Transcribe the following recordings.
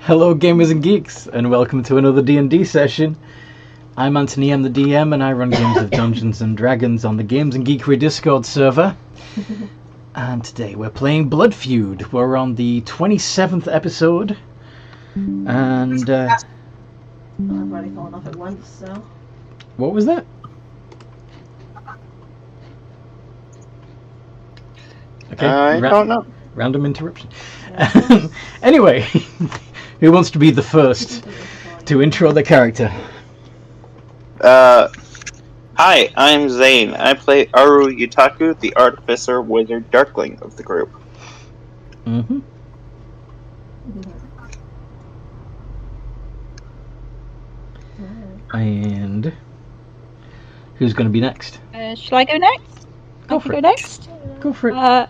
Hello gamers and geeks, and welcome to another D&D session. I'm Anthony, I'm the DM, and I run games of Dungeons & Dragons on the Games and Geekery Discord server. And today we're playing Blood Feud. We're on the 27th episode. And, I've already fallen off at once, so... What was that? Okay, I don't know. Random interruption. Anyway, who wants to be the first to intro the character? Hi, I'm Zane. I play Aru Yutaku, the Artificer Wizard Darkling of the group. Mm-hmm. And who's going to be next? Shall I go next? Go for it. Next? Go for it.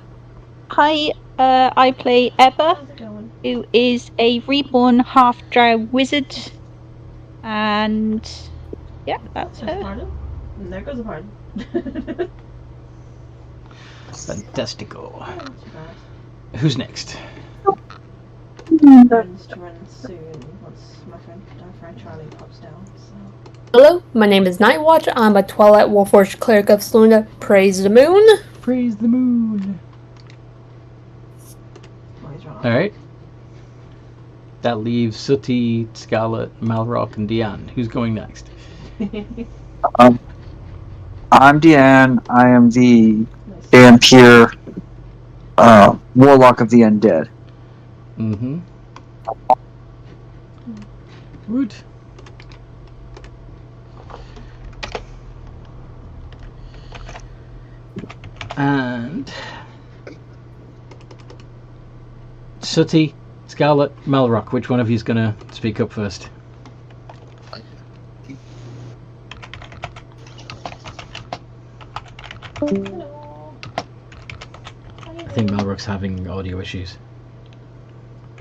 Hi, I play Ebba, who is a reborn half-drow wizard. And yeah, that's her. Pardon? And there goes a pardon. Fantastico. Not too bad. Who's next? Friends to run soon once my friend Charlie pops down, so... Hello, my name is Nightwatch. I'm a Twilight Warforged Cleric of Seluna. Praise the moon. Praise the moon. Oh, he's wrong. Alright. That leaves Sooty, Scarlet, Malrock, and Deanne. Who's going next? I'm Deanne. I am the Nice. vampire warlock of the undead. Mm-hmm. Wood. And Sooty, Scarlet, Malrock. Which one of you is going to speak up first? Hello. I think Malrock's having audio issues.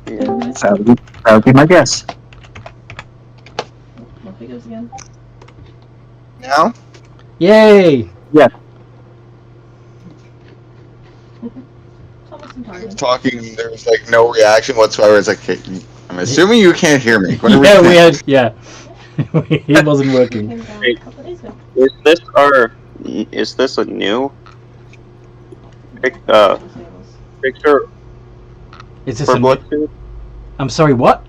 That would be my guess. Off he goes again. Now? Yay! Thomas and Target. Talking, there was like no reaction whatsoever. It's like, hey, I'm assuming you can't hear me. What are Yeah, we doing? had. Yeah, it wasn't working. Came down Hey. a couple days ago. Is this a new picture Is this for a Blood Feud? I'm sorry. What?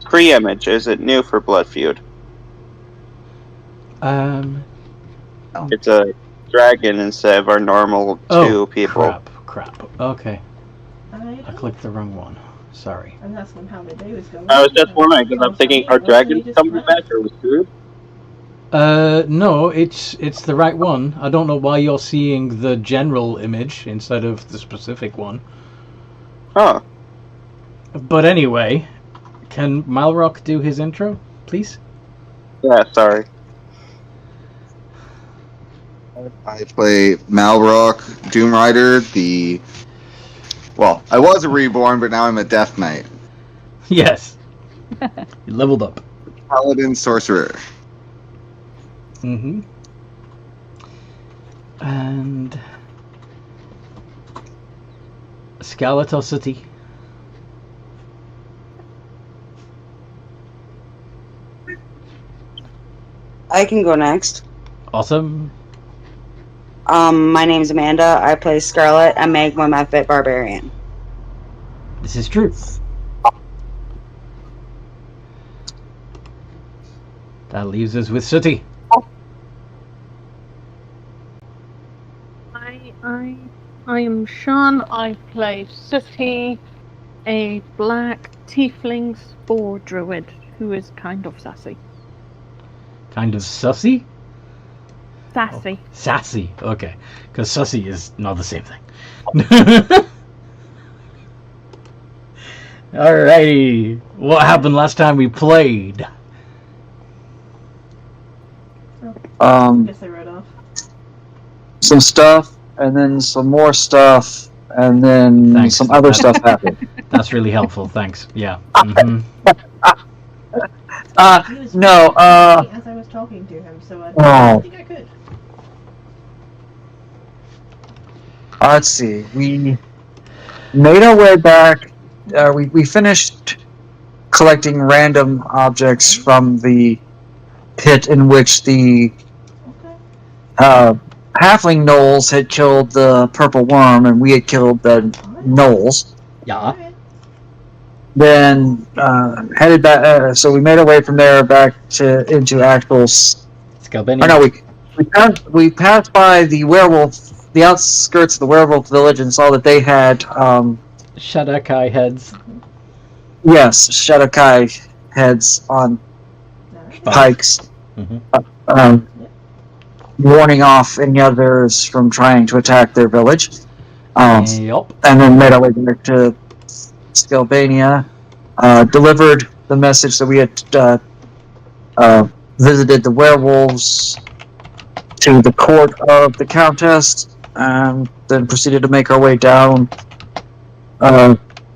Pre-image, is it new for Blood Feud? It's a dragon instead of our normal two people. Crap. Okay, I I clicked the wrong one. Sorry. I'm asking him how the day was going. I was just wondering, because I'm thinking, are dragons coming back, or was food? No, it's the right one. I don't know why you're seeing the general image instead of the specific one. Huh. But anyway, can Malrock do his intro, please? Yeah, sorry. I play Malrock, Doom Rider, I was a reborn, but now I'm a Death Knight. Yes. You leveled up. Paladin Sorcerer. Mm-hmm. And Scarlet or Sooty? I can go next. Awesome. My name's Amanda. I play Scarlet, a Magma Mephit Barbarian. This is true. That leaves us with Sooty. I am Sean. I play Sooty, a black tiefling spore druid who is kind of sassy. Kind of sussy? Sassy. Oh, sassy, okay. Because sussy is not the same thing. Alrighty. What happened last time we played? I guess they rode off. Some stuff, and then some more stuff, and then Thanks. some other stuff happened. That's really helpful, thanks. Yeah. Mm-hmm. He was No, as I was talking to him, so I Oh. think I could. Let's see. We made our way back. We finished collecting random objects from the pit in which the halfling gnolls had killed the purple worm, and we had killed the gnolls. Yeah. Then headed back. So we made our way from there back into actual. Scalbenia. Or no, we passed by the outskirts of the werewolf village, and saw that they had Shadakai heads. Yes, Shadakai heads on pikes, warning off any others from trying to attack their village. Yup. And then made our way back to Scalbania, delivered the message that we had visited the werewolves to the court of the Countess, and then proceeded to make our way down,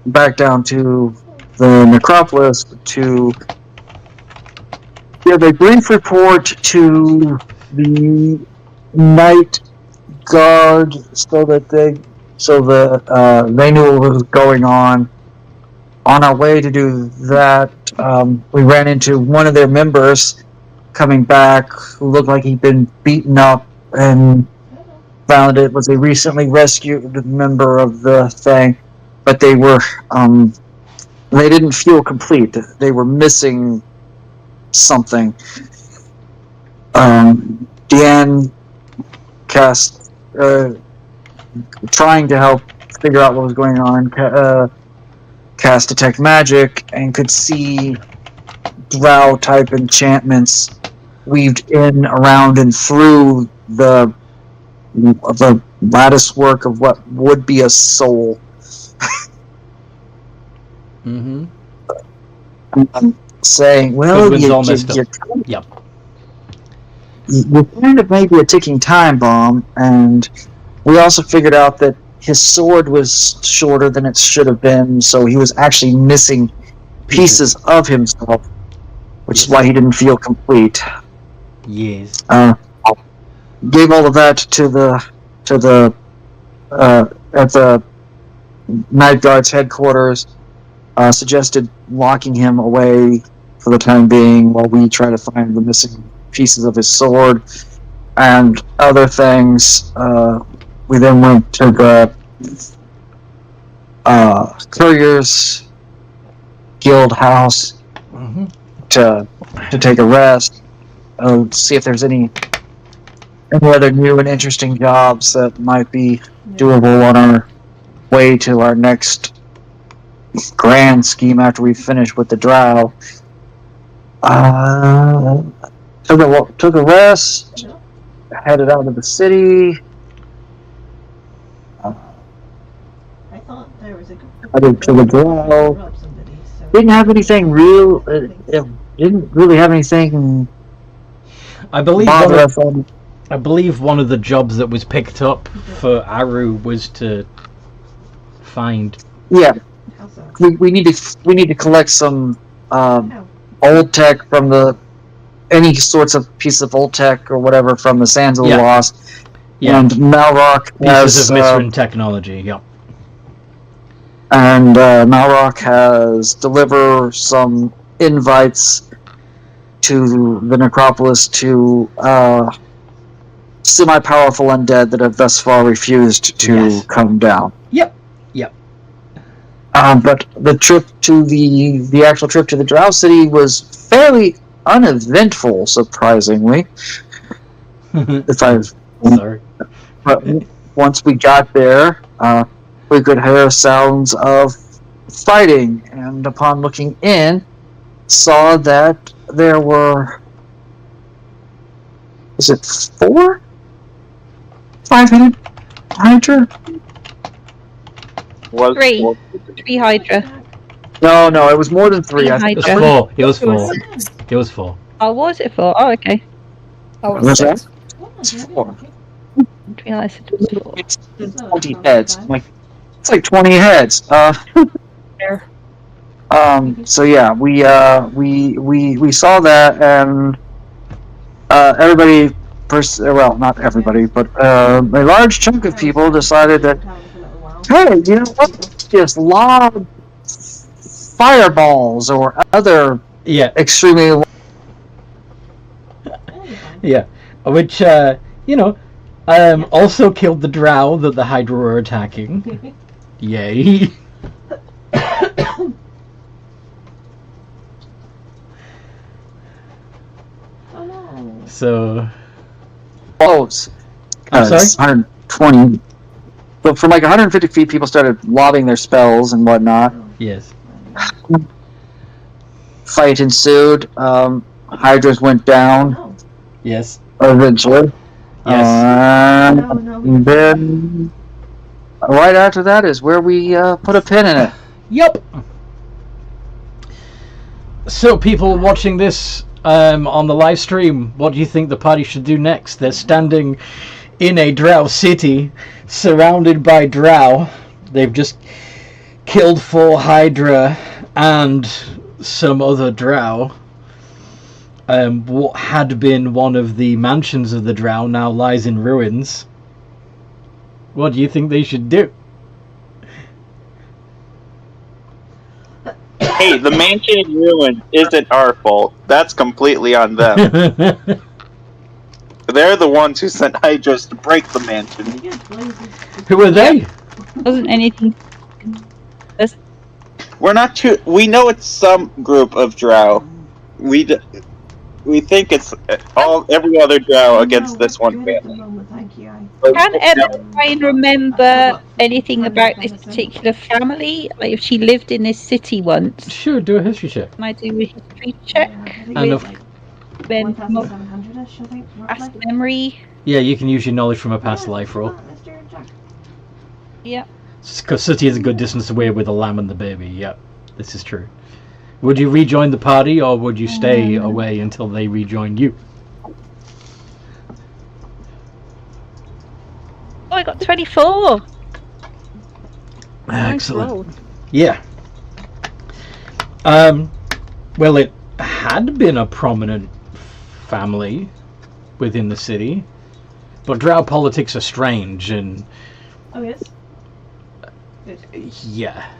back down to the necropolis to give a brief report to the night guard, so that they knew what was going on. On our way to do that, we ran into one of their members coming back, who looked like he'd been beaten up, and found it was a recently rescued member of the thing, but they were they didn't feel complete. They were missing something. Deanne cast, trying to help figure out what was going on, cast Detect Magic, and could see Drow type enchantments weaved in, around, and through the lattice work of what would be a soul. Saying, well, you're kind of maybe a ticking time bomb, and we also figured out that his sword was shorter than it should have been, so he was actually missing pieces of himself, which is why he didn't feel complete. Yes. Gave all of that to the at the Night Guard's headquarters. Suggested locking him away for the time being while we try to find the missing pieces of his sword and other things. We then went to the Courier's Guild house to take a rest, see if there's any other new and interesting jobs that might be doable on our way to our next grand scheme after we finish with the Drow. Took a rest, headed out of the city. I thought there was a Headed to the Drow. Didn't have anything real. Didn't really have anything. I believe one of the jobs that was picked up for Aru was to find. Yeah. We need to collect some old tech from any sorts of piece of old tech or whatever from the Sands of the Lost. Yeah. And Malrock pieces of miswritten technology. Yeah. And Malrock has delivered some invites to the necropolis to semi-powerful undead that have thus far refused to come down. Yep. But the trip to the actual trip to the Drow City was fairly uneventful, surprisingly. Sorry. But once we got there, we could hear sounds of fighting, and upon looking in, saw that there were, is it 4? 5-headed Hydra? 3 Hydra. No, it was more than 3. Hydra. It was 4. It was 4. Oh, was it 4? Oh, okay. Was that? It's 4. I didn't realise it was 4. It's 20 heads. It's like 20 heads. So yeah, we saw that, and everybody, well, not everybody, but a large chunk of people decided that, hey, you know what? Just lob fireballs or other Yeah, extremely. yeah. Which, also killed the Drow that the Hydra were attacking. Yay. Oh no. So, Close. I'm sorry? 120. But from like 150 feet, people started lobbing their spells and whatnot. yes. Fight ensued. Hydras went down No. Yes. eventually. Yes. And then right after that is where we put a pin in it. Yup. So, people watching this on the live stream, what do you think the party should do next? They're standing in a Drow city, surrounded by Drow. They've just killed 4 Hydra and some other Drow. What had been one of the mansions of the Drow now lies in ruins. What do you think they should do? Hey, the mansion in ruins isn't our fault. That's completely on them. They're the ones who sent Hydras to break the mansion. Who are they? Wasn't anything. We're not too. We know it's some group of Drow. We think it's every other Drow against this one family. Can Emma try and remember anything about this particular family? Like if she lived in this city once? Sure, do a history check. Can I do a history check? And of, Past memory? yeah, you can use your knowledge from a past life roll. Yeah. Because City is a good distance away with the lamb and the baby. Yep, this is true. Would you rejoin the party, or would you stay away until they rejoin you? Oh, I got 24! Excellent. Yeah. Well, it had been a prominent family within the city, but Drow politics are strange, and Oh yes. yeah.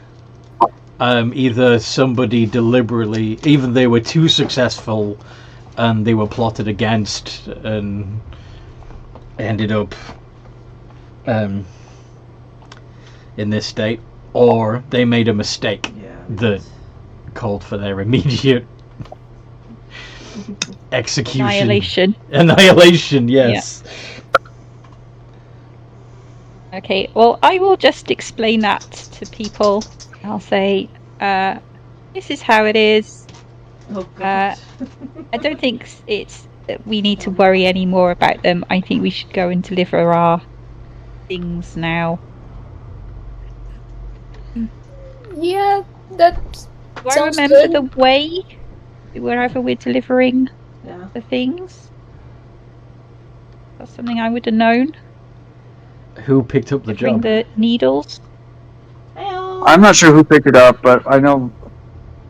Either somebody deliberately, even they were too successful, and they were plotted against, and ended up in this state, or they made a mistake that called for their immediate execution. Annihilation, yes. Yeah. Okay, well, I will just explain that to people. I'll say, this is how it is. I don't think it's that we need to worry any more about them. I think we should go and deliver our things now. Yeah, that Do I sounds remember good. the way wherever we're delivering Yeah. the things? That's something I would have known. Who picked up the Bring job? the needles. I'm not sure who picked it up, but I know.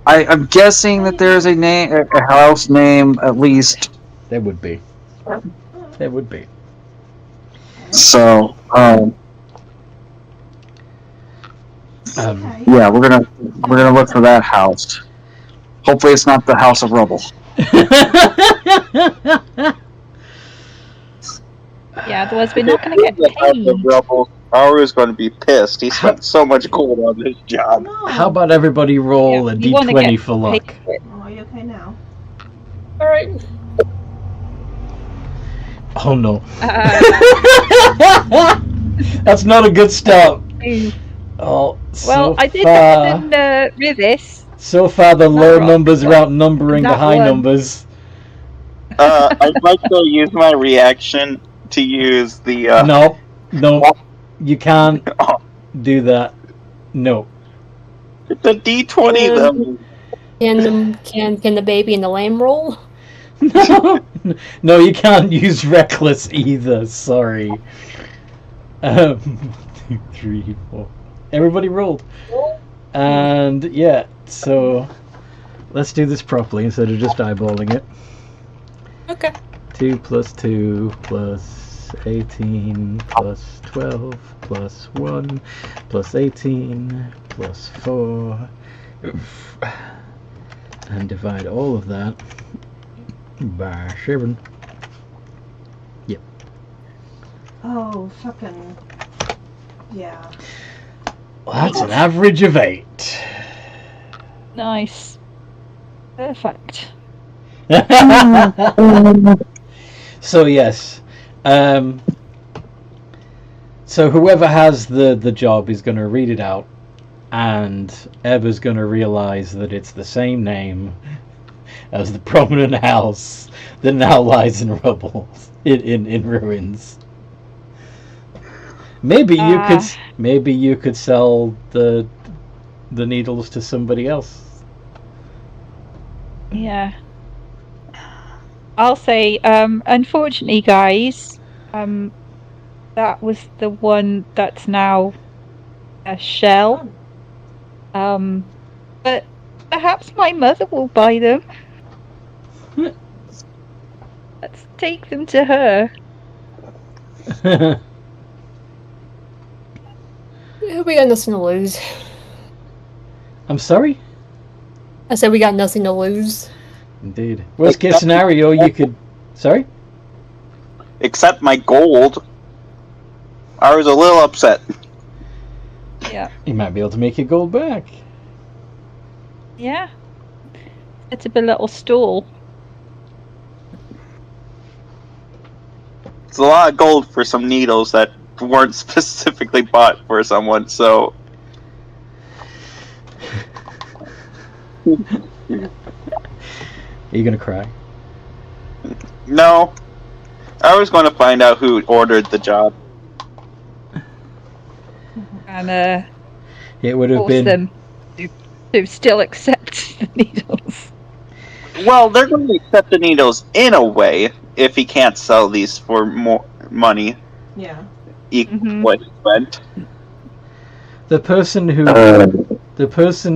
I'm guessing that there's a name, a house name at least. There would be. There would be. So, yeah, we're gonna look for that house. Hopefully, it's not the House of Rubble. Yeah, otherwise we're not going to get paid. Aru's going to be pissed. He spent so much gold on this job. How about everybody roll a we wanna d20 get for luck? paid for it. Oh, are you okay now? Alright. Oh no. That's not a good start. Oh, Well, I did far, better than Rivis. so far the low Not numbers are outnumbering the Not high one. numbers. I'd like to use my reaction to use the. No, you can't do that. No. It's a D20 though. Can the baby and the lamb roll? No, you can't use reckless either. Sorry. 2, 3, 4. Everybody rolled. And yeah, so let's do this properly instead of just eyeballing it. Okay. 2 plus 2 plus 18 plus 12 plus 1 plus 18 plus 4 And divide all of that by 7. Yep. Oh, fucking. Yeah. Well, that's an average of 8. Nice. Perfect. So yes, so whoever has the job is going to read it out, and Eva's going to realize that it's the same name as the prominent house that now lies in rubble, in ruins. Maybe you could sell the needles to somebody else. Yeah. I'll say, unfortunately, guys, that was the one that's now a shell. But perhaps my mother will buy them. Let's take them to her. We got nothing to lose. I'm sorry? I said we got nothing to lose. Indeed. Worst case scenario, you could... Sorry? Except my gold. I was a little upset. Yeah. You might be able to make your gold back. Yeah. Set up a little stall. It's a lot of gold for some needles that weren't specifically bought for someone, so... Are you gonna cry? No. I was going to find out who ordered the job. And It would have force been... them to still accept the needles. Well, they're going to accept the needles in a way if he can't sell these for more money. Yeah. Equal what he spent. The person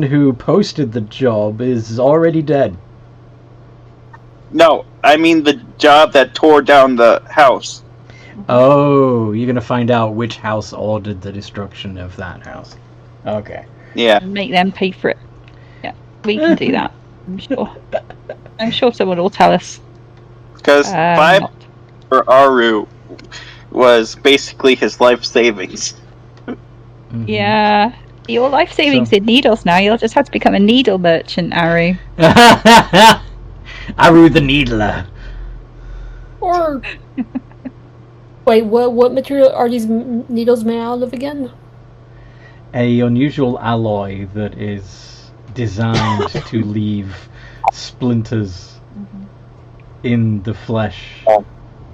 who posted the job is already dead. No, I mean the job that tore down the house. Oh, you're gonna find out which house ordered the destruction of that house. Okay. Yeah. Make them pay for it. Yeah, we can do that. I'm sure. I'm sure someone will tell us. Because 5 for Aru was basically his life savings. Mm-hmm. Yeah. Your life savings in needles now. You'll just have to become a needle merchant, Aru. Aru the Needler. Or wait, what material are these needles made out of again? A unusual alloy that is designed to leave splinters in the flesh.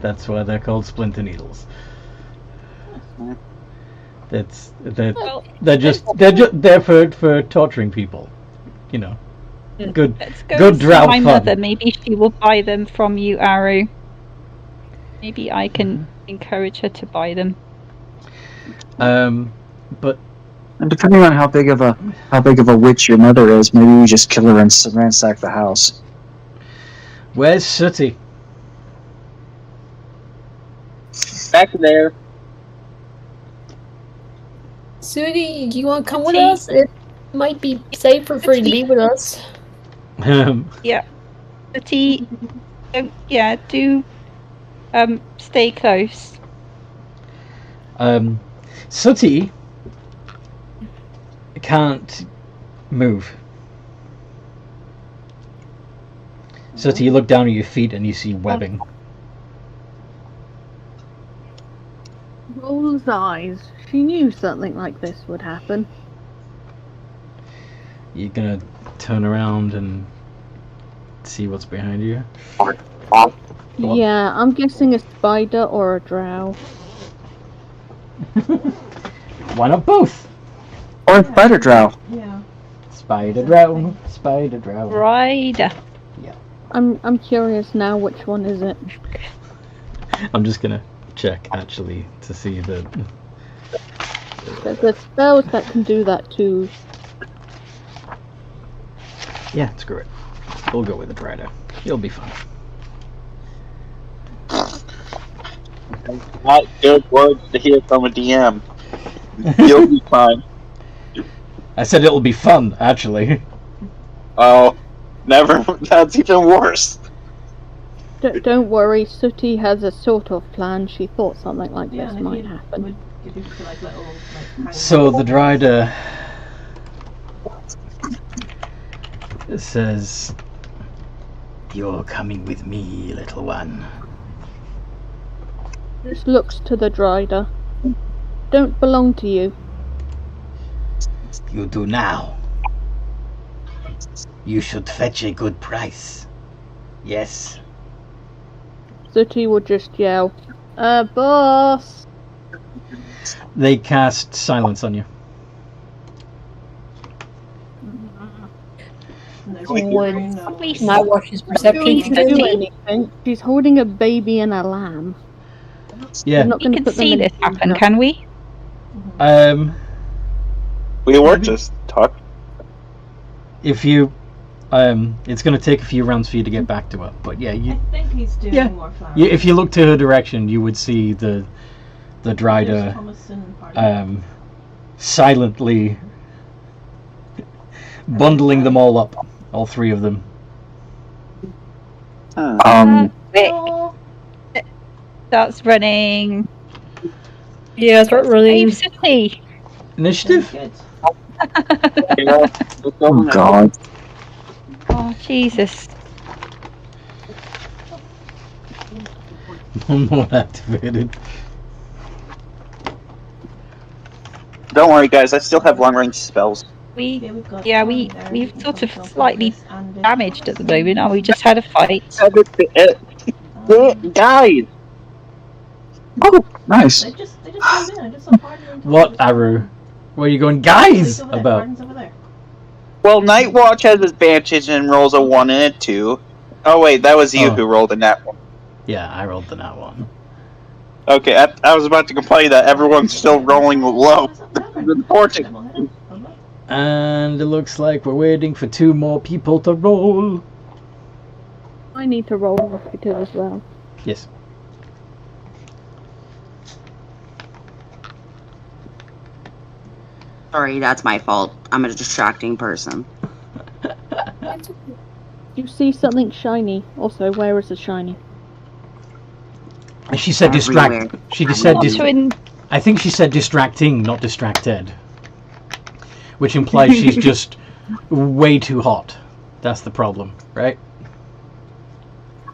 That's why they're called splinter needles. They're just there for torturing people, you know. Good, Let's go good see Drow my fun. mother. Maybe she will buy them from you, Aru. Maybe I can encourage her to buy them. But And depending on how big of a witch your mother is, maybe we just kill her and ransack the house. where's Sooty? Back there. Sudi, do you want to come with us? It might be safer for you to be with us. Yeah. Sooty, do stay close. Sooty can't move. Sooty, you look down at your feet and you see webbing. Rolls eyes. She knew something like this would happen. You're gonna turn around and see what's behind you? Yeah, I'm guessing a spider or a drow. Why not both? Or a spider drow. Yeah. Spider drow, spider drow. Rider. I'm curious now, which one is it? I'm just gonna check actually to see that. There's spells that can do that too. Yeah, screw it. We'll go with the Rider. You'll be fine. Not good words to hear from a DM. You'll be fine. I said it'll be fun, actually. Oh, never. That's even worse. Don't worry, Sooty has a sort of plan. She thought something like Yeah, this and if might you happen. would give you like little like. So the Drider says, "You're coming with me, little one." Just looks to the Drider. Don't belong to you. You do now. You should fetch a good price. Yes. Sooty would just yell, boss! They cast silence on you. Would Night Watch's perception She be can do 50? anything. She's holding a baby and a lamb. Yeah. She's not We going to can put them see in this danger. happen, can we? We were just talking. If you, it's going to take a few rounds for you to get back to her. But yeah, you. I think he's doing Yeah. more flowers. If you look to her direction, you would see the There's Drider Thomas and Party. silently bundling them all up, all three of them. Quick. Oh, Starts running. Yeah, start running. Save Sooty. Initiative. good. Oh God. Oh, Jesus. One more activated. Don't worry, guys. I still have long range spells. We've We've sort of slightly damaged at the moment. Oh, we just had a fight. Guys. Oh, nice. They just came in. I just saw Party and What, Thomas. Aru? What are you going, guys? Over there, About? Party's over there. Well, Night Watch has advantage and rolls a 1 and a 2. Oh wait, that was you Oh. who rolled in that one. Yeah, I rolled the nat one. Okay, I was about to complain that everyone's still rolling low. Important. And it looks like we're waiting for 2 more people to roll. I need to roll initiative as well. Yes. Sorry, that's my fault. I'm a distracting person. You see something shiny. Also, where is the shiny? She said Everywhere. distract. She said Not to in- I think she said distracting, not distracted. Which implies she's just way too hot. That's the problem, right?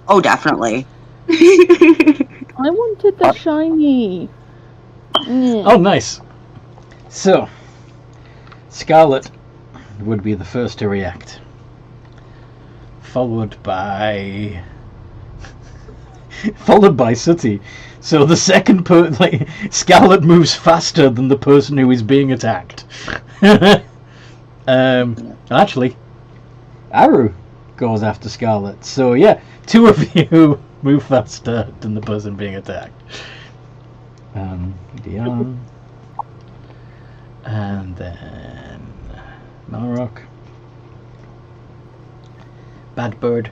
Oh, definitely. I wanted the shiny. Yeah. Oh, nice. So, Scarlet would be the first to react, followed by Sooty. So the second Scarlet moves faster than the person who is being attacked. Actually, Aru goes after Scarlet. So yeah, 2 of you move faster than the person being attacked. Dion. And then Malrock. Bad Bird.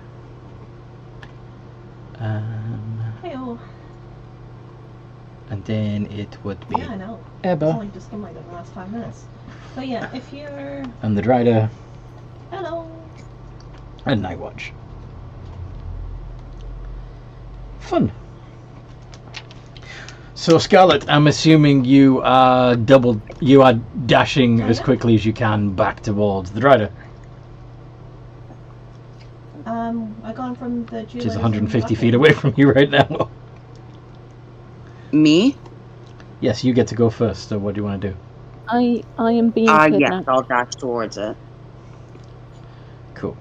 Hey-oh. And then it would be Yeah, I know. It's Ebba only just come like in the last 5 minutes. But yeah, if you're... and the Drider Hello. and Nightwatch. Fun. So Scarlet, I'm assuming you are dashing as quickly as you can back towards the Drider, I gone from the which is 150 feet away from you right now. Me? Yes, you get to go first. So what do you want to do? I am being Yes, kidnapped. I'll dash towards it. Cool.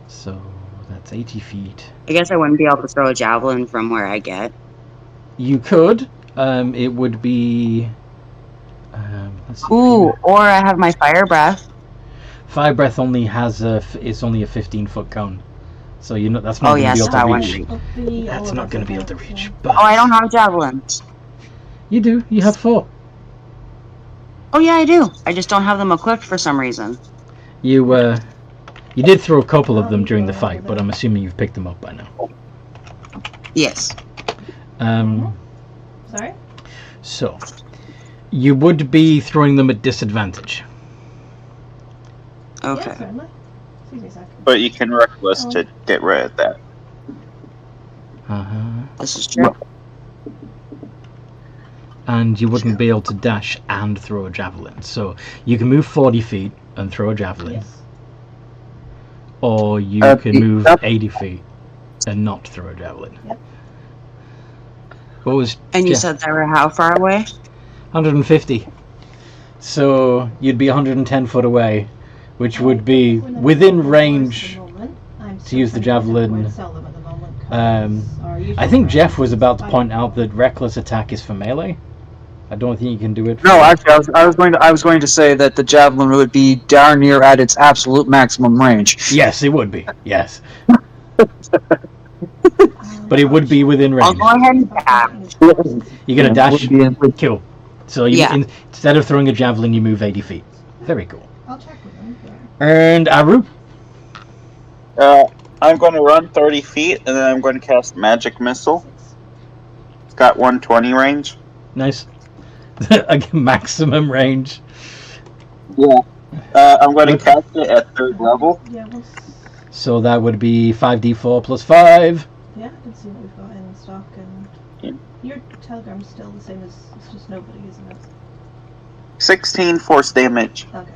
So that's 80 feet. I guess I wouldn't be able to throw a javelin from where I get. You could. It would be. Let's see. Ooh, or I have my fire breath. Fire breath only has it's only a 15-foot cone, so that's not Oh, going to yes, be able that to one. reach. That's not going to be able to reach. But Oh, I don't have javelins. You do. You have 4. Oh, yeah, I do. I just don't have them equipped for some reason. You did throw a couple of them during the fight, but I'm assuming you've picked them up by now. Yes. Sorry? So you would be throwing them at disadvantage. Okay. Yeah, certainly. Excuse me a second. But you can reckless to get rid of that. This is true. And you wouldn't be able to dash and throw a javelin. So you can move 40 feet and throw a javelin. Yes. Or you can move 80 feet and not throw a javelin. Yep. What was And you said they were how far away? 150. So you'd be 110 foot away, which would be within range to use the javelin. I think Jeff was about to point out that reckless attack is for melee. I don't think you can do it. No, actually, I was going to say that the javelin would be darn near at its absolute maximum range. Yes, it would be. Yes. But it would be within range. I'll go ahead and dash. You're gonna dash, kill. So you, Yeah. instead of throwing a javelin, you move 80 feet. Very cool. I'll check with them. And Aru? I'm going to run 30 feet, and then I'm going to cast Magic Missile. It's got 120 range. Nice. Maximum range. Yeah. I'm going to cast it at 3rd level. Yeah, So that would be 5d4 plus 5. yeah, I can see what we've got in stock, and your telegram's still the same as it's just nobody, isn't it? 16 force damage. Okay.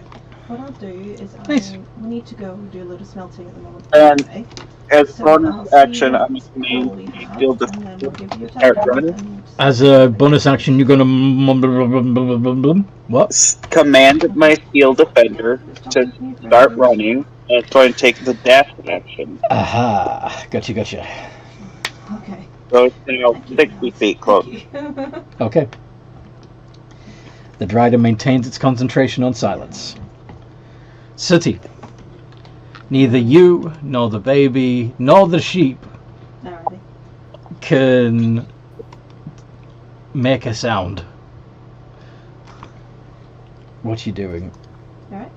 What I'll do is Nice. we need to go do a load of smelting at the moment. And anyway. as So bonus I'll see action, what I'm going scroll we to have, field and then we'll give you a start telegram running. and- As a bonus action, you're gonna what? Command my Steel Defender to start running, and it's going to take the dash action. Aha! Gotcha. Okay. So it's now 60 feet close. Okay. The Drider maintains its concentration on silence. Sooty. Neither you, nor the baby, nor the sheep Alrighty. can make a sound. What you doing? Alright.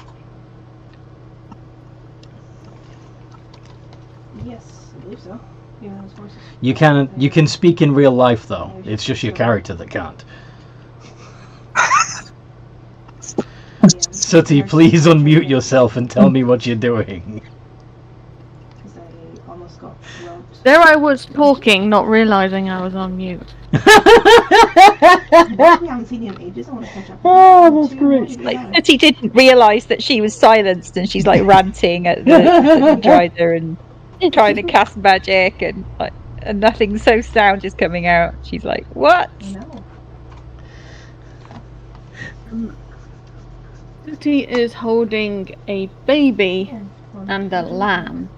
Yes, I believe so. Even those horses. You can speak in real life though. It's just your character that can't. Sooty, please unmute yourself and tell me what you're doing. Because I almost got robbed. There I was talking, not realizing I was on mute. We haven't seen you in ages. I want to catch up. Oh, that's great. Like, Sooty didn't realise that she was silenced, and she's like ranting at the Drider and trying to cast magic, and nothing so sound is coming out. She's like, "What?" No. Sooty is holding a baby and a lamb,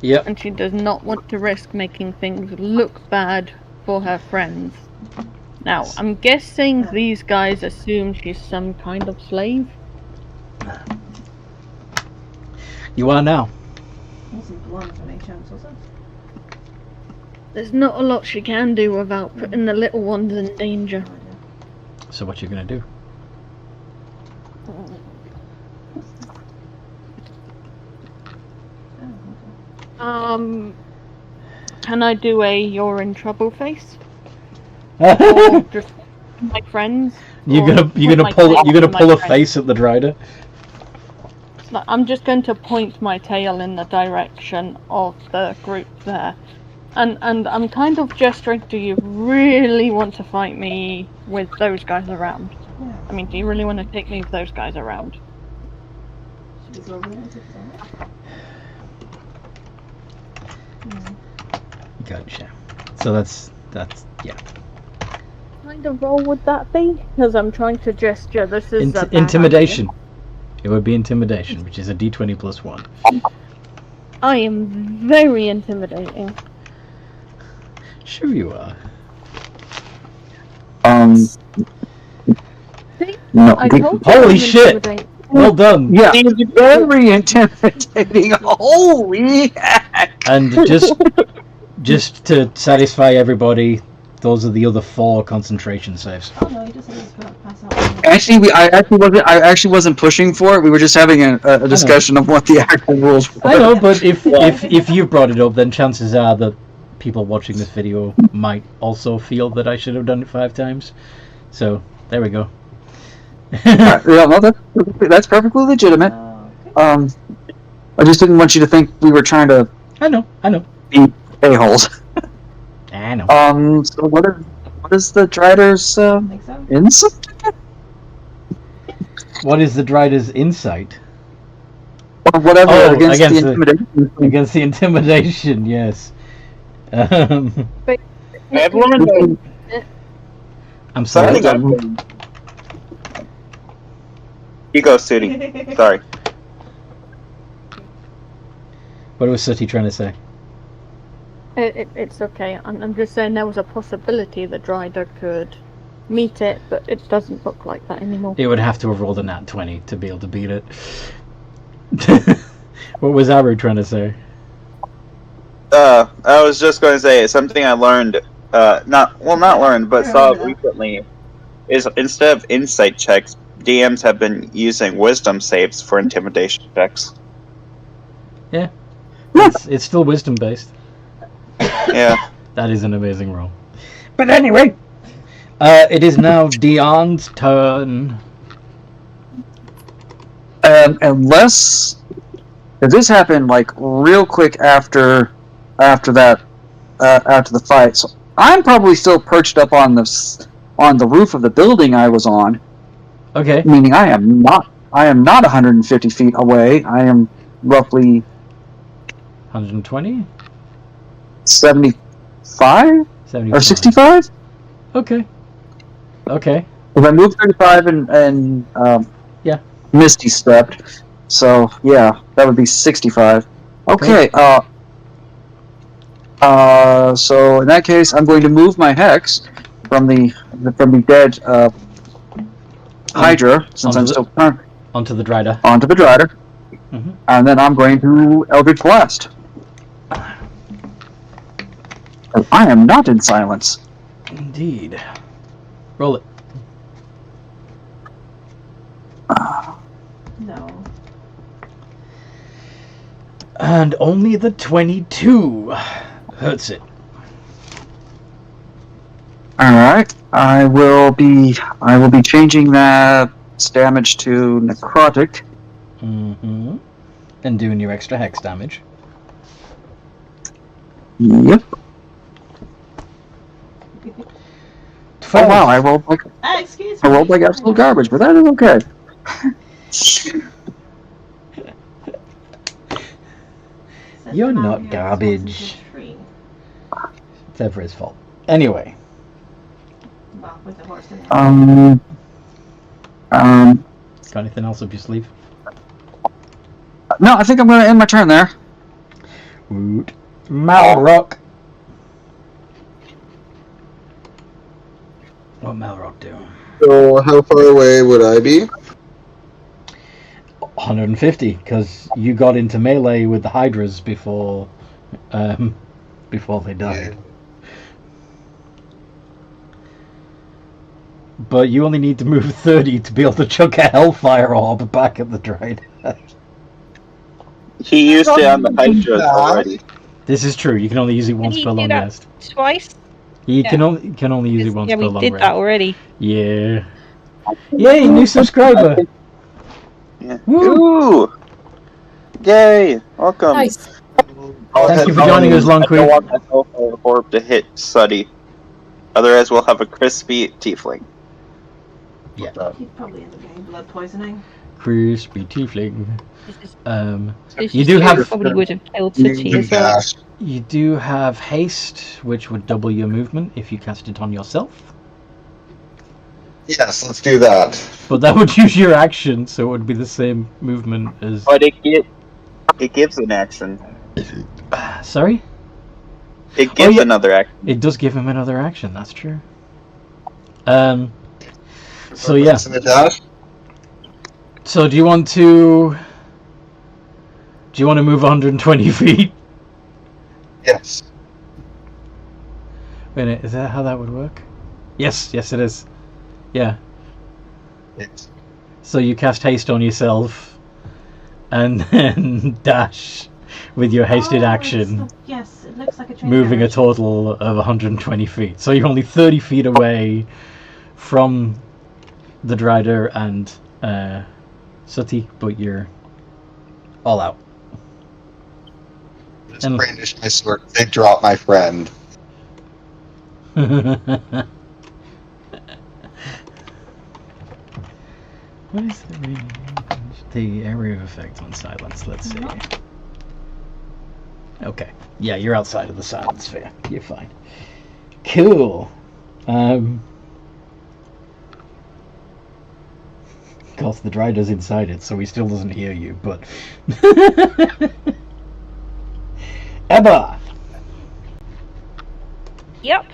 Yep. and she does not want to risk making things look bad for her friends. Now, I'm guessing these guys assume she's some kind of slave. You are now. Wasn't blonde for any chance, was it? There's not a lot she can do without putting the little ones in danger. So what you gonna do? Can I do a "you're in trouble" face? Or just my friends? You're Or gonna point my pull tail to my a friends? face at the Drider. No, I'm just going to point my tail in the direction of the group there. And I'm kind of gesturing, do you really want to fight me with those guys around? Yeah. I mean, do you really want to take me with those guys around? Should we go over there and take this out? Gotcha. So that's yeah. What kind of role would that be? Because I'm trying to gesture. This is a bad Intimidation. It would be intimidation, which is a d20 plus 1. idea. I am very intimidating. Sure you are. See? No. I told you Holy I'm shit! intimidating. Well done. Yeah, very intimidating. Holy heck! And just to satisfy everybody, those are the other 4 concentration saves. Oh no, you just said it's going to pass out. Actually, I actually wasn't pushing for it. We were just having a discussion of what the actual rules were. I know, but if you brought it up, then chances are that people watching this video might also feel that I should have done it 5 times. So there we go. Yeah, no, that's perfectly legitimate. Okay. I just didn't want you to think we were trying to I know. be a-holes. I know. So what is the Drider's think so. insight? What is the Drider's insight? Or whatever against the intimidation. Against the intimidation, yes. I've learned I'm sorry. You go, Sudi. Sorry. What was Sooty trying to say? It's okay. I'm just saying there was a possibility that Drider could meet it, but it doesn't look like that anymore. It would have to have rolled a nat 20 to be able to beat it. What was Aru trying to say? I was just going to say something I learned. Not learned, but saw recently. Is instead of insight checks, DMs have been using wisdom saves for intimidation checks. Yeah. It's still wisdom based. Yeah. That is an amazing roll. But anyway, it is now Dion's turn. Unless if this happened like real quick after the fight, so I'm probably still perched up on the roof of the building I was on. Okay. Meaning I am not 150 feet away. I am roughly 120? 75? 75. Or 65? Okay. If I moved 35 and yeah, Misty stepped, so yeah, that would be 65. Okay. So in that case, I'm going to move my hex from the dead Hydra, since I'm still onto the Drider. Onto the Drider, Mm-hmm. And then I'm going to Eldritch Blast. I am not in silence. Indeed. Roll it. No. And only the 22 hurts it. Alright. I will be changing that damage to necrotic. Mm-hmm. And doing your extra hex damage. Yep. 12. Oh wow, I rolled like Excuse me. absolute garbage, but that is okay. You're not garbage. It's ever his fault. Anyway. Well, with the horse in there. Got anything else up your sleeve? No, I think I'm going to end my turn there. Woot. Malrock. What Malrock do? So how far away would I be? 150, because you got into melee with the hydras before they died. But you only need to move 30 to be able to chuck a hellfire orb back at the Drider. He used it on the Hydras already. This is true. You can only use it once per long rest. Twice? You can only use it once per long rest. Yeah, we did that already. Yeah. Yay, new subscriber! Yeah. Woo! Yay! Welcome. Nice. Thank you for joining us, Long I don't want that hellfire orb to hit Suddy. Otherwise, we'll have a crispy tiefling. Yeah. He'd probably end up getting blood poisoning. Crispy tiefling. This You do have. probably would have killed City as well. You do have haste, which would double your movement if you cast it on yourself. Yes, let's do that. But that would use your action, so it would be the same movement as. But it gives an action. Sorry? It gives another action. It does give him another action. That's true. So yeah. So do you want to move 120 feet? Yes. Wait a minute, is that how that would work? Yes, it is. Yeah. Yes. So you cast haste on yourself, and then dash with your hasted action, Yes, it looks like a train moving a carriage. total of 120 feet. So you're only 30 feet away from the Drider and Sooty, but you're All out. Just brandish my sword. They drop my friend. What is the area of effect on silence? Let's see. Okay. Yeah, you're outside of the silence sphere. You're fine. Cool. Of course, the Drider's inside it, so he still doesn't hear you, but... Ebba! Yep.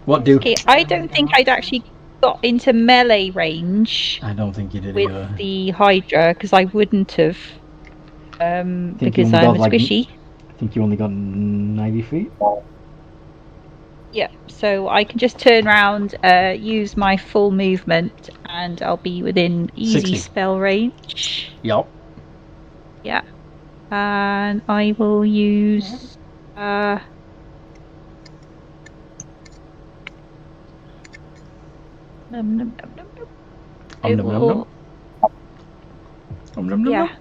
What do... Okay, I don't think I'd actually got into melee range I don't think you did with either. the Hydra, because I wouldn't have, because you I'm a got, like, squishy. I think you only got 90 feet? Yep, so I can just turn around, use my full movement, and I'll be within easy 60. spell range. Yup. Yeah. And I will use... Yeah,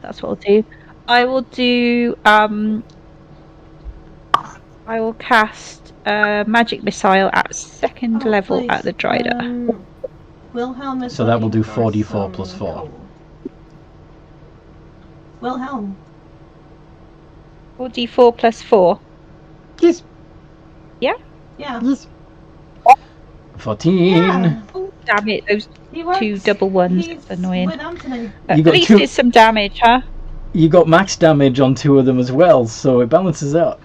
that's what I'll do. I will do... I will cast magic missile at second level please. at the Drider. Wilhelm is So that will do looking for 4d4 some plus 4. coal. Wilhelm. 4d4 plus 4. Yes. Yeah? Yeah. Yes. 14. Yeah. Oh, damn it, those He works, two double ones. he's That's annoying. with Anthony. At You got least two- it's some damage, huh? You got max damage on 2 of them as well, so it balances out.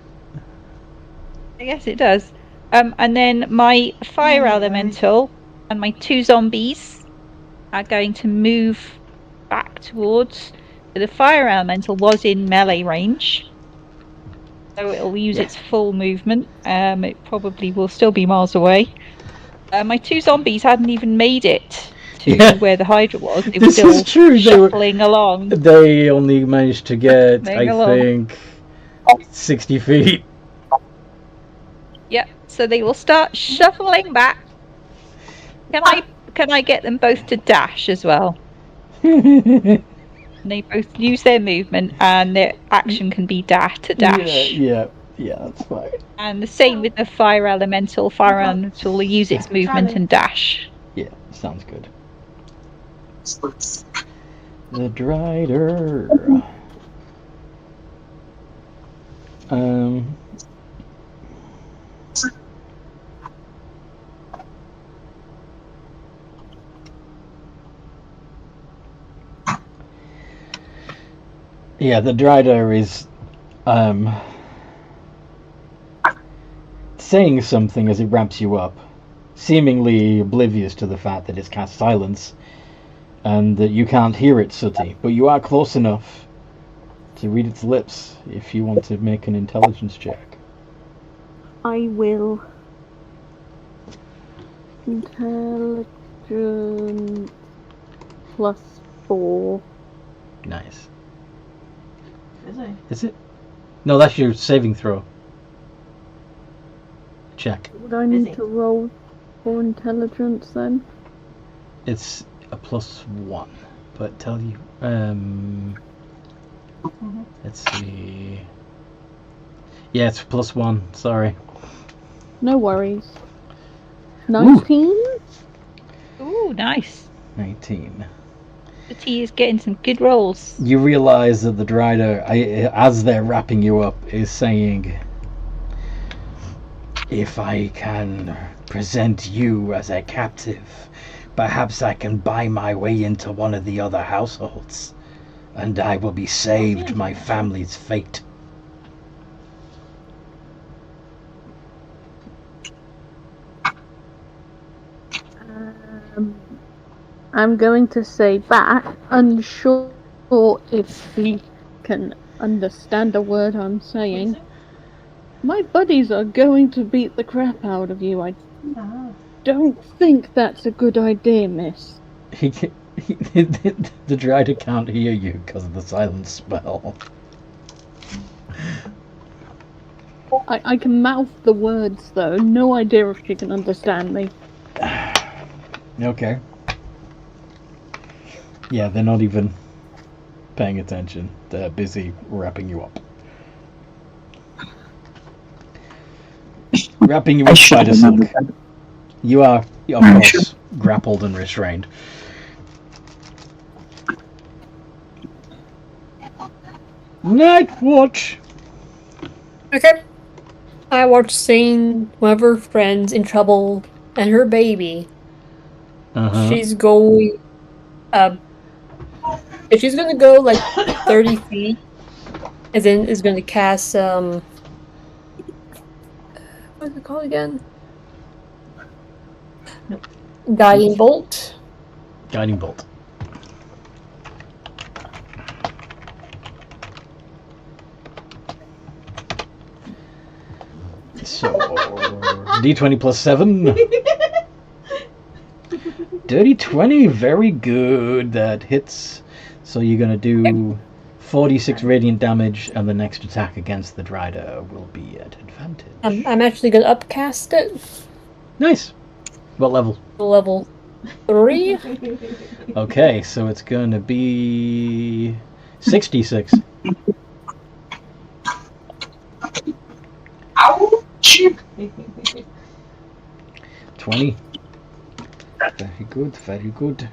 I guess it does. And then my fire elemental and my 2 zombies are going to move back towards... The fire elemental was in melee range, so it'll use its full movement. It probably will still be miles away. My 2 zombies hadn't even made it to where the Hydra was. They were This still is true. shuffling along. They only managed to get, Moving I along. think, 60 feet. Yep. So they will start shuffling back. Can I get them both to dash as well? They both use their movement, and their action can be to dash. Yeah, that's fine. And the same with the fire elemental. Fire elemental will use its movement and dash. Yeah, sounds good. The Drider. Yeah, the Drider is saying something as it ramps you up, seemingly oblivious to the fact that it's cast silence and that you can't hear it, Sooty, but you are close enough to read its lips if you want to make an intelligence check. I will. Intelligence plus 4. Nice. Is he? Is it? No, that's your saving throw. Check. Would I need to roll for intelligence then? It's a +1, but tell you. Let's see. Yeah, it's +1. Sorry. No worries. 19? Ooh, nice. 19. The T is getting some good rolls. You realise that the Drider, as they're wrapping you up, is saying, "If I can present you as a captive, perhaps I can buy my way into one of the other households, and I will be saved my family's fate." I'm going to say back, unsure if he can understand a word I'm saying. My buddies are going to beat the crap out of you. I don't think that's a good idea, miss. The Drider can't hear you because of the silence spell. I can mouth the words, though. No idea if she can understand me. Okay. Yeah, they're not even paying attention. They're busy wrapping you up. Wrapping you up, spider silk. You are, of course, grappled and restrained. Night watch. Okay. I watched seeing one of her friends in trouble and her baby. She's going. If she's gonna go like 30 feet, and then is gonna cast what's it called again? Guiding bolt. Guiding bolt. So, D20 plus 7. Dirty 20, very good. That hits. So you're going to do 46 radiant damage, and the next attack against the Hydra will be at advantage. I'm actually going to upcast it. Nice. What level? Level 3. Okay, so it's going to be 66. Ouch! 20. Very good, very good.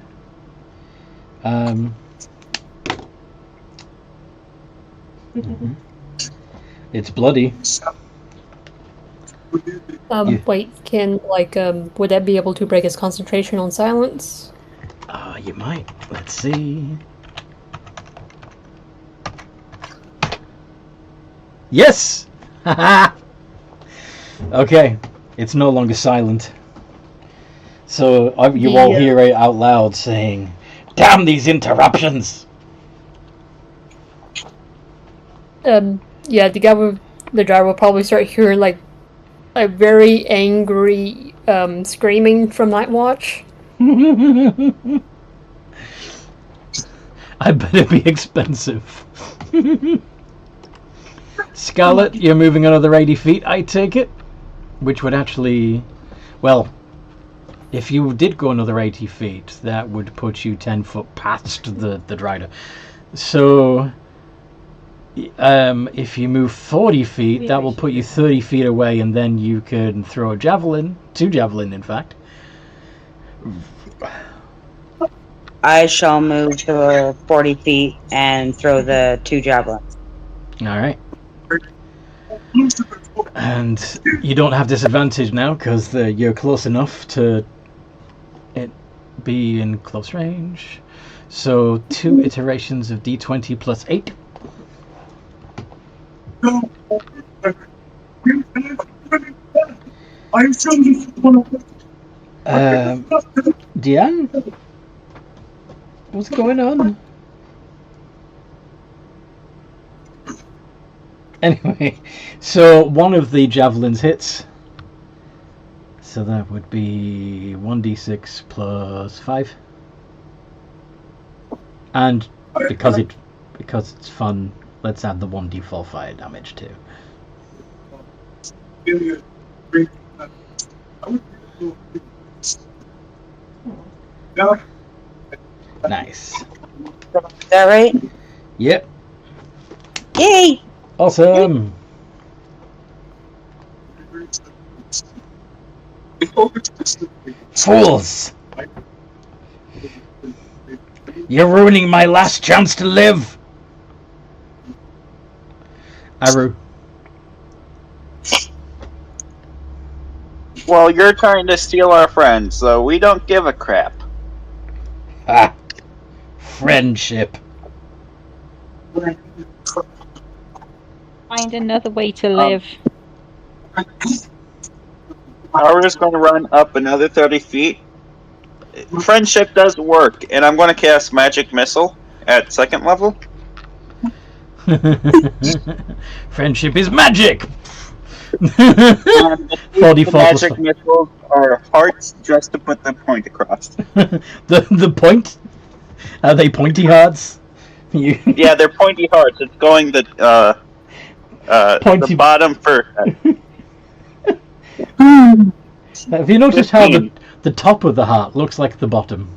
It's bloody. Wait, can, like, would that be able to break his concentration on silence? You might. Let's see. Yes! Haha! Okay, it's no longer silent. So you all hear it out loud saying, "Damn these interruptions!" Yeah, the guy with the Drow will probably start hearing like a very angry screaming from Nightwatch. I bet it'd be expensive. Scarlet, you're moving another 80 feet, I take it? Which would actually... Well, if you did go another 80 feet, that would put you 10 foot past the Hydra. So, if you move 40 feet, that will put you 30 feet away, and then you can throw a javelin. 2 javelin, in fact. I shall move to 40 feet and throw the 2 javelins. Alright. And you don't have disadvantage now because you're close enough to it be in close range. So 2 iterations of D20 plus 8. Diane? What's going on? Anyway, so one of the javelins hits. So that would be 1d6 plus 5. And because it's fun, let's add the 1d4 fire damage too. Nice. Is that right? Yep. Yay! Awesome. Fools! You're ruining my last chance to live! Aru. Well, you're trying to steal our friends, so we don't give a crap. Ah. Friendship. Find another way to live. Aru's going to run up another 30 feet. Friendship does work, and I'm going to cast Magic Missile at 2nd level. Friendship is magic! The magic missiles are hearts just to put the point across. the point? Are they pointy hearts? Yeah, they're pointy hearts. It's going the bottom first. Have you noticed how the top of the heart looks like the bottom?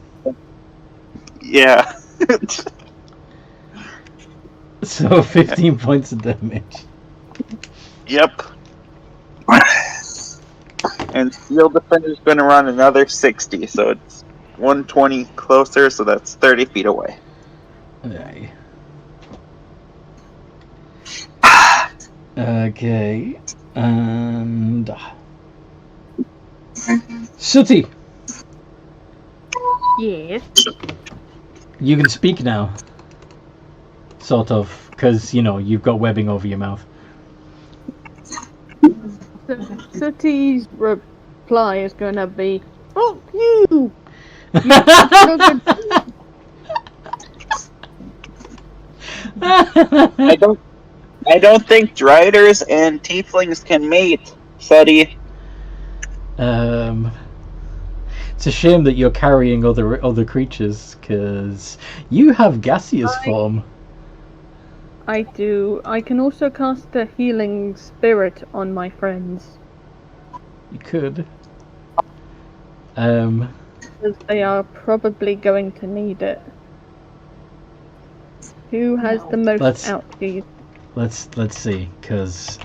Yeah. So 15 points of damage. Yep. And Steel Defender's going to run another 60, so it's 120 closer, so that's 30 feet away. Aye. Okay. And... Sooty! Yes. You can speak now. Sort of, because, you know, you've got webbing over your mouth. Sooty's reply is going to be, "Fuck you! I don't think Driders and Tieflings can mate, Suddy. It's a shame that you're carrying other creatures, because you have gaseous form. I do. I can also cast a healing spirit on my friends. You could. Because they are probably going to need it. Who has the most outies? Let's see, because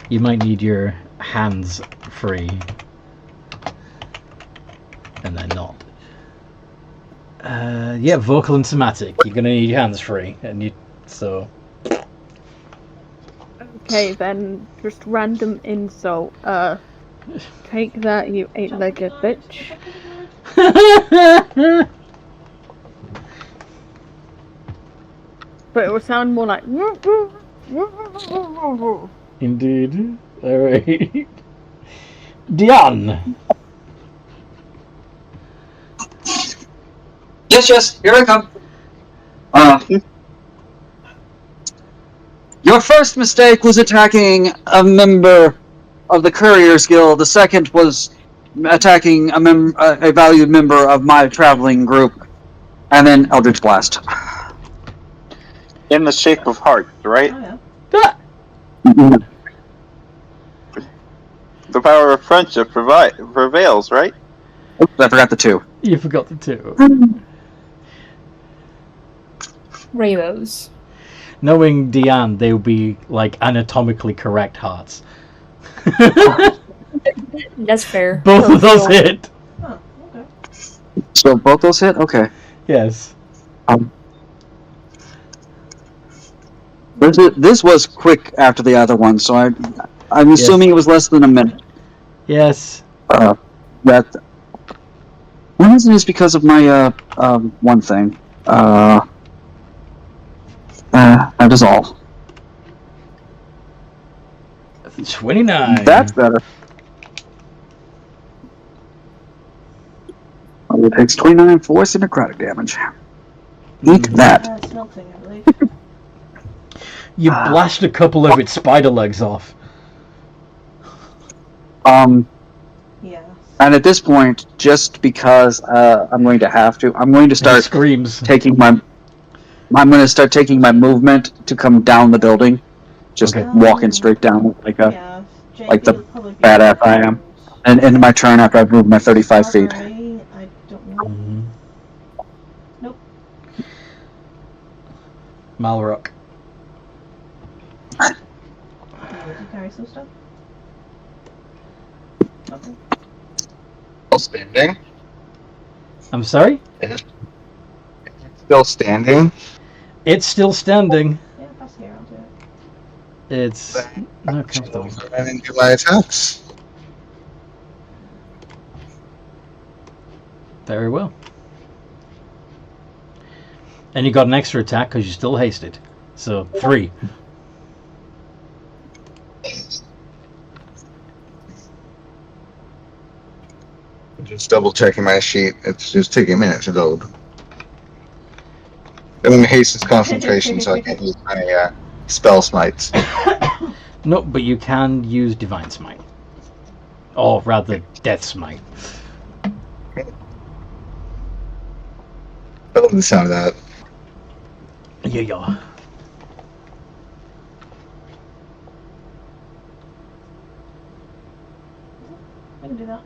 you might need your hands free. And they're not. Yeah, vocal and somatic. You're gonna need your hands free, and so. Okay, then just random insult. Take that, you 8-legged bitch. But it will sound more like. Indeed. All right. Dion. Yes, here I come. Your first mistake was attacking a member of the Couriers Guild. The second was attacking a valued member of my traveling group. And then Eldritch Blast. In the shape of hearts, right? Oh, yeah. The power of friendship prevails, right? Oops, I forgot the 2. You forgot the 2. Rainbows. Knowing Diane, they would be like anatomically correct hearts. That's fair. Both of those hit. Oh, okay. So both those hit? Okay. Yes. This was quick after the other one, so I'm assuming it was less than a minute. Yes. That. One reason is because of my one thing. That is all. 29. That's better. It takes 29 force and necrotic damage. Eat that. Smelting, I believe. You blast a couple of its spider legs off. Yes. And at this point, just because I'm going to have to, I'm going to start screams. I'm going to start taking my movement to come down the building, just walking straight down like the badass I am. And in my turn, after I've moved my 35 feet. I don't know. Mm-hmm. Nope. Malrock. Do you carry some stuff? Okay. Still standing. I'm sorry? Still standing. It's still standing. Yeah, pass here, I'll do it. It's not comfortable. And then do my attacks. Very well. And you got an extra attack because you still hasted. So 3. Just double checking my sheet. It's just taking a minute to load. And then hastens concentration so I can use my spell smites. No, but you can use Divine Smite. Or rather, Death Smite. I love the sound of that. Yeah. I can do that.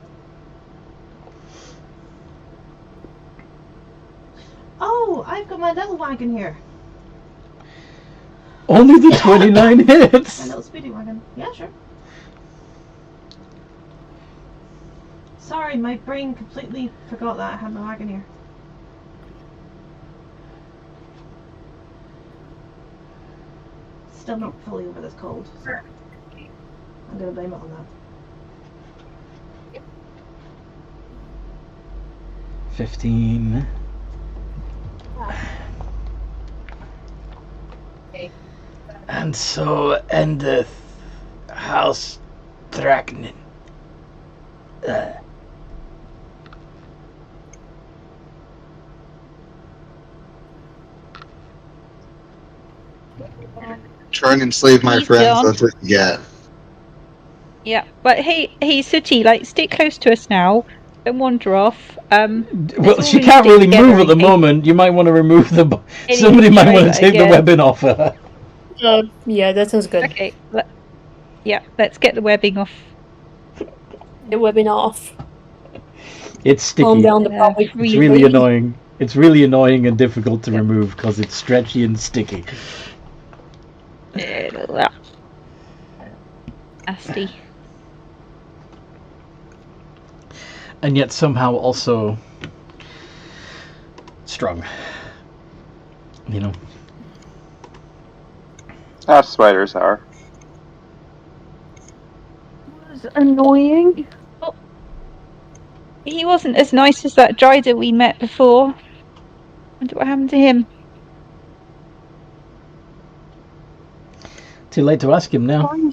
Oh, I've got my little wagon here. Only the 29 My hits! little speedy wagon. Yeah, sure. Sorry, my brain completely forgot that I had my wagon here. Still not fully over this cold, so I'm gonna blame it on that. 15. And so endeth House Dragnin. Try and enslave my He's friends. gone. That's what you get. Yeah, but hey, Sooty, like, stay close to us now. Don't wander off. Well, all she really can't stay really together move at the in case moment. You might want to remove the. any Somebody might want to Hydra take the again. weapon off her. Yeah, that sounds good. Okay. Let's get the webbing off. The webbing off. It's sticky. Calm down the public. It's really annoying. It's really annoying and difficult to remove because it's stretchy and sticky. Nasty. And yet somehow also strong. You know. As spiders are. Was annoying. He wasn't as nice as that Hydra we met before. Wonder what happened to him. Too late to ask him now.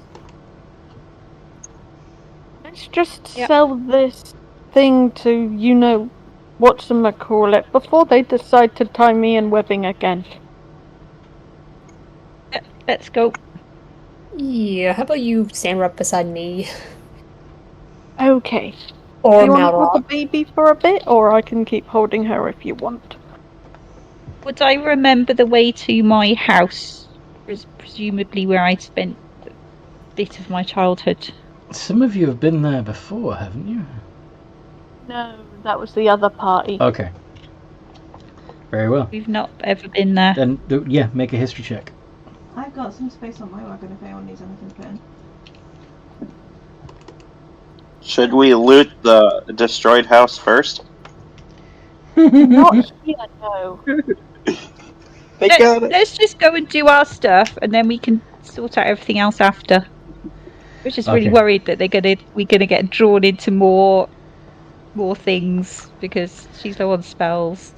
Let's just sell this thing to, whatchamacallit, before they decide to tie me in webbing again. Let's go. Yeah, how about you stand right beside me? Okay. Or Do you want to Malrock. hold the baby for a bit, or I can keep holding her if you want? Would I remember the way to my house? Presumably where I spent a bit of my childhood. Some of you have been there before, haven't you? No, that was the other party. Okay. Very well. We've not ever been there. Then, yeah, make a history check. I've got some space on my wagon if anyone needs anything to put in. Should we loot the destroyed house first? Not here, no. Let's just go and do our stuff, and then we can sort out everything else after. We're just really Okay. worried that we're gonna get drawn into more things because she's low on spells.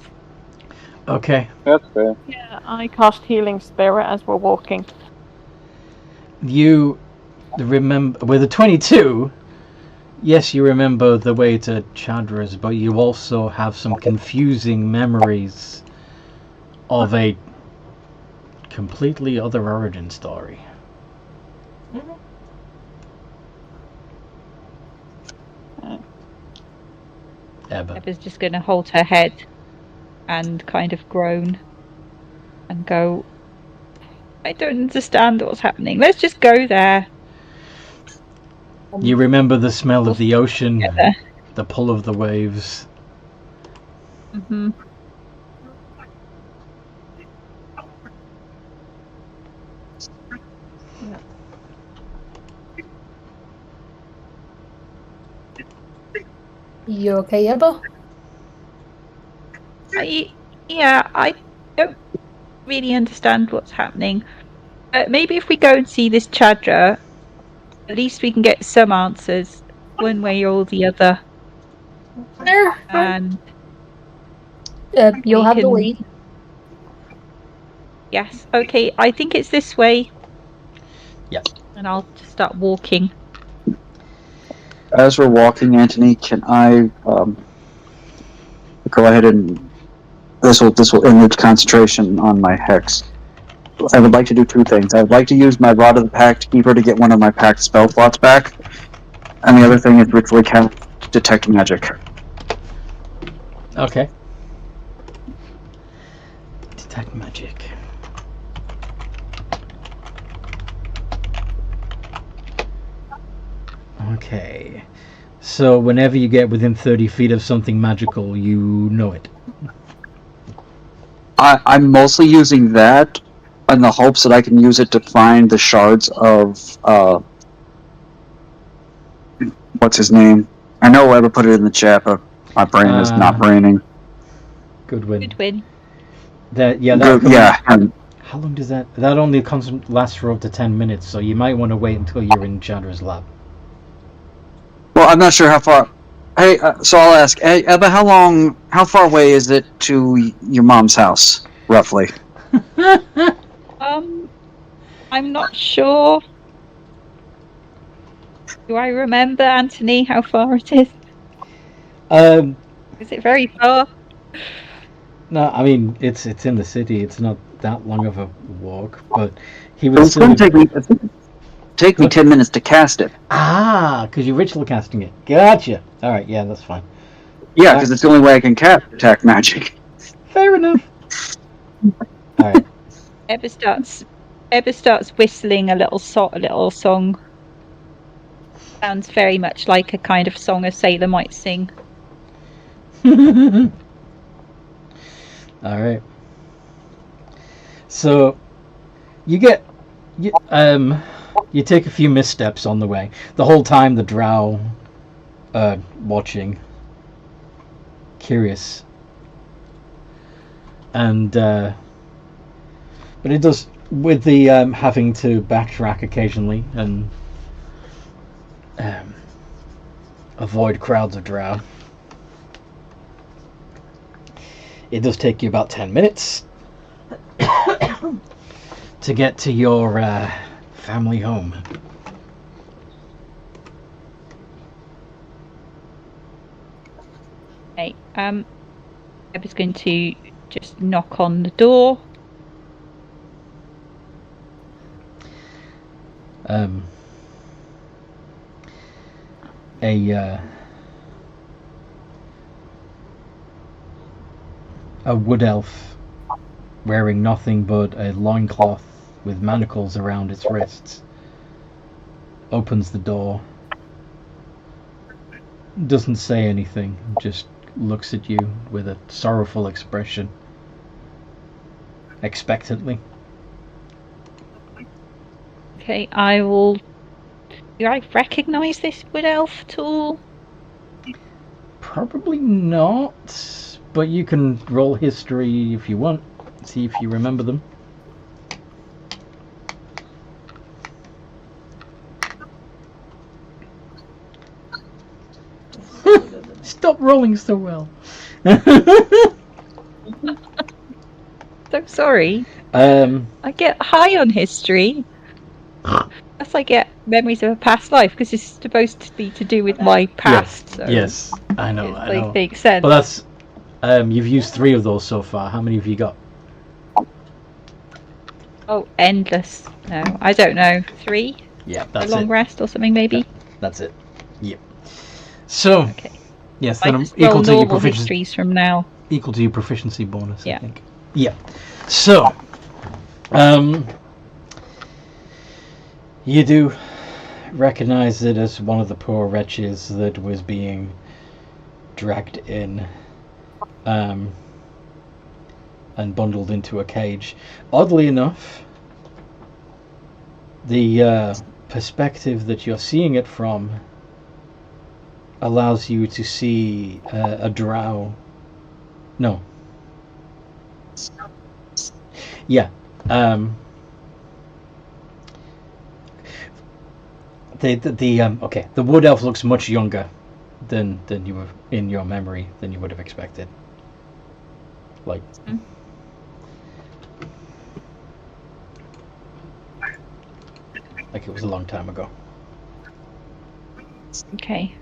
Okay. That's fair. Yeah, I cast Healing Spirit as we're walking. You remember with a 22. Yes, you remember the way to Chadra's, but you also have some confusing memories of a completely other origin story. Ebba's just going to hold her head and kind of groan and go, I don't understand what's happening. Let's just go there. You remember the smell of the ocean, Get there. the pull of the waves. Mm-hmm. You okay, Ebba? I don't really understand what's happening. Maybe if we go and see this Chadra, at least we can get some answers, one way or the other. There. And You'll we have the can- lead. yes, okay, I think it's this way. Yeah. And I'll just start walking. As we're walking, Anthony, can I go ahead and this will end the concentration on my hex. I would like to do two things. I would like to use my Rod of the Pact Keeper to get one of my Pact spell slots back, and the other thing is ritually cast Detect Magic. Okay. Detect magic. Okay. So whenever you get within 30 feet of something magical, you know it. I'm mostly using that in the hopes that I can use it to find the shards of what's his name? I know Ever put it in the chat, but my brain is not braining. Goodwin. Goodwin. How long does that? That only lasts for up to 10 minutes, so you might want to wait until you're in Chandra's lab. Well, I'm not sure how far. Hey, so I'll ask. Hey, Ebba, how far away is it to your mom's house, roughly? I'm not sure. Do I remember, Anthony, how far it is? Is it very far? No, I mean it's in the city. It's not that long of a walk, but he was. It's going to take me 10 minutes to cast it. Ah, because you're ritual casting it. Gotcha. All right, yeah, that's fine. Yeah, because it's the only way I can cast attack magic. Fair enough. All right. Ebba starts whistling a little song. Sounds very much like a kind of song a sailor might sing. All right. So you take a few missteps on the way. The whole time the Drow watching, curious, and but it does with the having to backtrack occasionally and avoid crowds of Drow. It does take you about 10 minutes to get to your family home. Okay, Ebba's going to just knock on the door. A wood elf wearing nothing but a loincloth with manacles around its wrists opens the door, doesn't say anything, just looks at you with a sorrowful expression, expectantly. Okay, I will. Do I recognise this wood elf at all? Probably not, but you can roll history if you want, see if you remember them. Stop rolling so well. So sorry. I get high on history. That's I get memories of a past life because it's supposed to be to do with my past. Yes, so yes, I know. I know. Makes sense. Well, that's you've used 3 of those so far. How many have you got? Oh, endless. No, I don't know. 3. Yeah, that's a long rest or something, maybe. That's it. Yep. So, okay. Yes, I then just equal roll to your normal proficiency. histories from now. Equal to your proficiency bonus, Yeah. I think. Yeah. So, you do recognize it as one of the poor wretches that was being dragged in, and bundled into a cage. Oddly enough, the perspective that you're seeing it from allows you to see a Drow. No. Yeah. Okay. The wood elf looks much younger than you were in your memory than you would have expected. Like. Like it was a long time ago. Okay.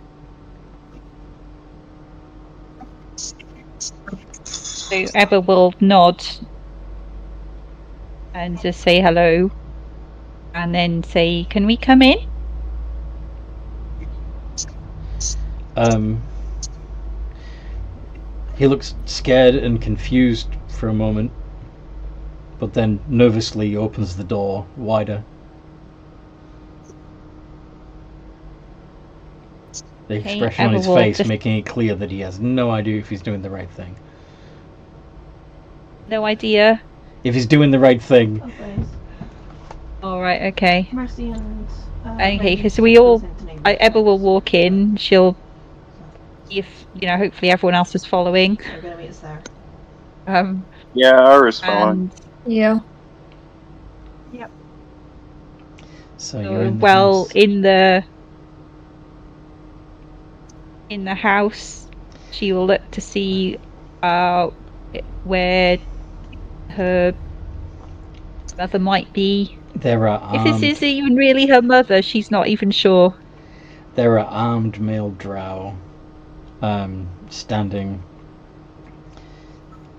So Ebba will nod and just say hello and then say, "Can we come in?" He looks scared and confused for a moment, but then nervously opens the door wider. The expression on his face making it clear that he has no idea if he's doing the right thing. No idea. if he's doing the right thing. Okay. All right. Okay. Mercy and. Okay, because Ebba will walk in. She'll, if hopefully everyone else is following. We're gonna meet us there. Yeah, Ara's following. Yeah. Yep. So you're in the in the house, she will look to see where her mother might be. There are if this is even really her mother, she's not even sure. There are armed male drow standing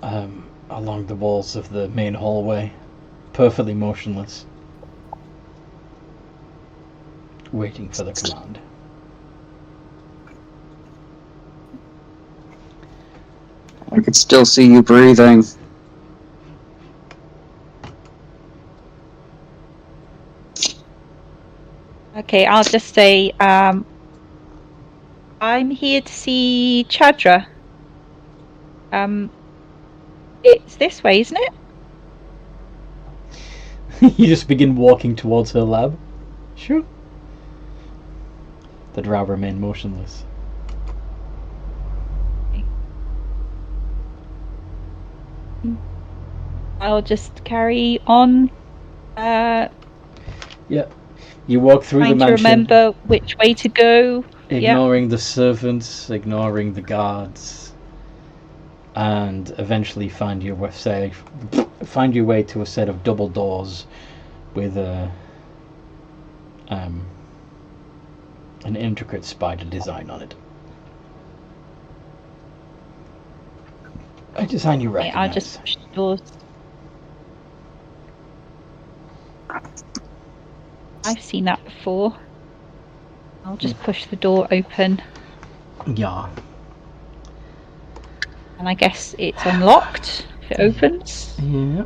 along the walls of the main hallway, perfectly motionless, waiting for the command. I could still see you breathing. Okay, I'll just say, I'm here to see Chadra. It's this way, isn't it? You just begin walking towards her lab. Sure. The drow remain motionless. I'll just carry on. Yeah. You walk through the mansion. Trying to remember which way to go. Ignoring the servants, ignoring the guards, and eventually find your way to a set of double doors with an intricate spider design on it. A design you recognize. I'll just push the doors. I've seen that before. I'll just push the door open. Yeah. And I guess it's unlocked if it opens. Yeah.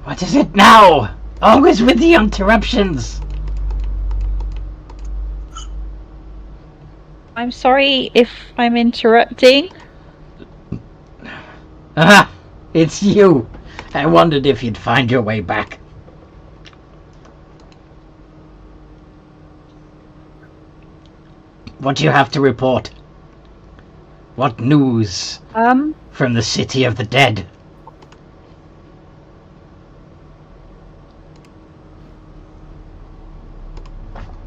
What is it now? Always with the interruptions. I'm sorry if I'm interrupting. Ah, it's you. I wondered if you'd find your way back. What do you have to report? What news? From the city of the dead?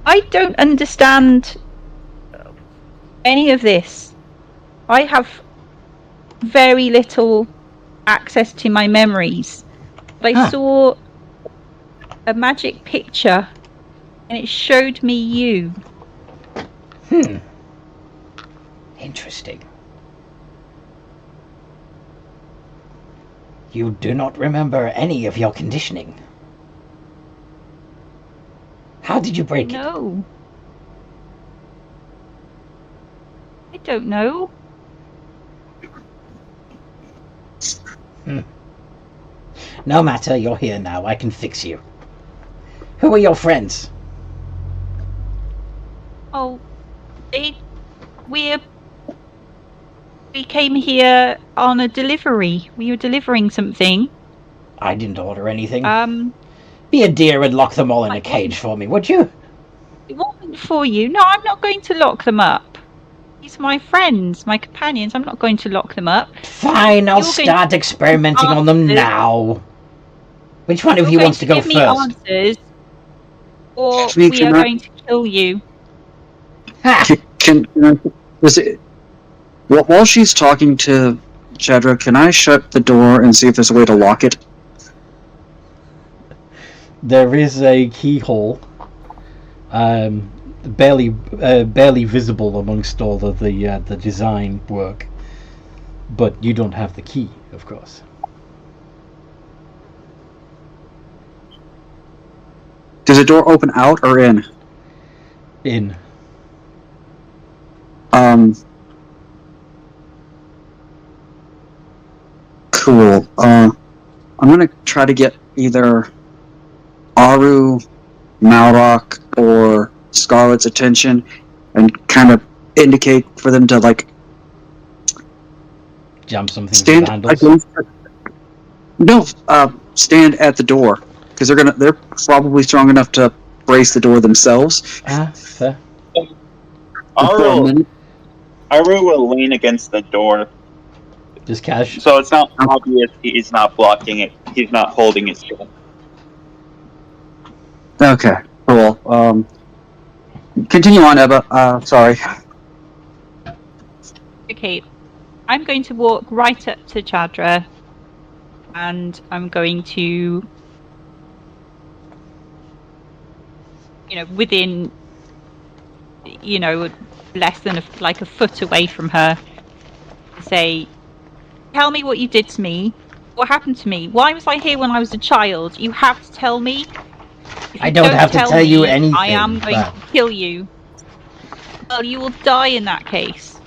I don't understand any of this. I have very little access to my memories. But I saw a magic picture and it showed me you. Interesting. You do not remember any of your conditioning. How did you break it? No. I don't know. No matter, you're here now. I can fix you. Who are your friends? Oh, we came here on a delivery. We were delivering something. I didn't order anything. Be a dear and lock them all in a cage for me, would you? It wasn't for you. No, I'm not going to lock them up. These are my friends, my companions. I'm not going to lock them up. Fine, I'll start experimenting on them now. Which one of you wants to go first? Give me answers, or we are going to kill you. While she's talking to Chadra, can I shut the door and see if there's a way to lock it? There is a keyhole, barely visible amongst all of the design work, but you don't have the key, of course. Does the door open out or in? In. Cool. I'm gonna try to get either Aru, Malrock, or Scarlet's attention and kind of indicate for them to, like, jump something stand with handles. against No, stand at the door because they're probably strong enough to brace the door themselves. Fair. Aru will lean against the door. Just cash. So it's not obvious he's not blocking it. He's not holding it still. Okay, cool. Continue on, Ebba. Sorry. Okay, I'm going to walk right up to Chadra, and I'm going to, within, less than a foot away from her, say, tell me what you did to me. What happened to me? Why was I here when I was a child? You have to tell me. I don't have to tell you anything. I am going to kill you. Well, you will die in that case.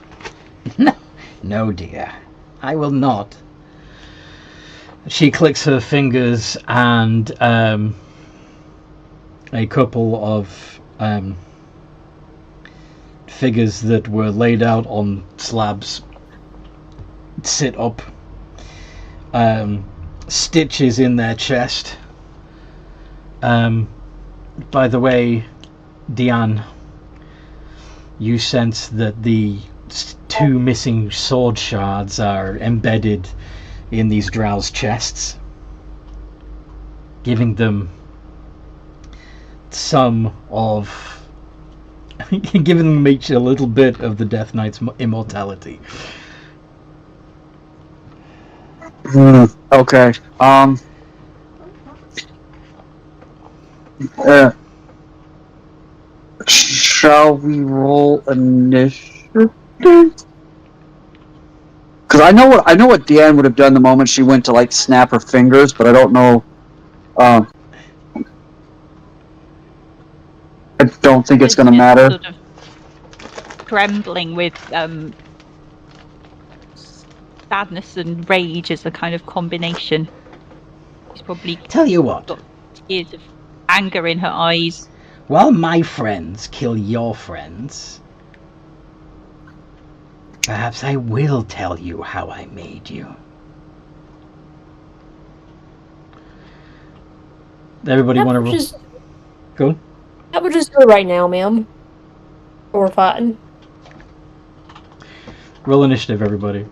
No, dear. I will not. She clicks her fingers and a couple of figures that were laid out on slabs sit up. Stitches in their chest. By the way, Diane, you sense that the two missing sword shards are embedded in these Drow's chests, giving them giving them each a little bit of the Death Knight's immortality. Okay. Shall we roll initiative? Because I know what Deanne would have done the moment she went to snap her fingers, but I don't know. I don't think it's going to matter. Sort of trembling with sadness and rage is a kind of combination. She's probably Tell you what. got tears of anger in her eyes. While my friends kill your friends, perhaps I will tell you how I made you. Everybody want to roll? Go. That would just go right now, ma'am. Or fighting. Roll initiative, everybody.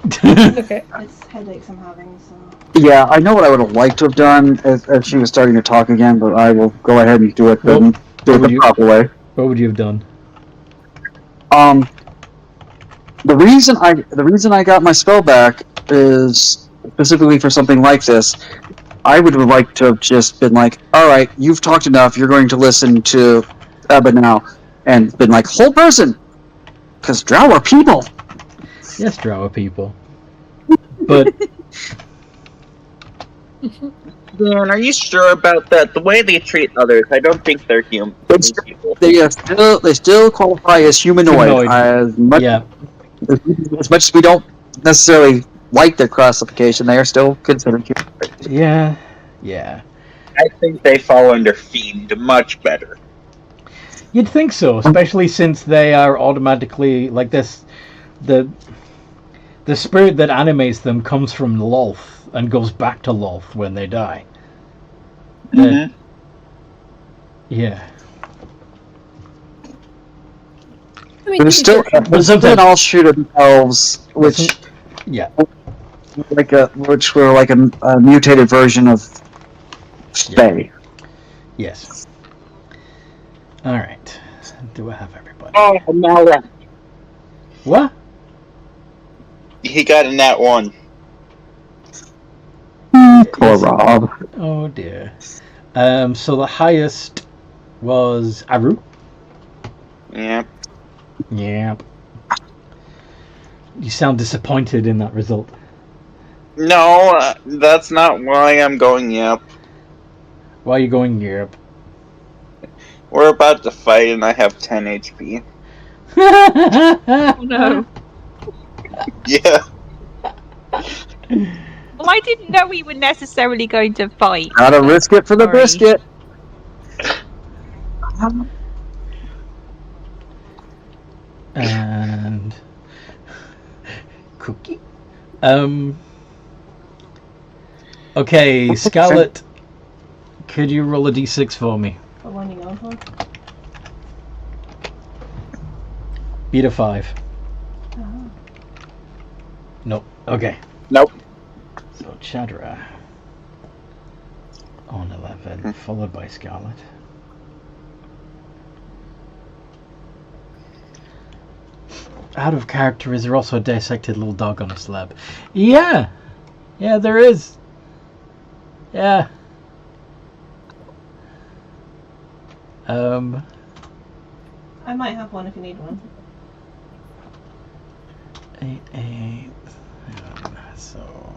Okay. It's headaches I'm having, so. Yeah, I know what I would have liked to have done as she was starting to talk again, but I will go ahead and do it the proper way. What would you have done? The reason I got my spell back is specifically for something like this. I would have liked to have just been like, all right, you've talked enough, you're going to listen to Ebba now, and been like, whole person, because Drow are people. Yes, Drow are people. But Dan, are you sure about that? The way they treat others, I don't think they're human. They still qualify as humanoid. As much as we don't necessarily like their classification, they are still considered humanoid. Yeah. I think they fall under Fiend much better. You'd think so, especially since they are automatically like this. The spirit that animates them comes from Lolth and goes back to Lolth when they die. Mm-hmm. Yeah. I mean, But it's still, sometimes all shoot themselves, which which were like a mutated version of Fae. Yes. All right. Do I have everybody? Oh, now that. What? He got a nat 1. Poor Rob. Oh dear. So the highest was Aru. Yeah. Yeah. You sound disappointed in that result. No, that's not why I'm going yep. Why are you going yep? We're about to fight and I have 10 HP. Oh no. Yeah. Well, I didn't know we were necessarily going to fight. Gotta risk it for the biscuit. And Cookie. Okay, Scarlet, could you roll a d6 for me? For one you going for? Beat a 5. Oh. Nope. Okay. Nope. So Chadra on 11, followed by Scarlet. Out of character, is there also a dissected little dog on a slab? Yeah! Yeah, there is. Yeah. I might have one if you need one. 8, 8. Hang on, so.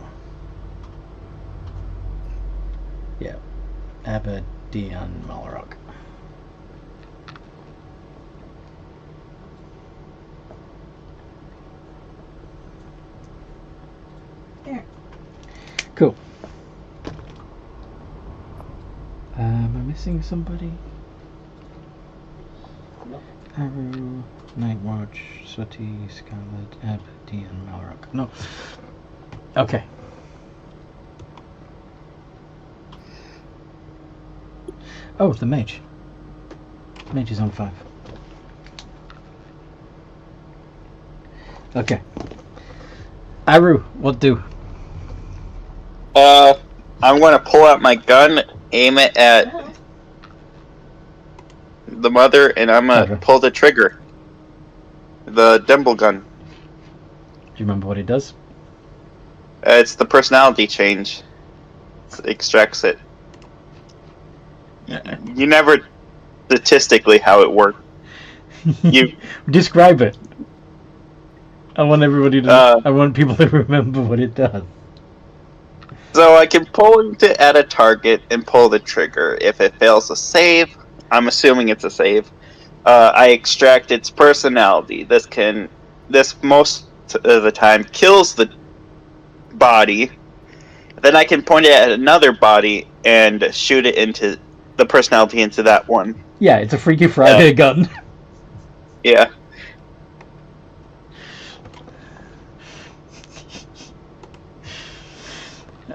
Yeah. Abadian Malrock. There. Cool. Am I missing somebody? Nope. Arrow, Nightwatch, Sooty, Scarlet, Abdi, and Malrock. No. Okay. Oh, the mage. Mage is on 5. Okay. Aru, what do? I'm going to pull out my gun, aim it at the mother, and I'm going to pull the trigger. The Dimble gun. Do you remember what it does? It's the personality change. It extracts it. You never statistically how it works. You describe it. I want everybody to. I want people to remember what it does. So I can point it at a target and pull the trigger. If it fails a save, I'm assuming it's a save. I extract its personality. This most of the time kills the body. Then I can point it at another body and shoot it into the personality into that one. Yeah, it's a Freaky Friday gun. Yeah.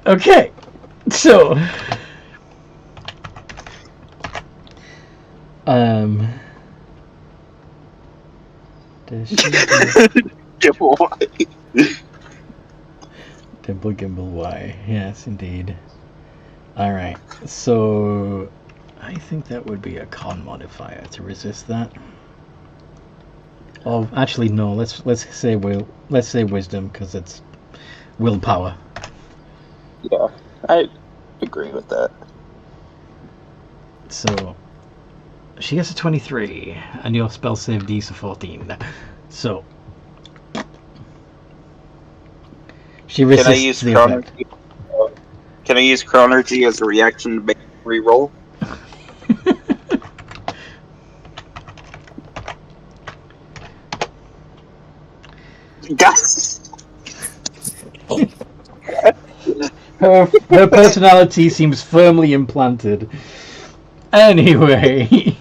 Okay, so does she Gimble Y. Dimple Gimble Y? Yes, indeed. All right, so I think that would be a con modifier to resist that. Oh, actually, no. Let's say wisdom because it's willpower. Yeah, I agree with that. So she gets a 23, and your spell save DC 14. So she resists the effect. Can I use Chronergy as a reaction to make a reroll? Gus! Her personality seems firmly implanted. Anyway,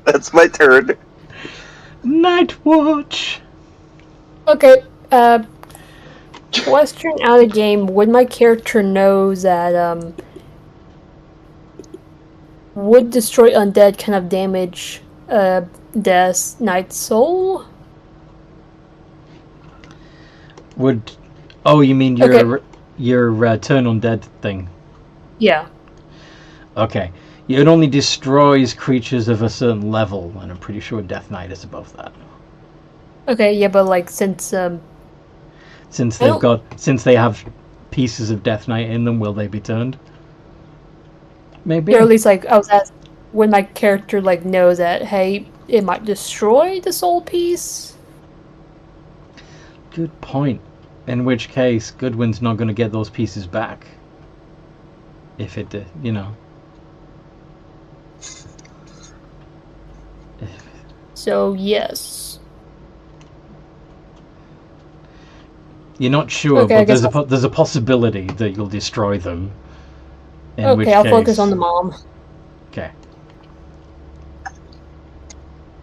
that's my turn. Nightwatch. Okay, question out of game. Would my character know that, would destroy undead kind of damage, Death Knight's soul? Would... Oh, you mean your turn undead thing? Yeah. Okay. It only destroys creatures of a certain level, and I'm pretty sure Death Knight is above that. Okay, yeah, but like since they have pieces of Death Knight in them, will they be turned? Maybe. Or at least like I was asked when my character like knows that, hey, it might destroy the soul piece. Good point. In which case, Goodwin's not going to get those pieces back. If it did, you know. So yes. You're not sure, okay, but there's a possibility that you'll destroy them. Okay, I'll focus on the mom. Okay.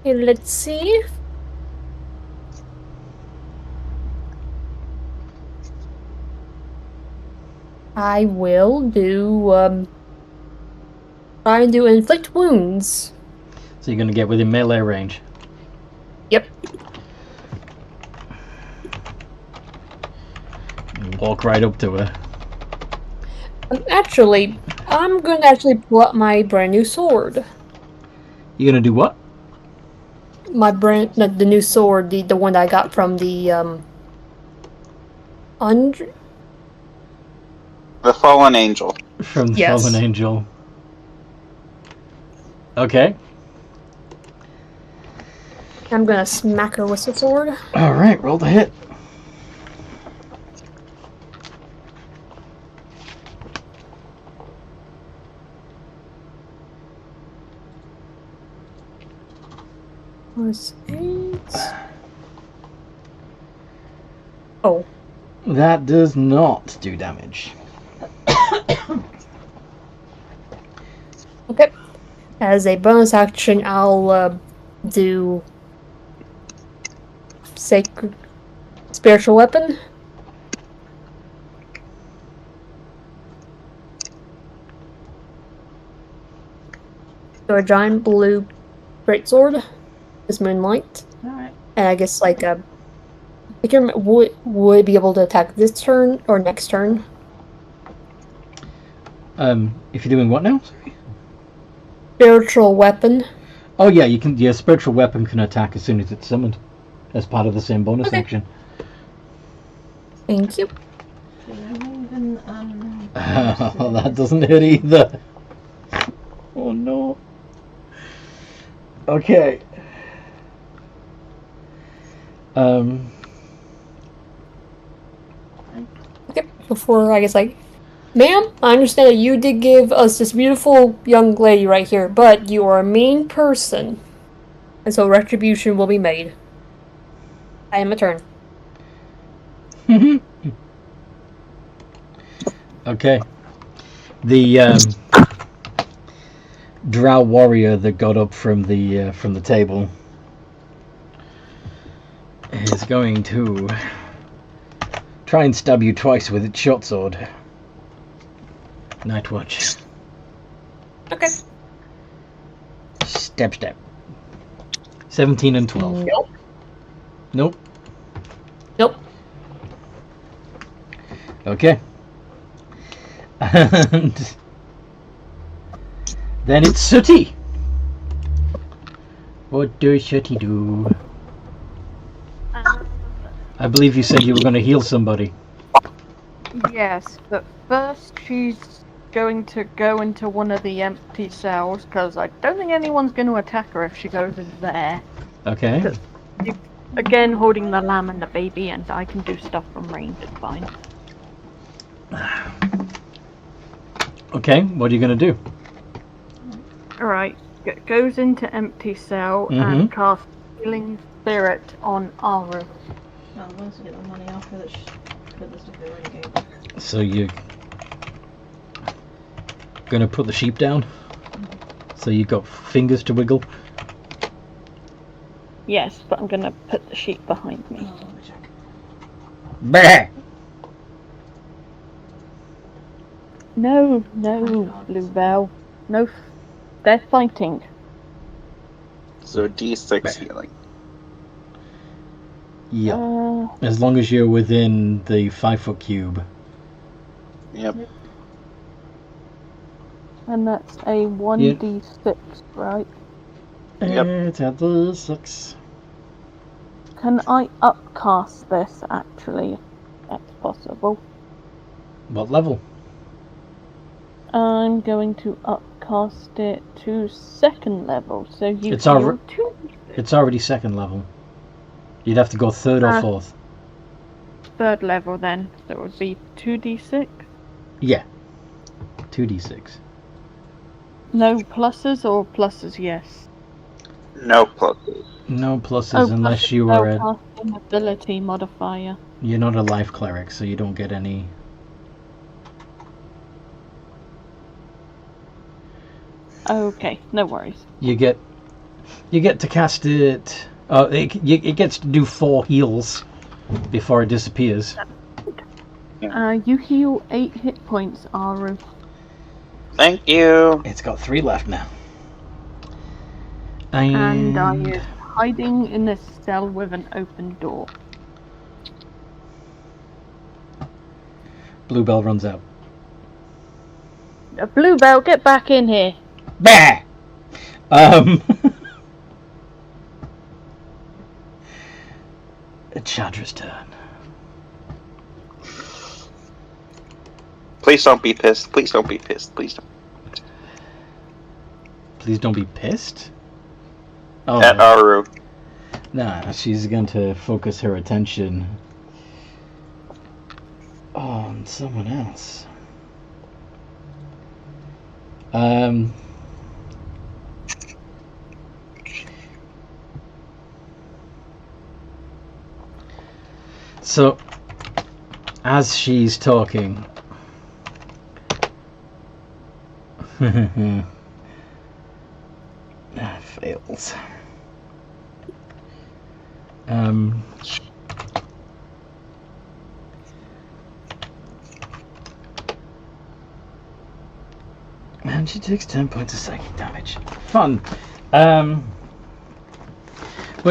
Okay, let's see. I will do, try and do inflict wounds. So you're going to get within melee range. Yep. Walk right up to her. Actually, I'm going to actually pull out my brand new sword. You're going to do what? The new sword, the one that I got from the, The fallen angel. From the Yes. fallen angel. Okay. I'm gonna smack her with the sword. Alright, roll the hit. +8. Oh. That does not do damage. Okay. As a bonus action, I'll do sacred spiritual weapon. So a giant blue greatsword is moonlight. Alright. And I guess like I can would it be able to attack this turn or next turn? If you're doing what now? Sorry. Spiritual weapon. Oh yeah, you can. Your spiritual weapon can attack as soon as it's summoned, as part of the same bonus Okay. action. Thank you. Oh, that doesn't hit either. Oh no. Okay. Okay, before I guess like, ma'am, I understand that you did give us this beautiful young lady right here, but you are a mean person. And so retribution will be made. I am a turn. Okay. The Drow warrior that got up from the table is going to try and stab you twice with its short sword. Night watch. Okay. Step. 17 and 12. Nope. Nope. Nope. Okay. And then it's Sooty. What does Sooty do? I believe you said you were going to heal somebody. Yes, but first she's going to go into one of the empty cells, because I don't think anyone's going to attack her if she goes in there. Okay. Again, holding the lamb and the baby, and I can do stuff from range, it's fine. Okay, what are you going to do? Alright, goes into empty cell and casts Healing Spirit on Aru. Well, once we get the money off for the stuff they already gave. So you're going to put the sheep down? So you've got fingers to wiggle? Yes, but I'm going to put the sheep behind me. Oh, let me check. Bah! No, Bluebell. No, they're fighting. So D6 healing. Yeah. As long as you're within the 5-foot cube. Yep. And that's a 1d6, right? Yep. It's at the 6. Can I upcast this, actually, if that's possible? What level? I'm going to upcast it to 2nd level, so you It's heal already- 2. It's already 2nd level. You'd have to go 3rd or 4th. 3rd level then, so it would be 2d6? Yeah. 2d6. No pluses or pluses yes? No pluses. No pluses unless you are a... casting ability modifier. You're not a life cleric, so you don't get any... Okay, no worries. You get to cast it... it gets to do 4 heals before it disappears. You heal 8 hit points, Aru. Thank you. It's got 3 left now. And I is hiding in a cell with an open door. Bluebell runs out. Bluebell, get back in here. Bah! It's Chadra's turn. Please don't be pissed. Please don't be pissed. Please don't. Please don't be pissed? Oh. At Aru. Nah, she's going to focus her attention on someone else. So, as she's talking, fails. And she takes 10 points of psychic damage. Fun. But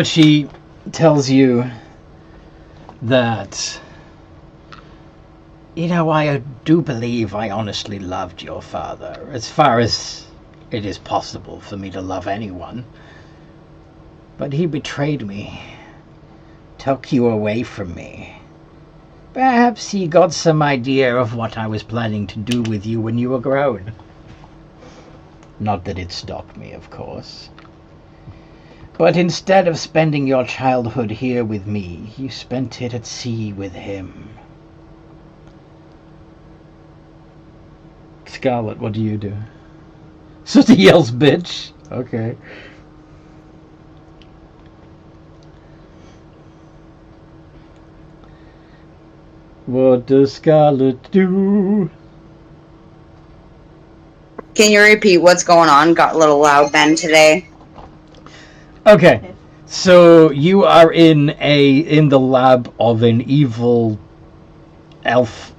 she tells you that, you know, I do believe I honestly loved your father, as far as it is possible for me to love anyone. But he betrayed me, took you away from me. Perhaps he got some idea of what I was planning to do with you when you were grown. Not that it stopped me, of course. But instead of spending your childhood here with me, you spent it at sea with him. Scarlet, what do you do? Sooty yells, bitch! Okay. What does Scarlet do? Can you repeat what's going on? Got a little loud then today. Okay, so you are in the lab of an evil elf,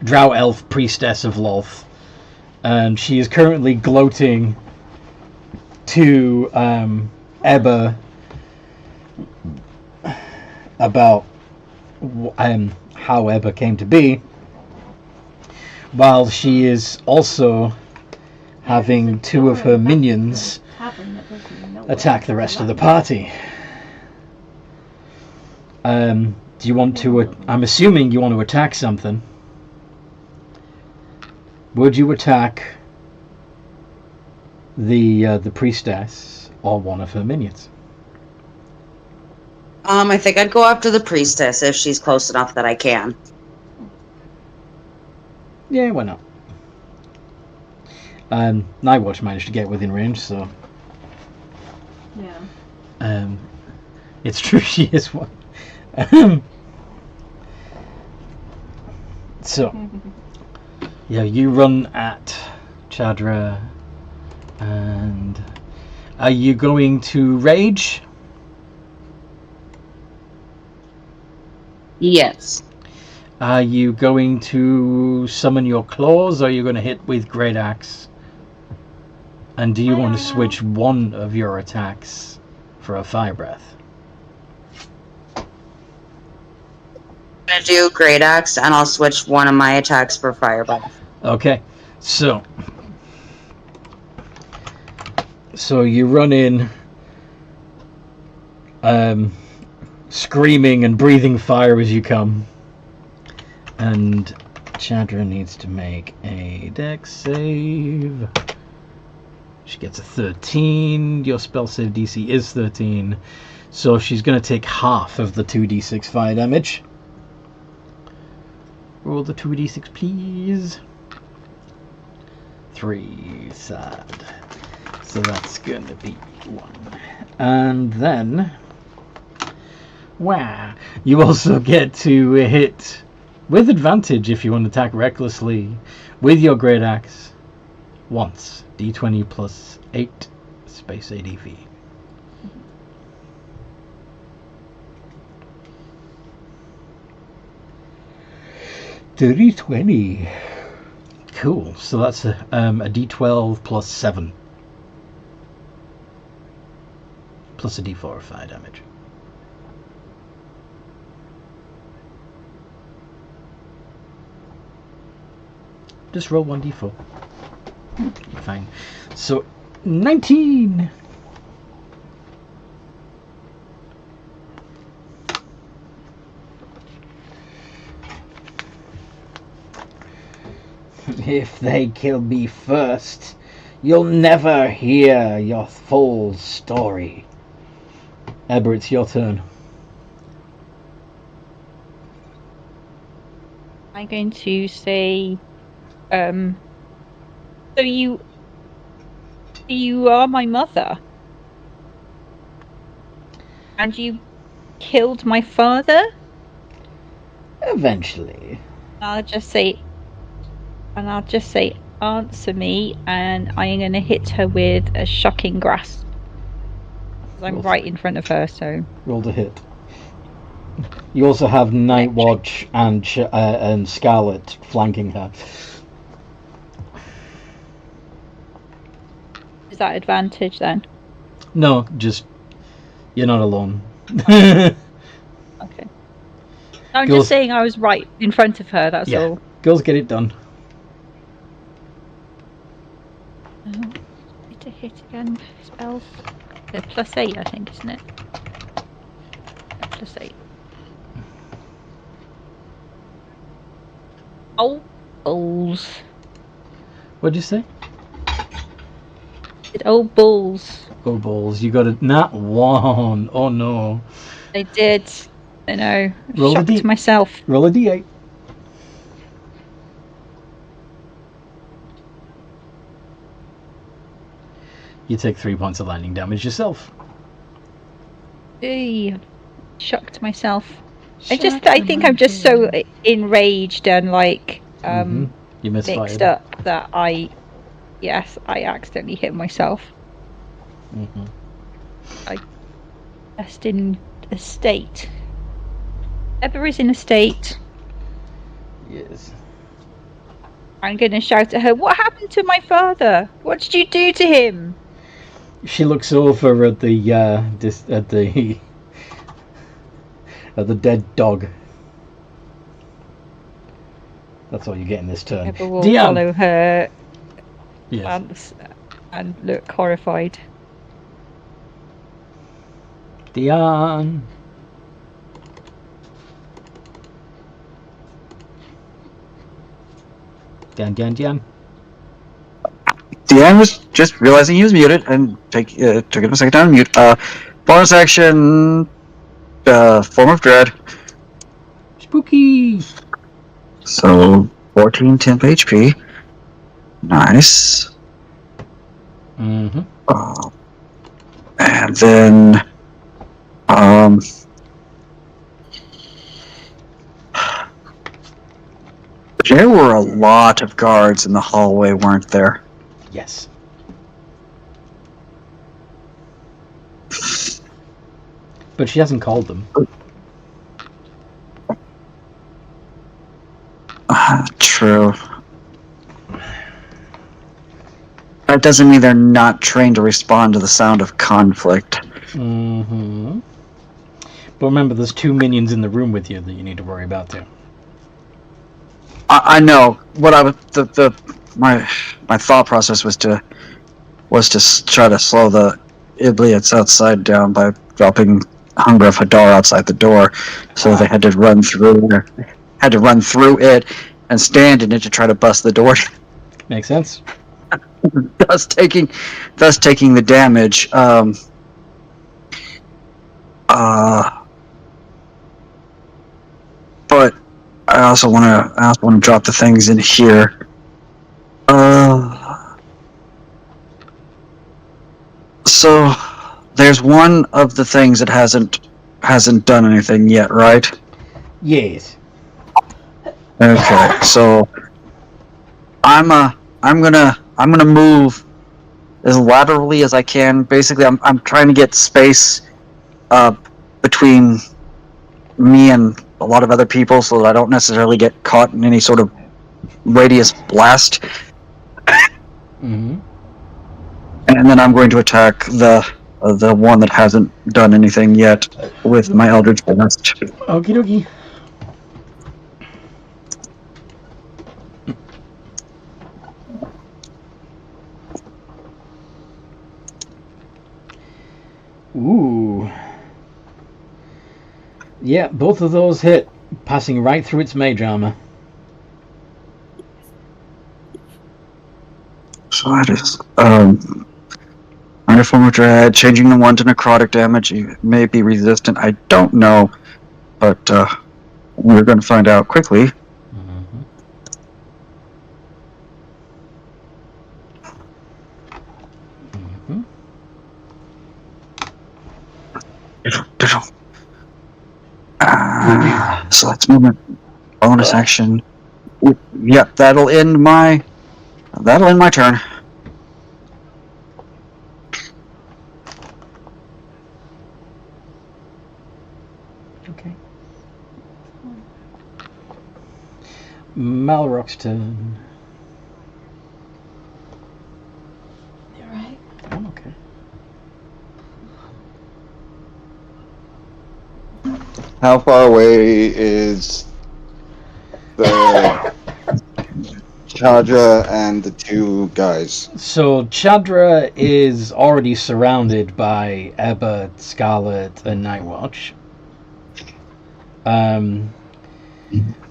drow elf priestess of Lolth, and she is currently gloating to Ebba about how Ebba came to be, while she is also having 2 of her minions attack the rest of the party. Do you want to... I'm assuming you want to attack something. Would you attack the priestess or one of her minions? I think I'd go after the priestess if she's close enough that I can. Yeah, why not? Nightwatch managed to get within range, so... Yeah. It's true she is one. So, yeah, you run at Chadra, and are you going to rage? Yes. Are you going to summon your claws, or are you going to hit with Great Axe? And do you want to switch one of your attacks for a Fire Breath? I'm gonna do Great Axe, and I'll switch one of my attacks for Fire Breath. Okay, so you run in, screaming and breathing fire as you come, and Chandra needs to make a dex save. She gets a 13. Your spell save DC is 13, so she's going to take half of the 2d6 fire damage. Roll the 2d6, please. 3, sad. So that's going to be 1. And then, wow, you also get to hit with advantage if you want to attack recklessly with your Great Axe once. D20 plus 8 space ADV. Dirty 20. Cool. So that's a d12 plus 7. Plus a d4 of fire damage. Just roll 1d4. Fine. So, 19! If they kill me first, you'll never hear your full story. Eber, it's your turn. I'm going to say, so you are my mother, and you killed my father? Eventually. I'll just say, answer me, and I'm going to hit her with a shocking grasp. I'm right in front of her, so... Roll to hit. You also have Night Watch and Scarlet flanking her. Is that advantage then? No, just... You're not alone. Okay. I'm Girls- just saying I was right in front of her, that's Yeah. all. Girls, get it done. Need to hit again. Spells. They're +8, I think, isn't it? +8. Oh, balls. What'd you say? Oh, balls. Oh, balls. You got a nat 1. Oh, no. I did. I know. Roll a Shocked D. myself. Roll a d8. You take 3 points of lightning damage yourself. Eey. Shocked myself. I think I'm just so enraged and like You mixed misfired. up that I accidentally hit myself. Just in a state. Eber is in a state. Yes. I'm gonna shout at her, "What happened to my father? What did you do to him?" She looks over at the at the dead dog. That's all you get in this turn. Eber will Dion! follow her Yes. and look horrified. Dion. Dion. Deanne was just realizing he was muted and took him a second time to mute. Bonus action, form of dread. Spooky. So 14 temp HP. Nice. Mm-hmm. And then there were a lot of guards in the hallway, weren't there? Yes. But she hasn't called them. True. That doesn't mean they're not trained to respond to the sound of conflict. Mm-hmm. But remember, there's 2 minions in the room with you that you need to worry about too. I know. What I was my thought process was to try to slow the Ibliots outside down by dropping Hunger of Hadar outside the door, so they had to run through it and stand in it to try to bust the door. Makes sense. thus taking the damage. But I also want to drop the things in here. So there's one of the things that hasn't done anything yet, right? Yes. Okay, so I'm gonna move as laterally as I can. Basically, I'm trying to get space between me and a lot of other people so that I don't necessarily get caught in any sort of radius blast. Mm-hmm. And then I'm going to attack the one that hasn't done anything yet with my Eldritch Blast. Okie dokie. Ooh. Yeah, both of those hit, passing right through its mage armor. So that is minor form of dread, changing the one to necrotic damage. You may be resistant. I don't know, but we're going to find out quickly. Mm-hmm. Mm-hmm. So that's movement. Bonus action. Yep, that'll end my turn. Okay. Malrock's turn. You alright? I'm okay. How far away is the Hydra and the two guys? So Chadra is already surrounded by Ebba, Scarlet, and Nightwatch.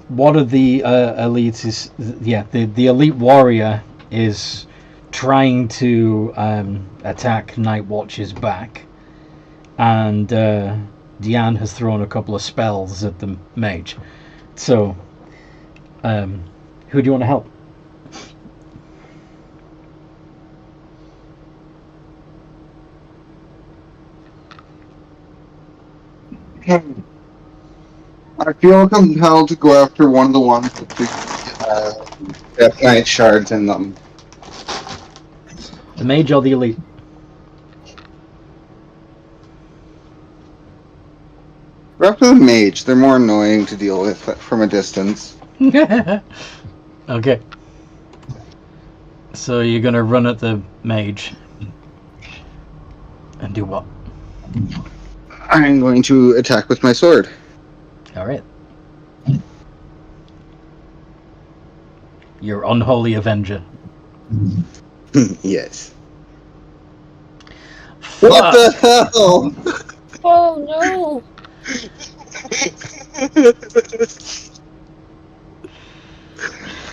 One of the elites is, the elite warrior is trying to attack Nightwatch's back, and Diane has thrown a couple of spells at the mage. So, who do you want to help? I feel compelled to go after one of the ones with the Death Knight shards in them. The mage or the elite? Go after the mage. They're more annoying to deal with from a distance. Okay. So you're gonna run at the mage. And do what? I'm going to attack with my sword. Alright. Your unholy avenger. Yes. Fuck. What the hell? Oh no!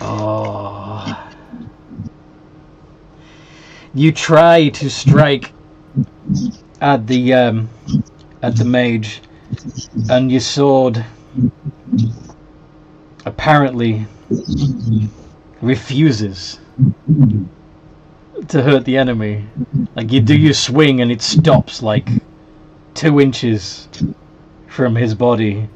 Oh. You try to strike at the mage, and your sword apparently refuses to hurt the enemy. Like, you do your swing and it stops like 2 inches from his body.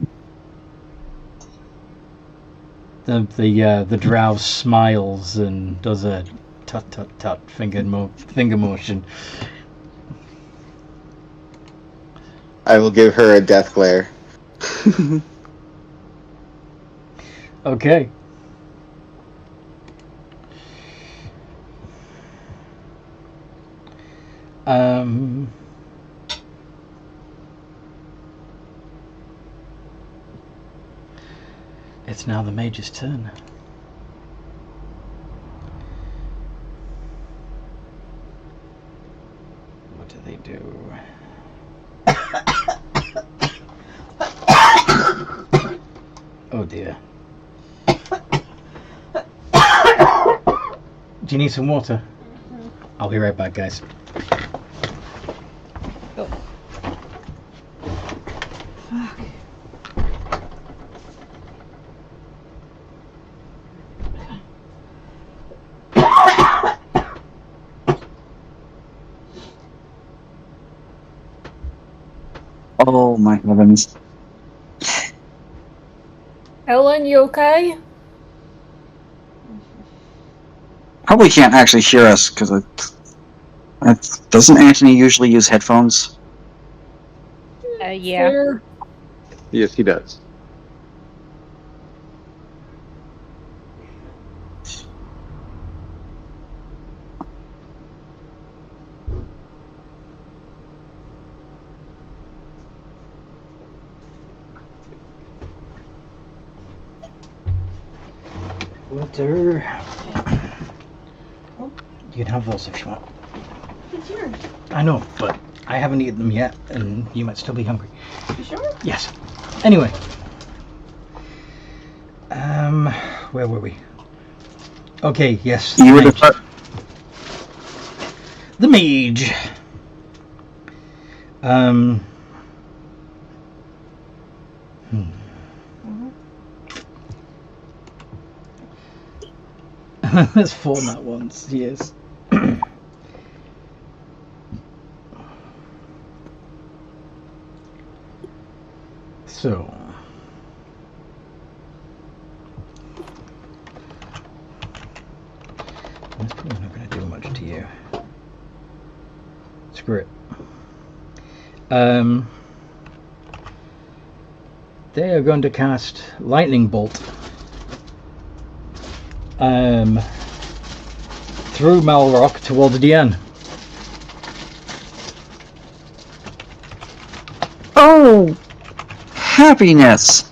The drow smiles and does a tut tut tut finger motion. I will give her a death glare. Okay. It's now the mage's turn. What do they do? Oh dear. Do you need some water? I'll be right back, guys. Fuck. Oh my heavens. Ellen, you okay? Probably can't actually hear us because doesn't Anthony usually use headphones? Yeah. Fair. Yes, he does. Water. You can have those if you want. It's yours. I know, but I haven't eaten them yet, and you might still be hungry. You sure? Yes. Anyway. Where were we? Okay, yes. You were the mage. There's 4 nat ones, yes. So. That's probably not going to do much to you. Screw it. They are going to cast Lightning Bolt through Malrock towards Diane. Oh, happiness!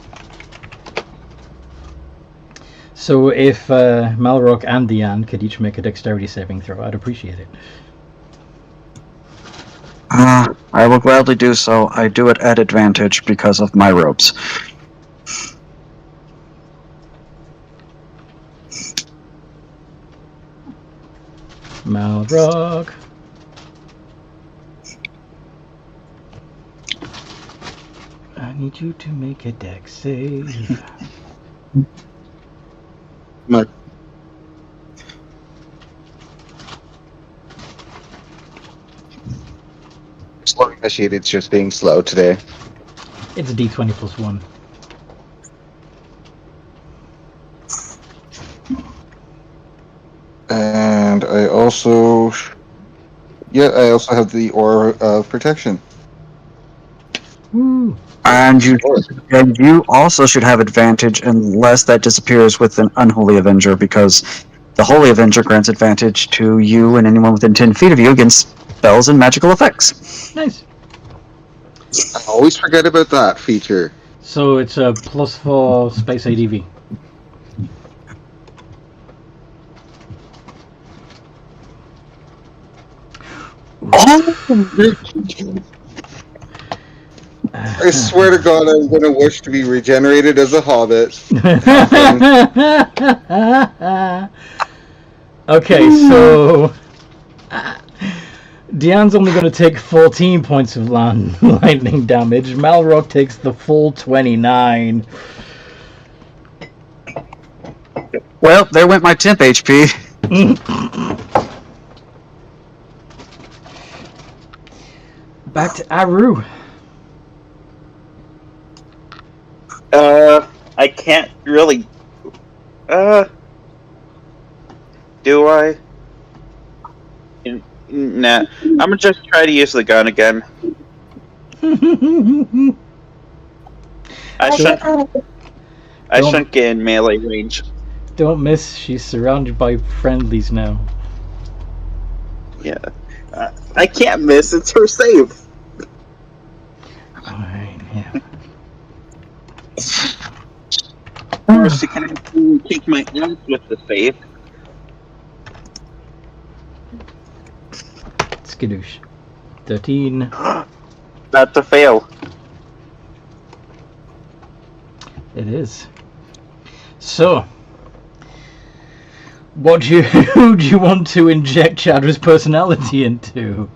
So if Malrock and Diane could each make a dexterity saving throw, I'd appreciate it. I will gladly do so. I do it at advantage because of my ropes. Malrock. I need you to make a dex save. No. Slow initiated, it's just being slow today. It's a d20 plus 1. And I also have the aura of protection. Woo. And you also should have advantage unless that disappears with an Unholy Avenger, because the Holy Avenger grants advantage to you and anyone within 10 feet of you against spells and magical effects. Nice. I always forget about that feature. So it's a +4 space ADV. I swear to God, I'm going to wish to be regenerated as a hobbit. Okay, so Diane's only going to take 14 points of lightning damage. Malrock takes the full 29. Well, there went my temp HP. Back to Aru. I can't really. Do I? Nah. I'm gonna just try to use the gun again. I shouldn't get in melee range. Don't miss. She's surrounded by friendlies now. Yeah. I can't miss. It's her save. Alright, yeah. Or she can actually take my ass with the save. Skadoosh. 13. That's a fail. It is. So, who do you want to inject Chadra's personality into?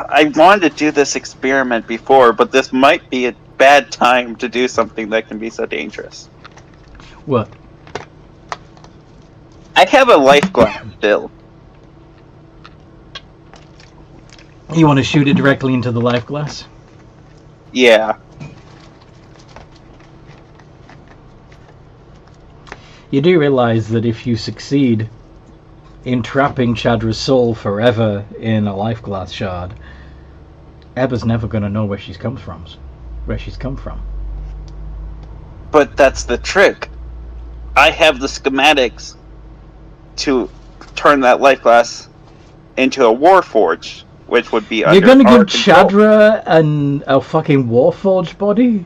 I wanted to do this experiment before, but this might be a bad time to do something that can be so dangerous. What? I have a life glass still. You want to shoot it directly into the life glass? Yeah. You do realize that if you succeed in trapping Chadra's soul forever in a life glass shard, Ebba's never going to know where she's come from. But that's the trick. I have the schematics to turn that life glass into a warforge which would be You're under gonna our give control. Chadra a fucking Warforged body?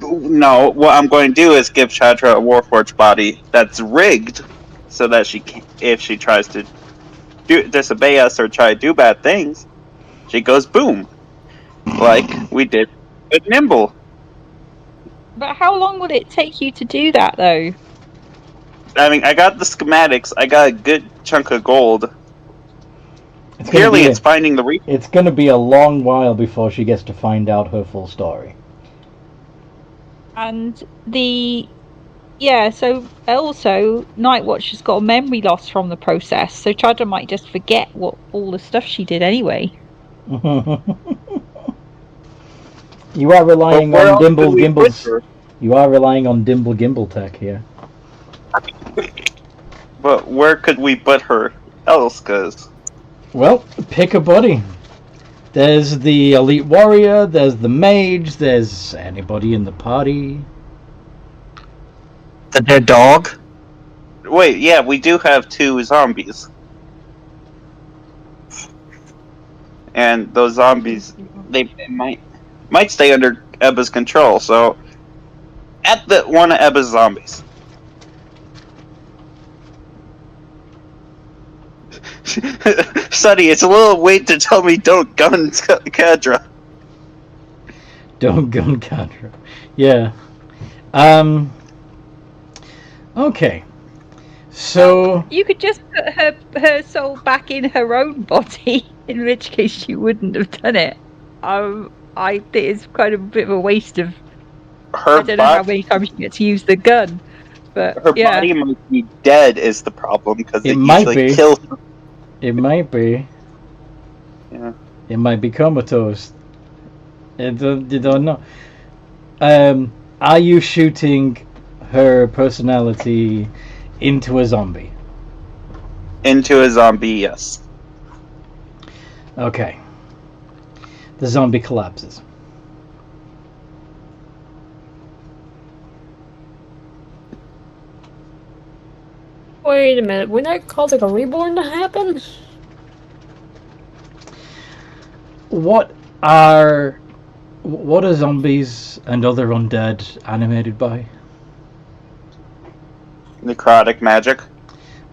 No, what I'm going to do is give Chadra a Warforged body that's rigged, so that she can, if she tries to disobey us or try to do bad things, she goes boom, like we did with Nimble. But how long would it take you to do that, though? I mean, I got the schematics. I got a good chunk of gold. Clearly, it's finding the reason. It's gonna be a long while before she gets to find out her full story. And so also Nightwatch has got a memory loss from the process, so Chadra might just forget what all the stuff she did anyway. You are relying But where on else Dimble could we put Gimble's. her? You are relying on Dimble Gimble tech here. But where could we put her else? Cause Well, pick a buddy. There's the elite warrior, there's the mage, there's anybody in the party. The dead dog. wait, yeah, we do have 2 zombies, and those zombies they might stay under Ebba's control. So, at the one of Ebba's zombies. Sonny, it's a little late to tell me don't gun Kadra. Don't gun Kadra. Yeah. Okay. So You could just put her soul back in her own body, in which case she wouldn't have done it. I think it's kind of a bit of a waste of. Her I don't know how many times you get to use the gun, but her yeah. body might be dead is the problem, because It it might usually be. kills. it might be. Yeah. It might be comatose. You don't know. Are you shooting her personality into a zombie? Into a zombie, yes. Okay. The zombie collapses. Wait a minute, wouldn't that cause like a reborn to happen? What are zombies and other undead animated by? Necrotic magic.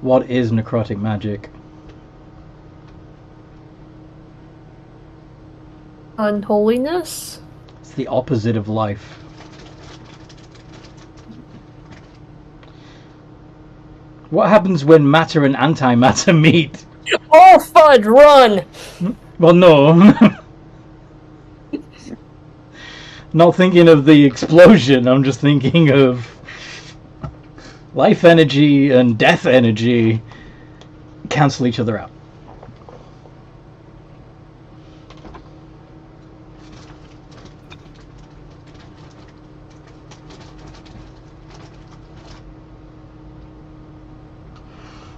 What is necrotic magic? Unholiness? It's the opposite of life. What happens when matter and antimatter meet? Oh, fudge, run! Well, no. Not thinking of the explosion, I'm just thinking of life energy and death energy cancel each other out.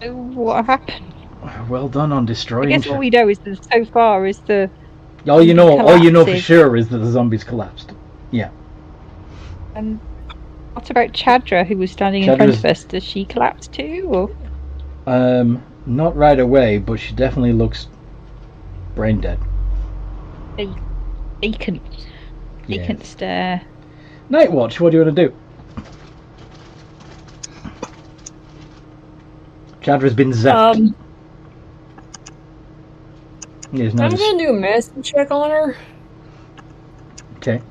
What happened? Well done on I destroying. guess all we know is that so far is the. All you know for collapses. sure is that the zombies collapsed. Yeah. And what about Chadra, who was standing in front of us? Does she collapse too, or? Not right away, but she definitely looks brain dead. Vacant stare. Nightwatch, what do you want to do? Chadra's been zapped. There's no I'm gonna do a medicine check on her. Okay.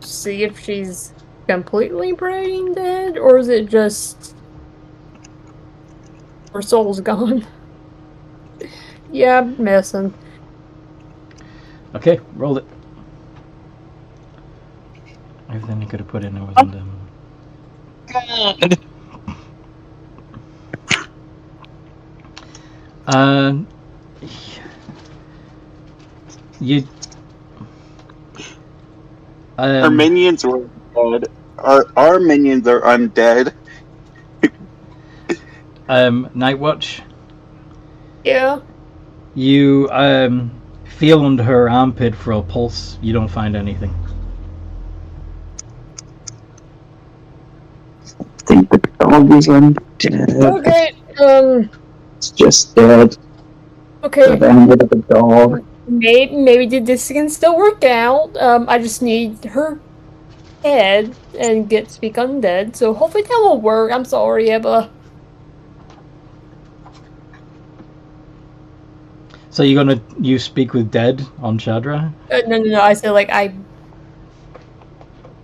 See if she's completely brain dead, or is it just her soul's gone? Yeah, medicine. Okay, roll it. Everything I could have put in there wasn't you. Her minions were dead. Our minions are undead. Nightwatch. Yeah. You feel under her armpit for a pulse. You don't find anything. I think the dog is undead. Okay. It's just dead. Okay. Then with the dog. Maybe this can still work out. I just need her head and get speak undead. So hopefully that will work. I'm sorry, Ebba. So you speak with dead on Chadra? No. I said like I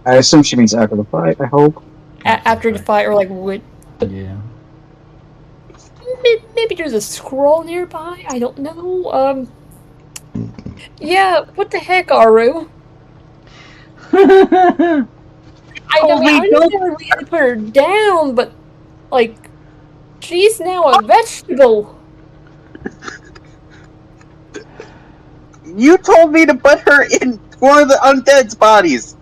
assume she means after the fight. I hope. after the fight or like would. Yeah. Maybe there's a scroll nearby. I don't know. Yeah. What the heck, Aru? I understand we had to put her down, but like, she's now a vegetable. You told me to put her in one of the undead's bodies.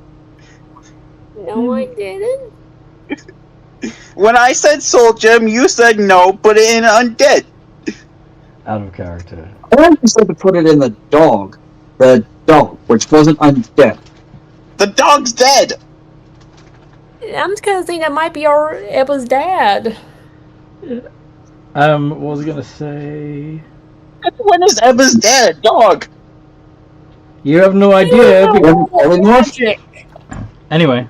No, I didn't. When I said soul gem, you said no, put it in undead. Out of character. I just said to put it in the dog, which wasn't undead. The dog's dead. I'm just gonna think that might be our Ebba's dad. What was I gonna say? When is Ebba's dead? Dog. You have no idea. Magic. Anyway,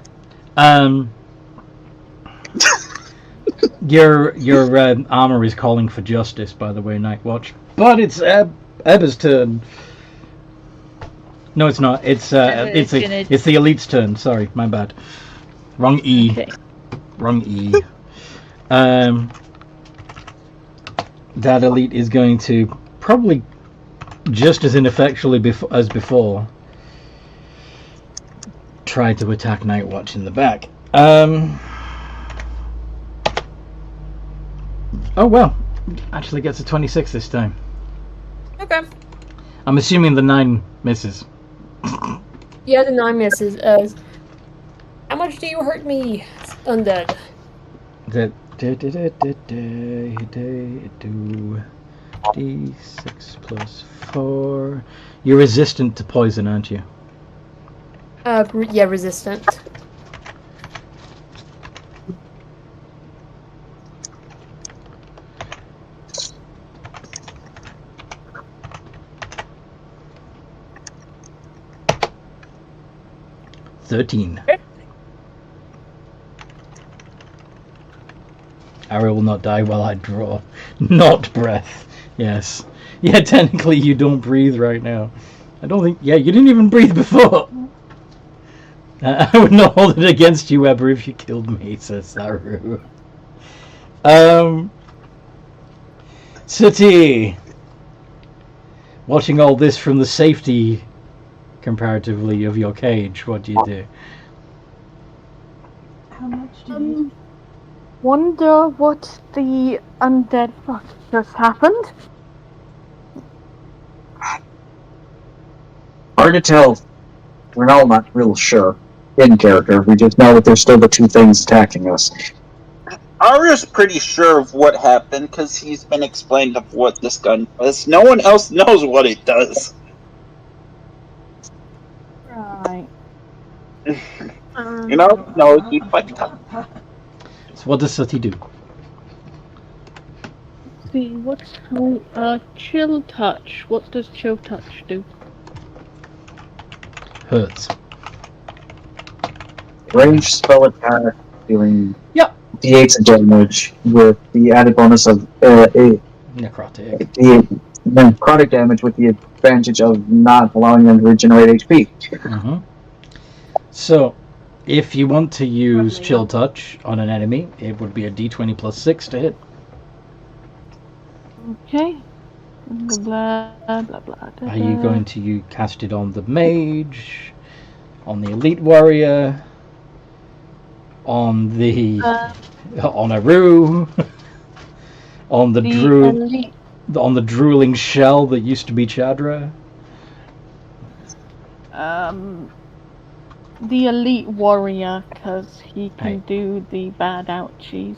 your armor is calling for justice. By the way, Night Watch. But it's Ebba's turn. No, it's not. It's the elite's turn. Sorry, my bad. Wrong E. Okay. Wrong E. That elite is going to probably just as ineffectually as before try to attack Night Watch in the back. Oh well, actually gets a 26 this time. Okay. I'm assuming the 9 misses. Yeah, the 9 misses. How much do you hurt me, undead? D6 plus 4. You're resistant to poison, aren't you? Yeah, resistant. $13. Arrow will not die while I draw. Not breath. Yes. Yeah, technically you don't breathe right now. I don't think... Yeah, you didn't even breathe before. I would not hold it against you, Eber, if you killed me, says Saru. Sooty! Watching all this from the safety, comparatively, of your cage, what do you do? How much do you Wonder what the undead fuck just happened. Hard to tell. We're all not real sure. In character, we just know that there's still the 2 things attacking us. Arya's pretty sure of what happened because he's been explained of what this gun does. No one else knows what it does. Right. You know? No, he fucked up. So what does Sooty do? See, what's chill touch? What does chill touch do? Hurts. Range spell attack, dealing Yep. d8s of damage with the added bonus of Necrotic. the necrotic damage with the advantage of not allowing them to regenerate HP. Mm-hmm. So, if you want to use Chill Touch on an enemy, it would be a d20 plus 6 to hit. Okay. Blah blah blah blah. Are you going to cast it on the mage, on the elite warrior, on the on Aru, on the on the drooling shell that used to be Chadra? The elite warrior, because he can do the bad ouchies.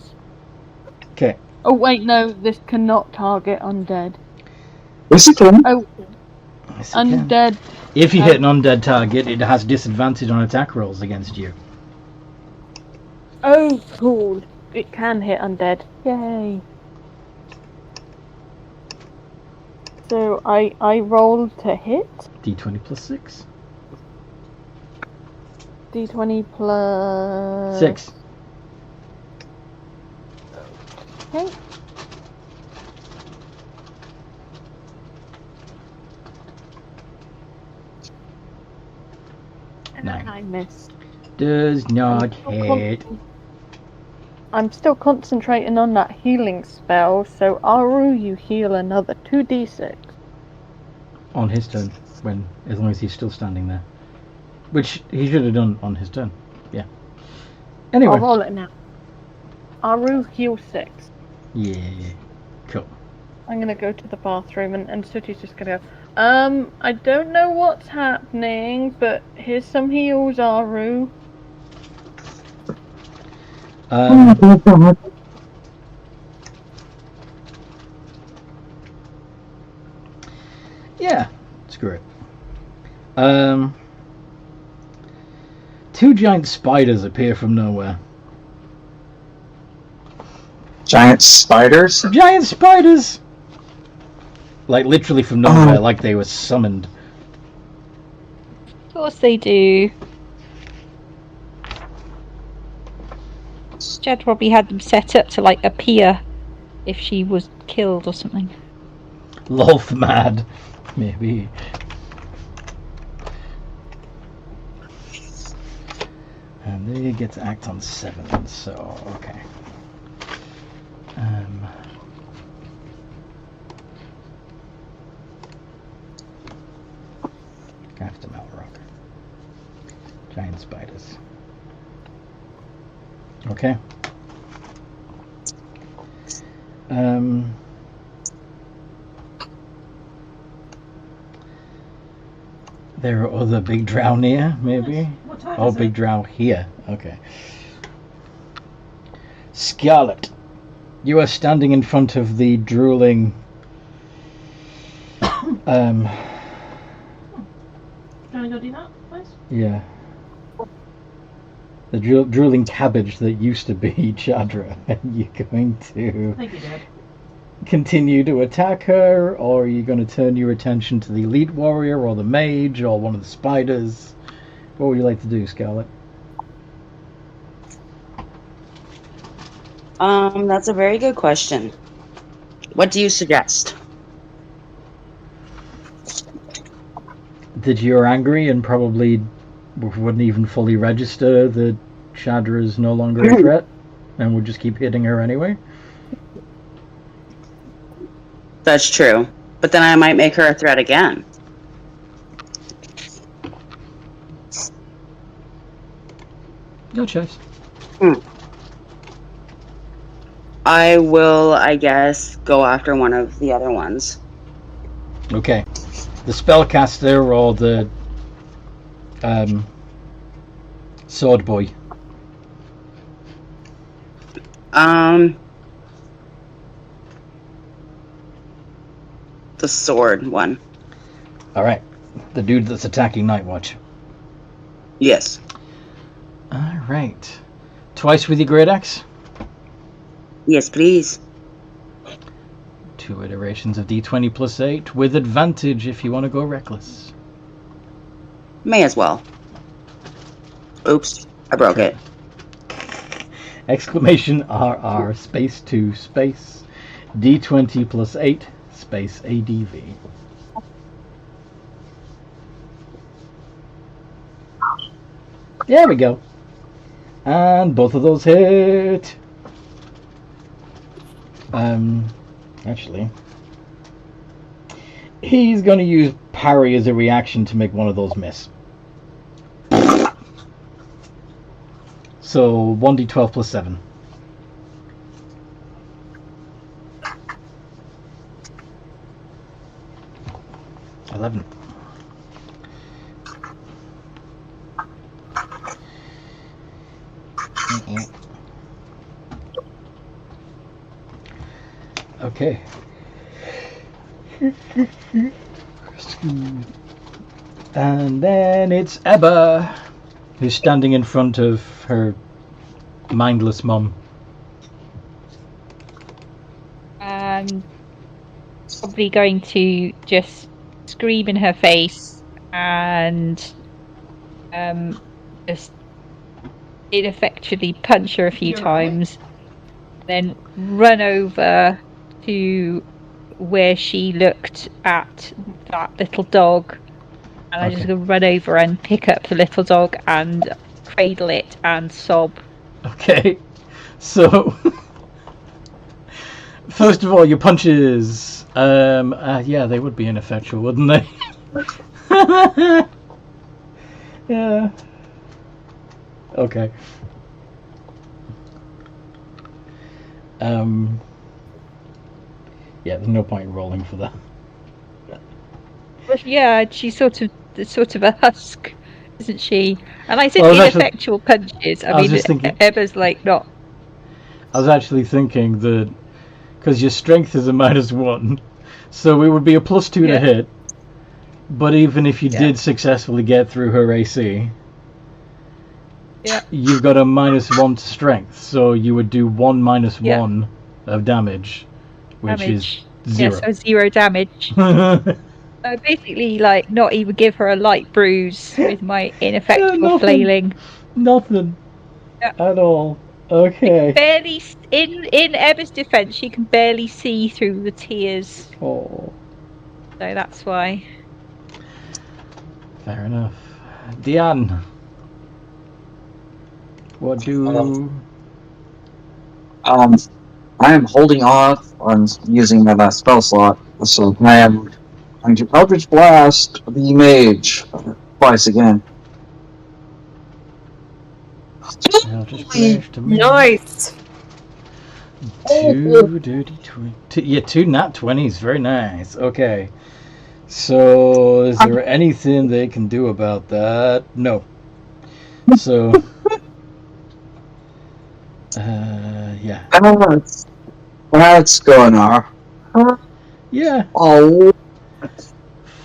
Okay. Oh wait, no, this cannot target undead. Yes, it can. Oh, Yes, undead. If you hit an undead target, it has disadvantage on attack rolls against you. Oh, cool. It can hit undead. Yay. So I rolled to hit. D20 plus 6. D20 plus 6. Okay. And 9. I missed. Does not hit. I'm still concentrating on that healing spell, so Aru, you heal another 2d6. On his turn, as long as he's still standing there. Which he should have done on his turn. Yeah. Anyway. I'll roll it now. Aru, heal 6. Yeah. Cool. I'm gonna go to the bathroom and Sooty's just gonna go, I don't know what's happening, but here's some heals, Aru. Yeah, screw it. 2 giant spiders appear from nowhere. Giant spiders? Giant spiders! Like, literally from nowhere, like they were summoned. Of course they do. Jed probably had them set up to, like, appear if she was killed or something. Loth mad. Maybe. And they get to act on 7, so, okay. Have to melt rock. Giant spiders. Okay. There are other big drow near, maybe? What time Oh, is big it? drow here. Okay. Scarlet, you are standing in front of the drooling Can I go do that, please? yeah. The drooling cabbage that used to be Hydra. Are you going to Thank you, Dad. continue to attack her, or are you going to turn your attention to the elite warrior, or the mage, or one of the spiders? What would you like to do, Scarlet? That's a very good question. What do you suggest? That you're angry and probably wouldn't even fully register that Hydra is no longer a threat, and would just keep hitting her anyway? That's true. But then I might make her a threat again. No choice. I will, I guess, go after one of the other ones. Okay. The spellcaster or the sword boy? The sword one. Alright. The dude that's attacking Nightwatch. Yes. Alright. Twice with your great axe? Yes, please. 2 iterations of D20 plus 8 with advantage if you want to go reckless. May as well. Oops, I broke it. Exclamation RR space 2 space D20 plus 8 space ADV. There we go. And both of those hit. Actually, he's going to use parry as a reaction to make one of those miss. So 1d12 plus 7. $11. Okay. And then it's Ebba, who's standing in front of her mindless mum. probably going to just scream in her face and just ineffectually punch her a few times, then run over to where she looked at that little dog, and I'm just going to run over and pick up the little dog and cradle it and sob. Okay, so first of all, your punches, yeah, they would be ineffectual, wouldn't they? Yeah. Okay. Yeah, there's no point in rolling for that. But yeah, she's sort of a husk, isn't she? And I said ineffectual punches. I mean, Emma's like not. I was actually thinking that because your strength is a -1, so it would be a +2 to hit. But even if you did successfully get through her AC, you've got a -1 to strength, so you would do 1 - 1 of damage, which is 0. Yeah, so 0 damage. So basically, like, not even give her a light bruise with my ineffectual flailing. Nothing at all. Okay. Barely, in Emma's defense, she can barely see through the tears. Oh. So that's why. Fair enough. Diane. What do... I am holding off on using my last spell slot, so I am going to Eldritch Blast the mage twice again. Nice! 2 dirty 20. Yeah, 2 nat 20s. Very nice. Okay. So, is there anything they can do about that? No. So... yeah. That's going on. Yeah. Oh.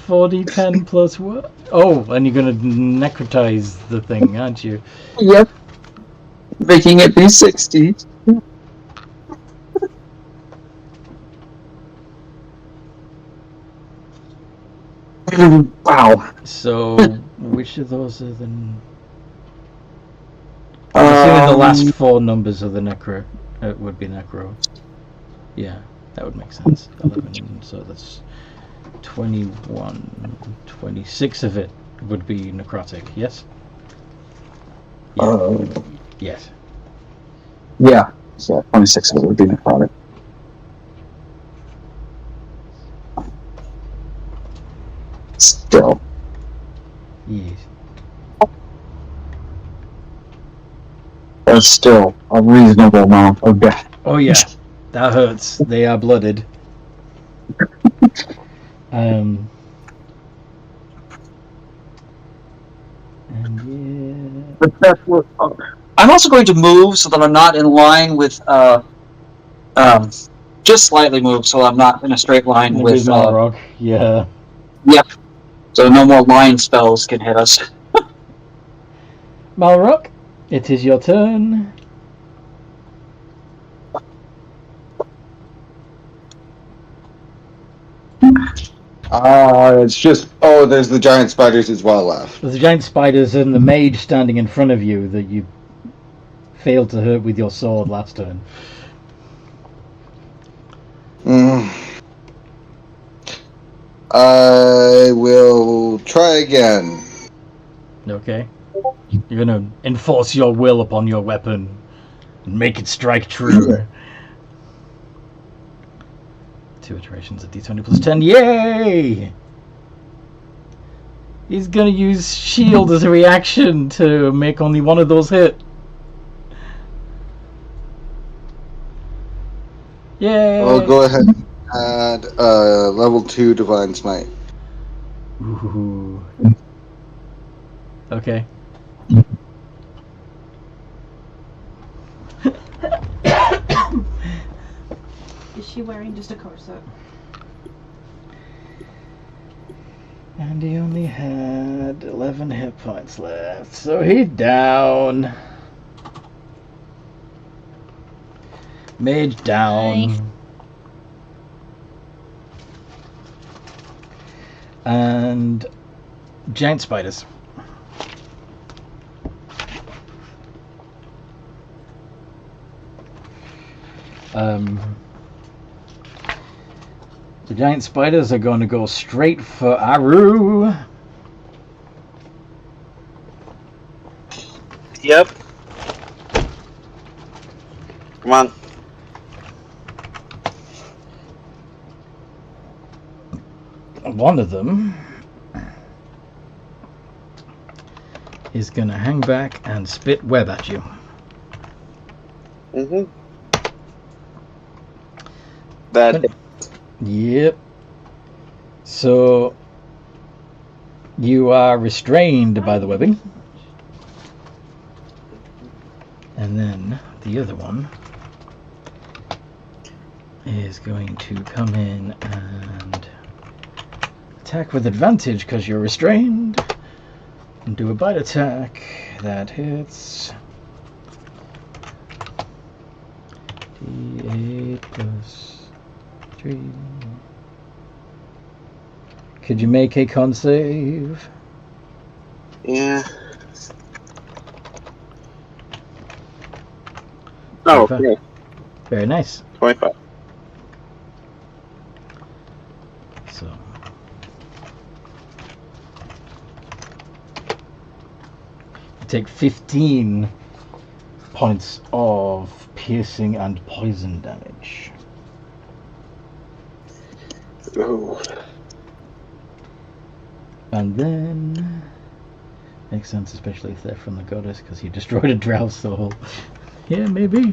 4d10 plus what? Oh, and you're gonna necrotize the thing, aren't you? Yep. Making it be 60. Wow. So, which of those are the... I'm assuming the last 4 numbers of the necro would be necro. Yeah, that would make sense. 11, so that's 21, 26 of it would be necrotic, yes? Yeah. Yes. Yeah, so 26 of it would be necrotic. Still. Yes. That's still a reasonable amount of death. Oh yeah, that hurts. They are blooded. And yeah. But that's what, I'm also going to move so that I'm not in line with just slightly move so I'm not in a straight line with Malrock. Yeah. Yep. So no more line spells can hit us. Malrock, it is your turn. It's just... Oh, there's the giant spiders as well left. There's the giant spiders and the mage standing in front of you that you failed to hurt with your sword last turn. I will try again. Okay. You're gonna enforce your will upon your weapon and make it strike true. 2 iterations of d20 plus 10. Yay! He's gonna use shield as a reaction to make only one of those hit. Yay! I'll go ahead and add level 2 Divine Smite. Ooh. Okay. Is she wearing just a corset? And he only had 11 hit points left, so he's down. Mage down. Nice. and giant spiders. The giant spiders are going to go straight for Aru. Yep. Come on. One of them is going to hang back and spit web at you. Mm-hmm. That. Yep. So you are restrained by the webbing. And then the other one is going to come in and attack with advantage because you're restrained. And do a bite attack. That hits. D8 plus 3. Could you make a con save? Yeah. Oh, okay. Very nice. 25. So. You take 15 points of piercing and poison damage. Ooh. And then makes sense, especially if they're from the goddess, because he destroyed a Drow soul. Yeah, maybe.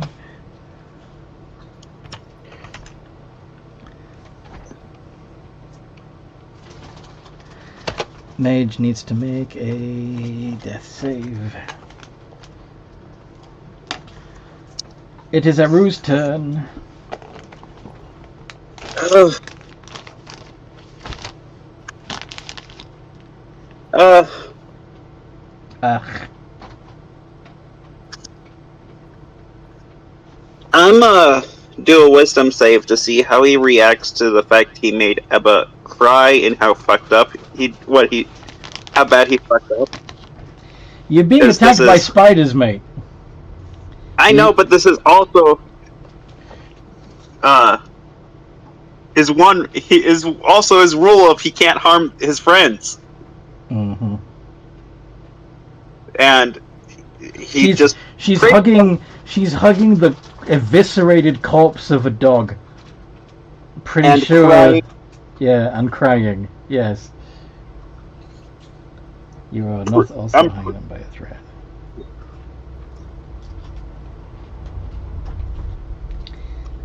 Mage needs to make a death save. It is Aru's turn. I'm do a wisdom save to see how he reacts to the fact he made Ebba cry and how fucked up how bad he fucked up. You're being attacked by spiders, mate. I know, but this is also his rule of he can't harm his friends. Mm-hmm. And she's hugging the eviscerated corpse of a dog. Pretty and sure. Crying. Yeah, and crying. Yes. You are not also hanging on by a thread.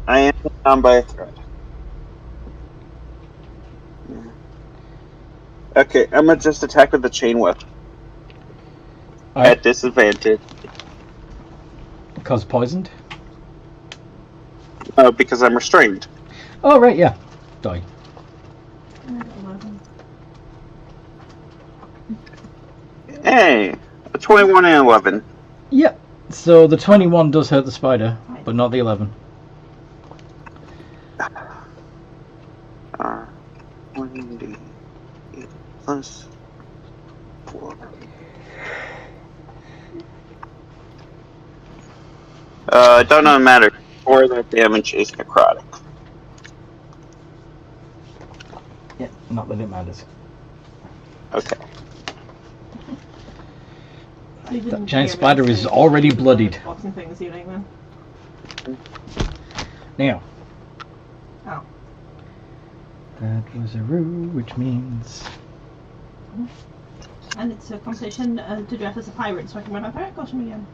I am hung by a thread. Okay, I'm gonna just attack with the chain whip. At disadvantage. Because poisoned? Because I'm restrained. Oh, right, yeah. Die. Hey, a 21 and 11. Yep. So the 21 does hurt the spider, but not the 11. 1d8 plus 4. It don't matter. 4 of that damage is necrotic. Yeah, not that it matters. Okay. That giant spider is already bloodied. Now. Oh. That was a rue, which means... And it's a competition to dress as a pirate, so I can wear my pirate costume again.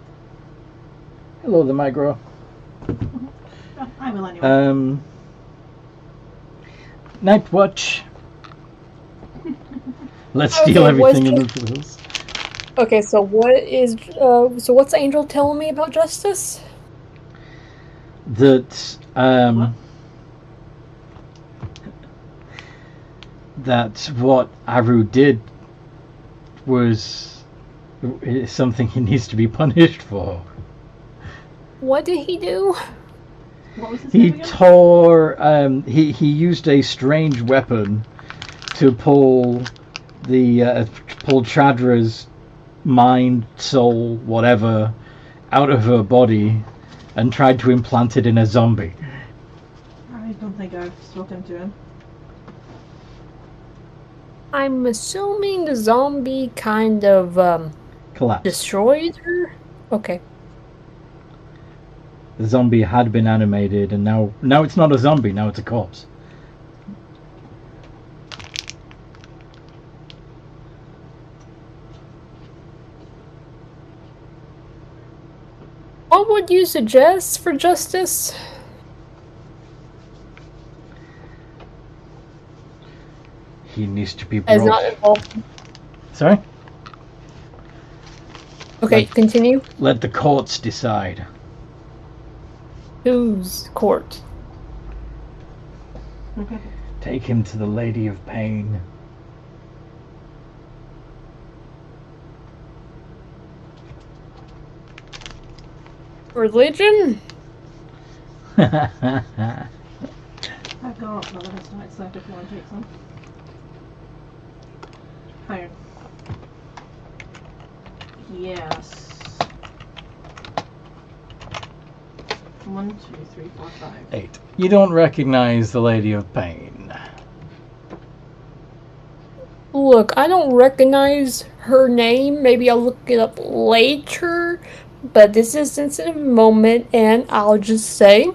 Hello there, Migro. Oh, I will anyway. Night Watch. Let's steal everything in the hills. Okay, so what's Angel telling me about justice? That that what Aru did is something he needs to be punished for. What did he do? What was his He name again? tore. He used a strange weapon to pull Chadra's mind, soul, whatever, out of her body and tried to implant it in a zombie. I don't think I've spoken to him. I'm assuming the zombie kind of Collapsed. destroyed her? Okay. The zombie had been animated, and now it's not a zombie, now it's a corpse. What would you suggest for justice? He needs to be As brought. not involved. Sorry? Okay, continue. Let the courts decide. Whose court? Okay. Take him to the Lady of Pain. Religion? I've got another historic set if you want to take some. Iron. Yes. 1, 2, 3, 4, 5. 8. You don't recognize the Lady of Pain. Look, I don't recognize her name. Maybe I'll look it up later. But this is a sensitive moment, and I'll just say...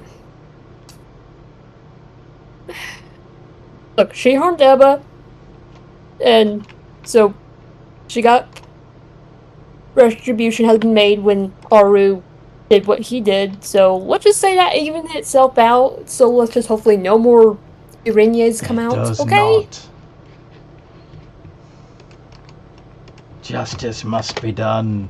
Look, she harmed Ebba. And so she got... Retribution has been made when Aru did what he did. So let's just say that evened itself out. So let's just hopefully no more Irenyes come out. Does Okay? not. Justice must be done.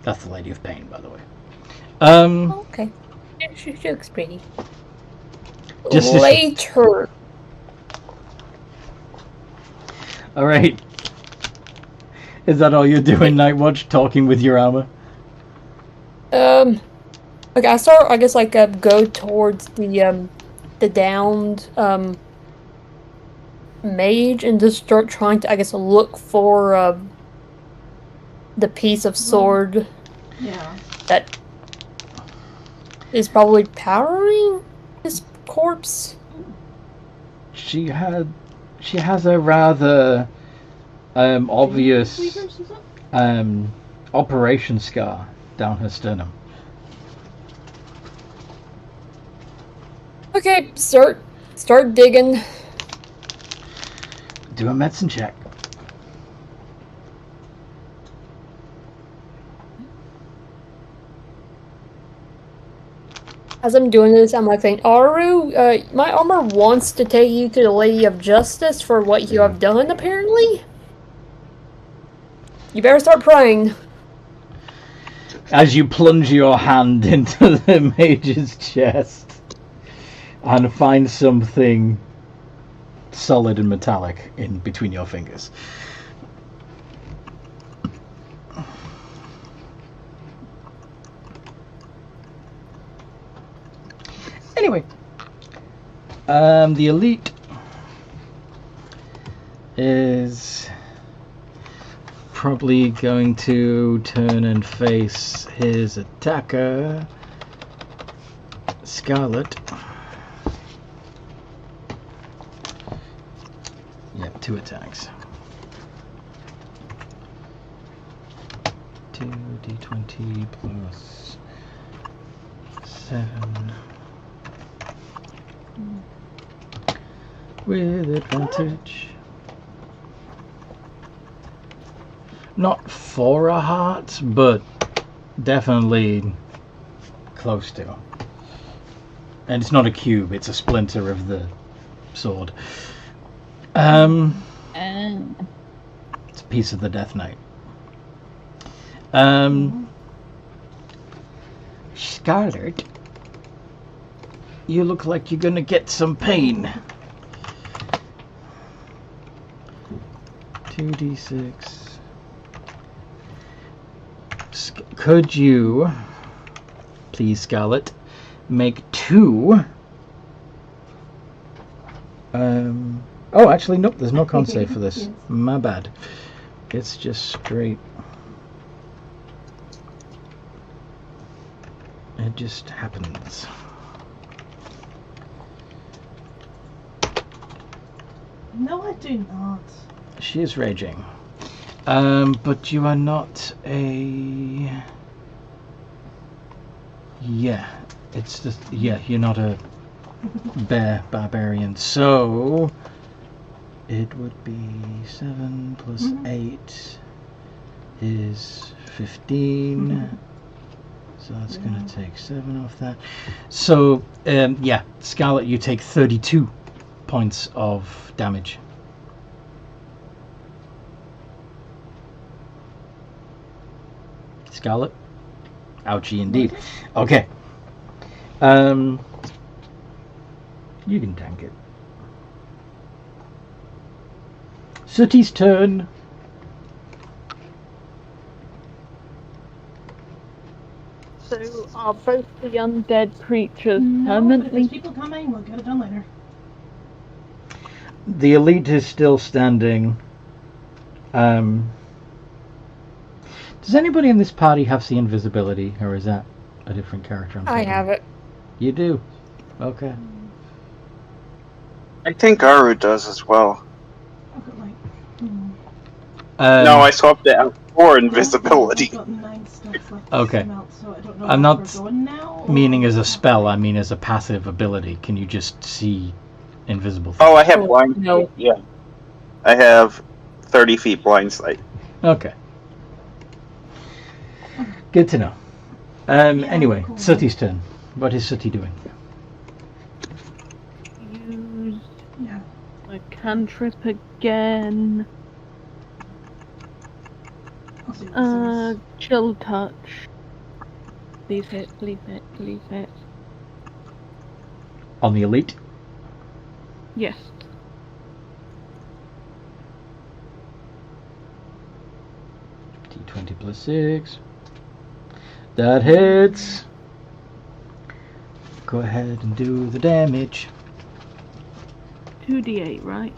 That's the Lady of Pain, by the way. Okay. She looks pretty. Just Later. Alright. Is that all you're doing, Night Watch? Talking with your armor? Okay, I start, I guess, like, go towards the downed, mage and just start trying to, I guess, look for, the piece of sword Yeah. that is probably powering his corpse. She has a rather obvious operation scar down her sternum. Okay, start digging. Do a medicine check. As I'm doing this, I'm like saying, Aru, my armor wants to take you to the Lady of Justice for what you have done, apparently. You better start praying. As you plunge your hand into the mage's chest and find something solid and metallic in between your fingers. Anyway, the elite is probably going to turn and face his attacker, Scarlet. Yep, 2 attacks. 2d20 plus 7. With advantage. Not for a heart, but definitely close to. And it's not a cube, it's a splinter of the sword. It's a piece of the Death Knight. Scarlet, you look like you're gonna get some pain. 2d6. Could you, please, Scarlet, make 2. Oh, actually, nope. There's no con save for this. Yes. My bad. It's just straight. It just happens. No, I do not. She is raging. But you are not a... Yeah. It's just... Yeah, you're not a bear barbarian. So... It would be 7 plus 8 is 15. So that's going to take 7 off that. So, yeah, Scarlet, you take 32 points of damage. Scarlet? Ouchie indeed. Okay. You can tank it. Sooty's turn. So are both the undead creatures No, but if permanently? there's people coming, we'll get it done later. The elite is still standing. Does anybody in this party have the invisibility, or is that a different character? I have it. You do? Okay. I think Aru does as well. I've got like... No, I swapped it out for invisibility. I've got 9 stacks left Okay. to melt, so I don't know I'm if not we're going now, meaning or- as a spell, I mean as a passive ability. Can you just see invisible things? Oh, I have blind no. sight. Yeah. I have 30 feet blind sight. Okay. Good to know. Anyway, cool. Sooty's turn. What is Sooty doing? Use Yeah. a cantrip again. I'll see what this is. Chill touch. Please hit, please hit, please hit. On the elite? Yes. D20 plus 6. That hits. Go ahead and do the damage. 2d8, right?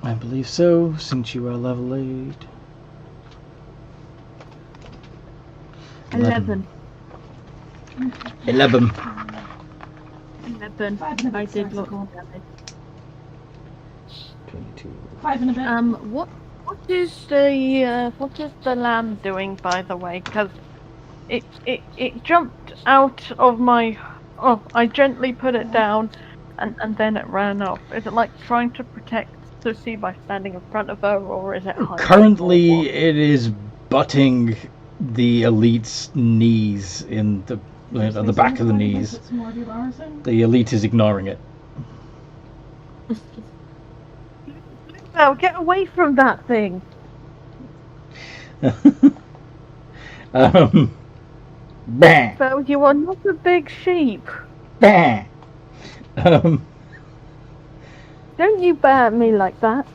I believe so, since you are level 8. 11. 11. 11. 5 and a bit I did look tactical. damage. 22. 5 and a bit. What is the lamb doing, by the way? Because it jumped out of my... Oh, I gently put it down, and then it ran off. Is it like trying to protect Susie by standing in front of her, or is it hiding? Currently, it is butting the elite's knees in the on the back of the knees. It's more of your bars in. The elite is ignoring it. Now get away from that thing! Bang! So you are not a big sheep. Bang! Don't you bat at me like that.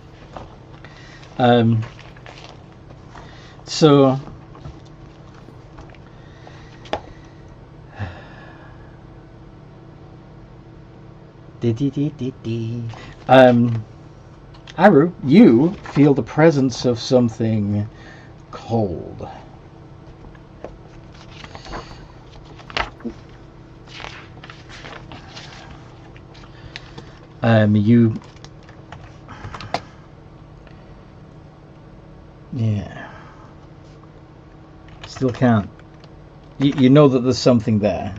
So Aru, you feel the presence of something cold. You... Yeah. Still can't. You know that there's something there.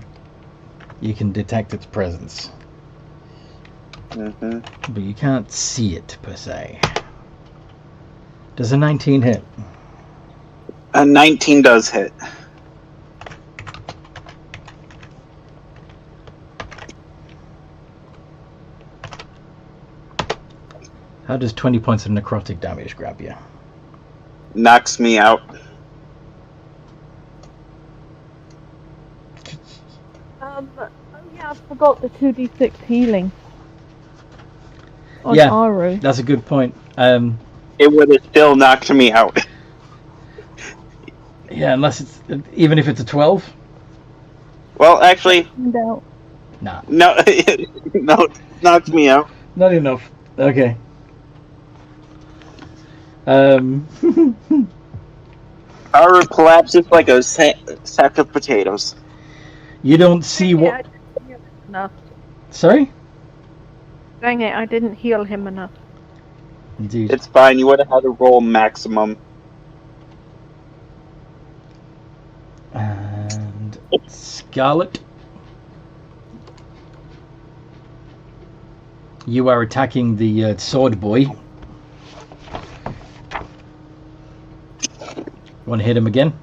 You can detect its presence. Mm-hmm. But you can't see it, per se. Does a 19 hit? A 19 does hit. How does 20 points of necrotic damage grab you? Knocks me out. Oh yeah, I forgot the 2d6 healing. On Yeah. Aru. That's a good point. It would have still knocked me out. Yeah, unless it's... Even if it's a 12? Well, actually, No. Nah. No, no, knocked me out. Not enough. Okay. Our collapses like a sack of potatoes. You don't see what... I didn't heal him enough. Sorry? Dang it, I didn't heal him enough. Indeed. It's fine, you would have had to roll maximum. And Scarlet. You are attacking the sword boy. Want to hit him again?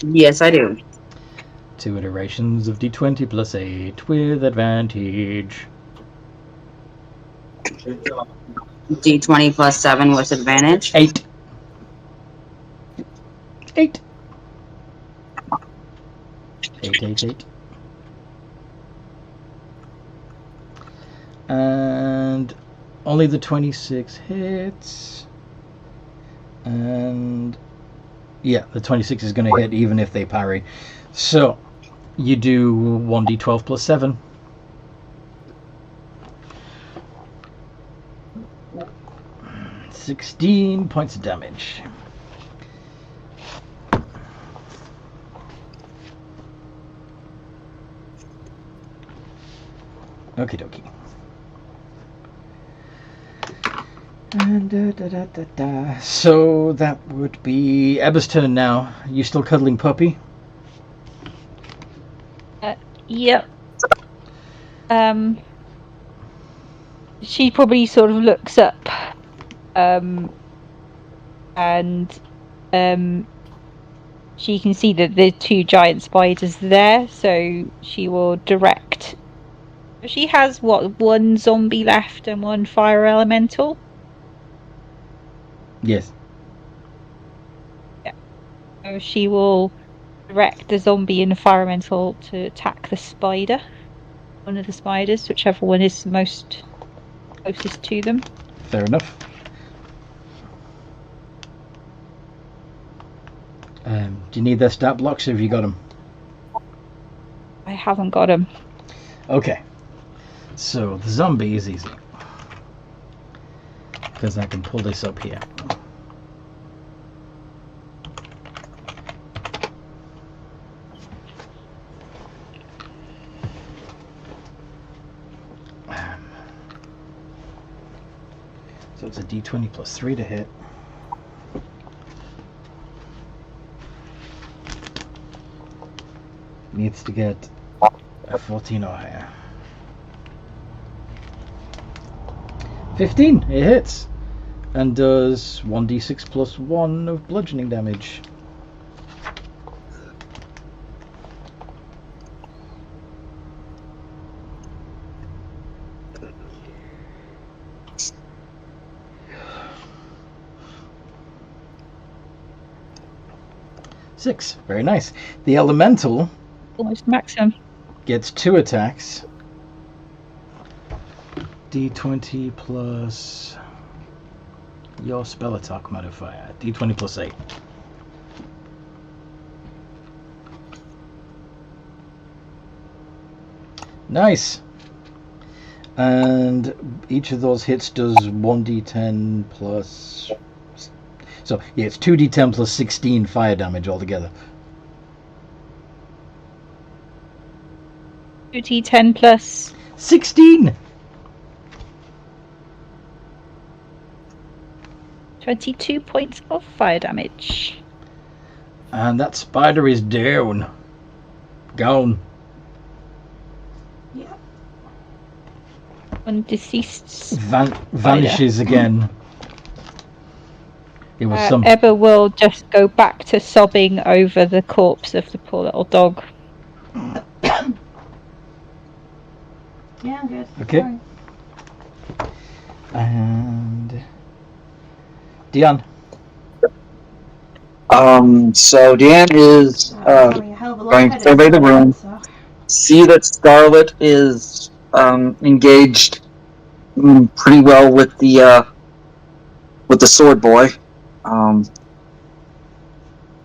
Yes, I do. 2 iterations of d20 plus 8 with advantage. D20 plus 7 with advantage. 8. 8. 8. And only the 26 hits. And yeah, the 26 is going to hit even if they parry. So you do 1d12 plus 7. — 16 points of damage. Okie dokie. And so that would be Ebba's turn now. You still cuddling puppy? Yep. She probably sort of looks up, and she can see that the 2 giant spiders there, so she will direct. She has, 1 zombie left and 1 fire elemental? Yes. Yeah. So she will direct the zombie and the fire elemental to attack the spider. One of the spiders, whichever one is most closest to them. Fair enough. Do you need their stat blocks, or have you got them? I haven't got them. Okay. So the zombie is easy, because I can pull this up here. So it's a d20 plus 3 to hit. Needs to get a 14 or higher. 15, it hits, and does 1d6 plus 1 of bludgeoning damage. Six, very nice. The elemental Almost maximum. gets 2 attacks. D20 plus your spell attack modifier. D20 plus 8. Nice. And each of those hits does 1d10 plus... So, yeah, it's 2d10 plus 16 fire damage altogether. 2d10 plus 16! 22 points of fire damage. And that spider is down. Gone. Yeah. One deceased. Vanishes again. It was some... Ebba will just go back to sobbing over the corpse of the poor little dog. Yeah, I'm good. Okay. Sorry. And... Dion. So Deanne is going to survey the room, see that Scarlet is engaged pretty well with the sword boy.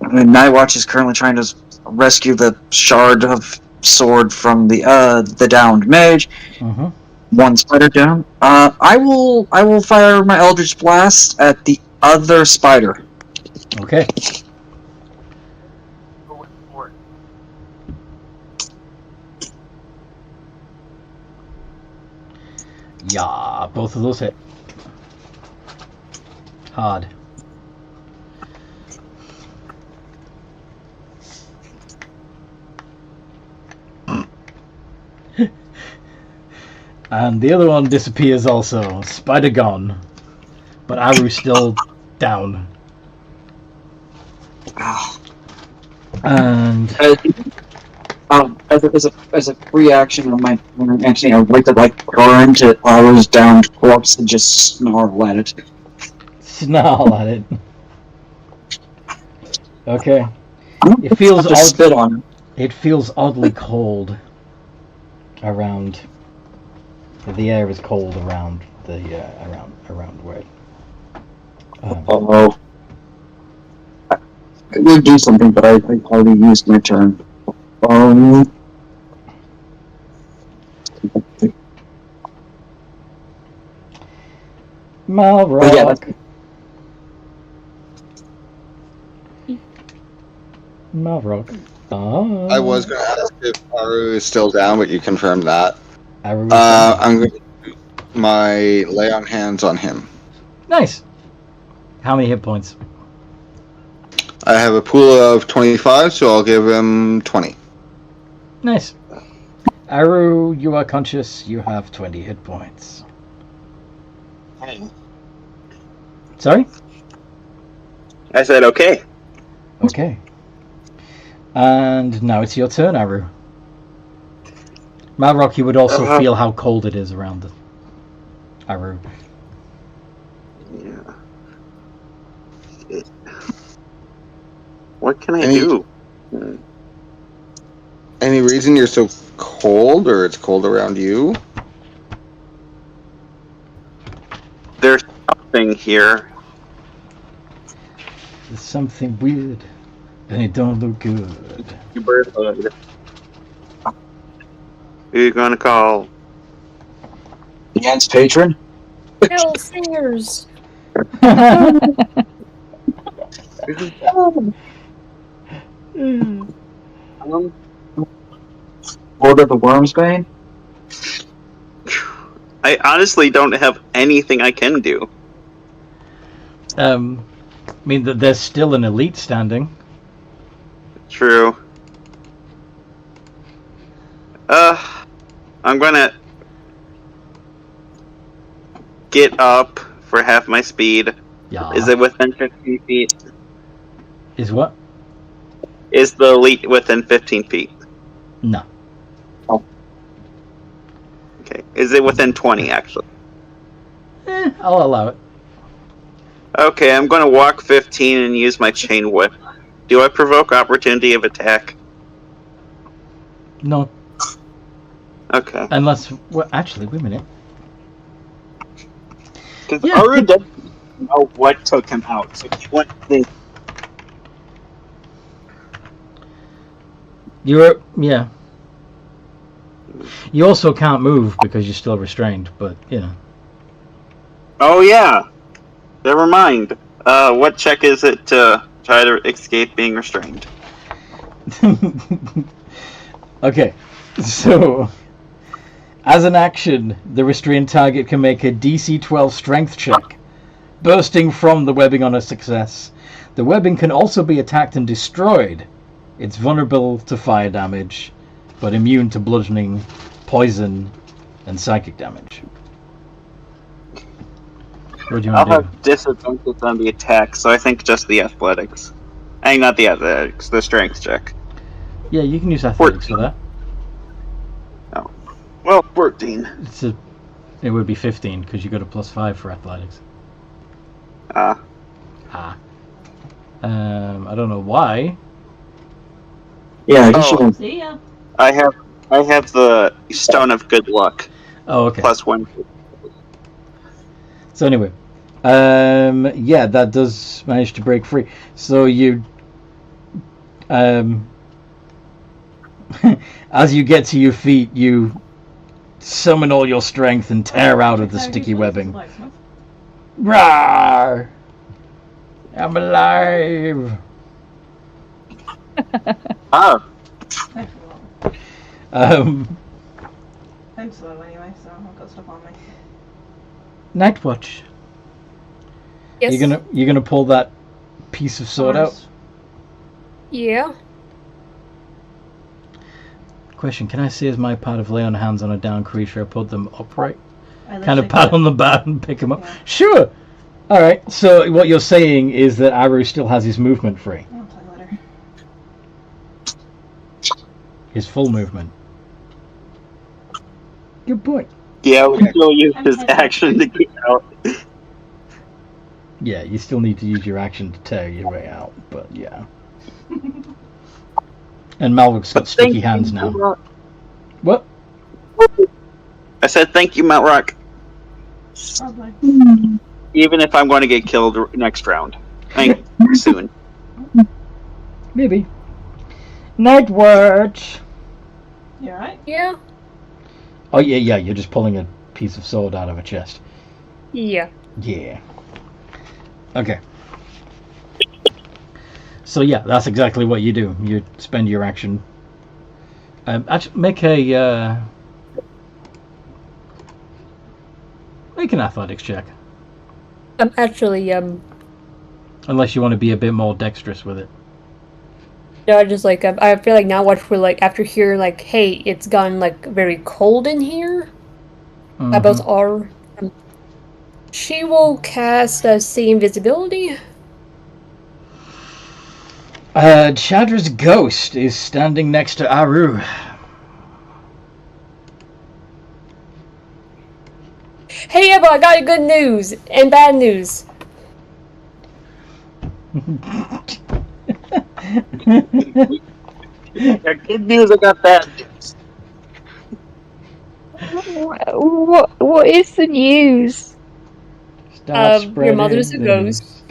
Nightwatch is currently trying to rescue the shard of sword from the downed mage. Mm-hmm. One spider down. I will fire my Eldritch Blast at the other spider. Okay. Yeah, both of those hit. Hard. And the other one disappears also. Spider gone. But Aru's still down. And as a reaction of my actually, I'd like to run to Aru's downed corpse and just snarl at it. Snarl at it. Okay. It feels spit on it. It feels oddly cold around. The air is cold around the around where. Oh. I would do something, but I already used my turn. Malrock. Malrock. Oh. I was going to ask if Aru is still down, but you confirmed that. Aru I'm going to do my lay on hands on him. Nice. How many hit points? I have a pool of 25, so I'll give him 20. Nice. Aru, you are conscious. You have 20 hit points. Sorry? I said okay. Okay. And now it's your turn, Aru. Malrock, you would also feel how cold it is around the Aru. Yeah. What can I do? Any reason you're so cold, or it's cold around you? There's something here. There's something weird, and it don't look good. Who are you gonna call? Jan's patron? Hell singers! Order the Wormsbane? I honestly don't have anything I can do. I mean, there's still an elite standing. True. I'm gonna get up for half my speed. Yeah. Is it within 15 feet? Is what? Is the elite within 15 feet? No. Okay. Is it within 20, actually? I'll allow it. Okay, I'm gonna walk 15 and use my chain whip. Do I provoke opportunity of attack? No. Okay. Unless, well, actually, wait a minute. Because Aru doesn't know what took him out, so he wouldn't think. Yeah. You also can't move because you're still restrained, but, you know. Oh, yeah. Never mind. What check is it to try to escape being restrained? Okay, so as an action, the restrained target can make a DC 12 strength check, bursting from the webbing on a success. The webbing can also be attacked and destroyed. It's vulnerable to fire damage, but immune to bludgeoning, poison, and psychic damage. What do you want to do? I'll have disadvantage on the attack, so I think just the athletics. Not the athletics, the strength check. Yeah, you can use athletics for that. Oh. Well, 14. It would be 15, because you got a +5 for athletics. I don't know why. Yeah, you should. See ya. I have the Stone of Good Luck. Oh, okay. +1. So anyway, yeah, that does manage to break free. So you As you get to your feet, you summon all your strength and tear out of the sticky webbing. Rawr! I'm alive! Oh. I'm slow anyway, so I've got stuff on me. Night Watch. Yes. You're gonna pull that piece of sword out? Yeah. Question, can I say as my part of lay on hands on a down creature, I put them upright? Kind of pat on the back and pick him up? Yeah. Sure! Alright, so what you're saying is that Aru still has his movement free. I'll tell you later. His full movement. Good point. Yeah, we still use his action to get out. Yeah, you still need to use your action to tear your way out, but yeah. And Malruk's got sticky hands now. What? I said thank you, Malruk. Probably. Even if I'm going to get killed next round. Soon. Maybe. Night Watch! You alright? Yeah. Oh, yeah, you're just pulling a piece of sword out of a chest. Yeah. Yeah. Okay. So yeah, that's exactly what you do. You spend your action. Actually, make an athletics check. I'm actually Unless you want to be a bit more dexterous with it. No, I just like I feel like now watch we're like after hearing like, hey, it's gotten like very cold in here. Mm-hmm. About our she will cast see invisibility. Chadra's ghost is standing next to Aru. Hey, Eva, I got good news and bad news. Yeah, good news, I got bad news. What is the news? Your mother's a ghost.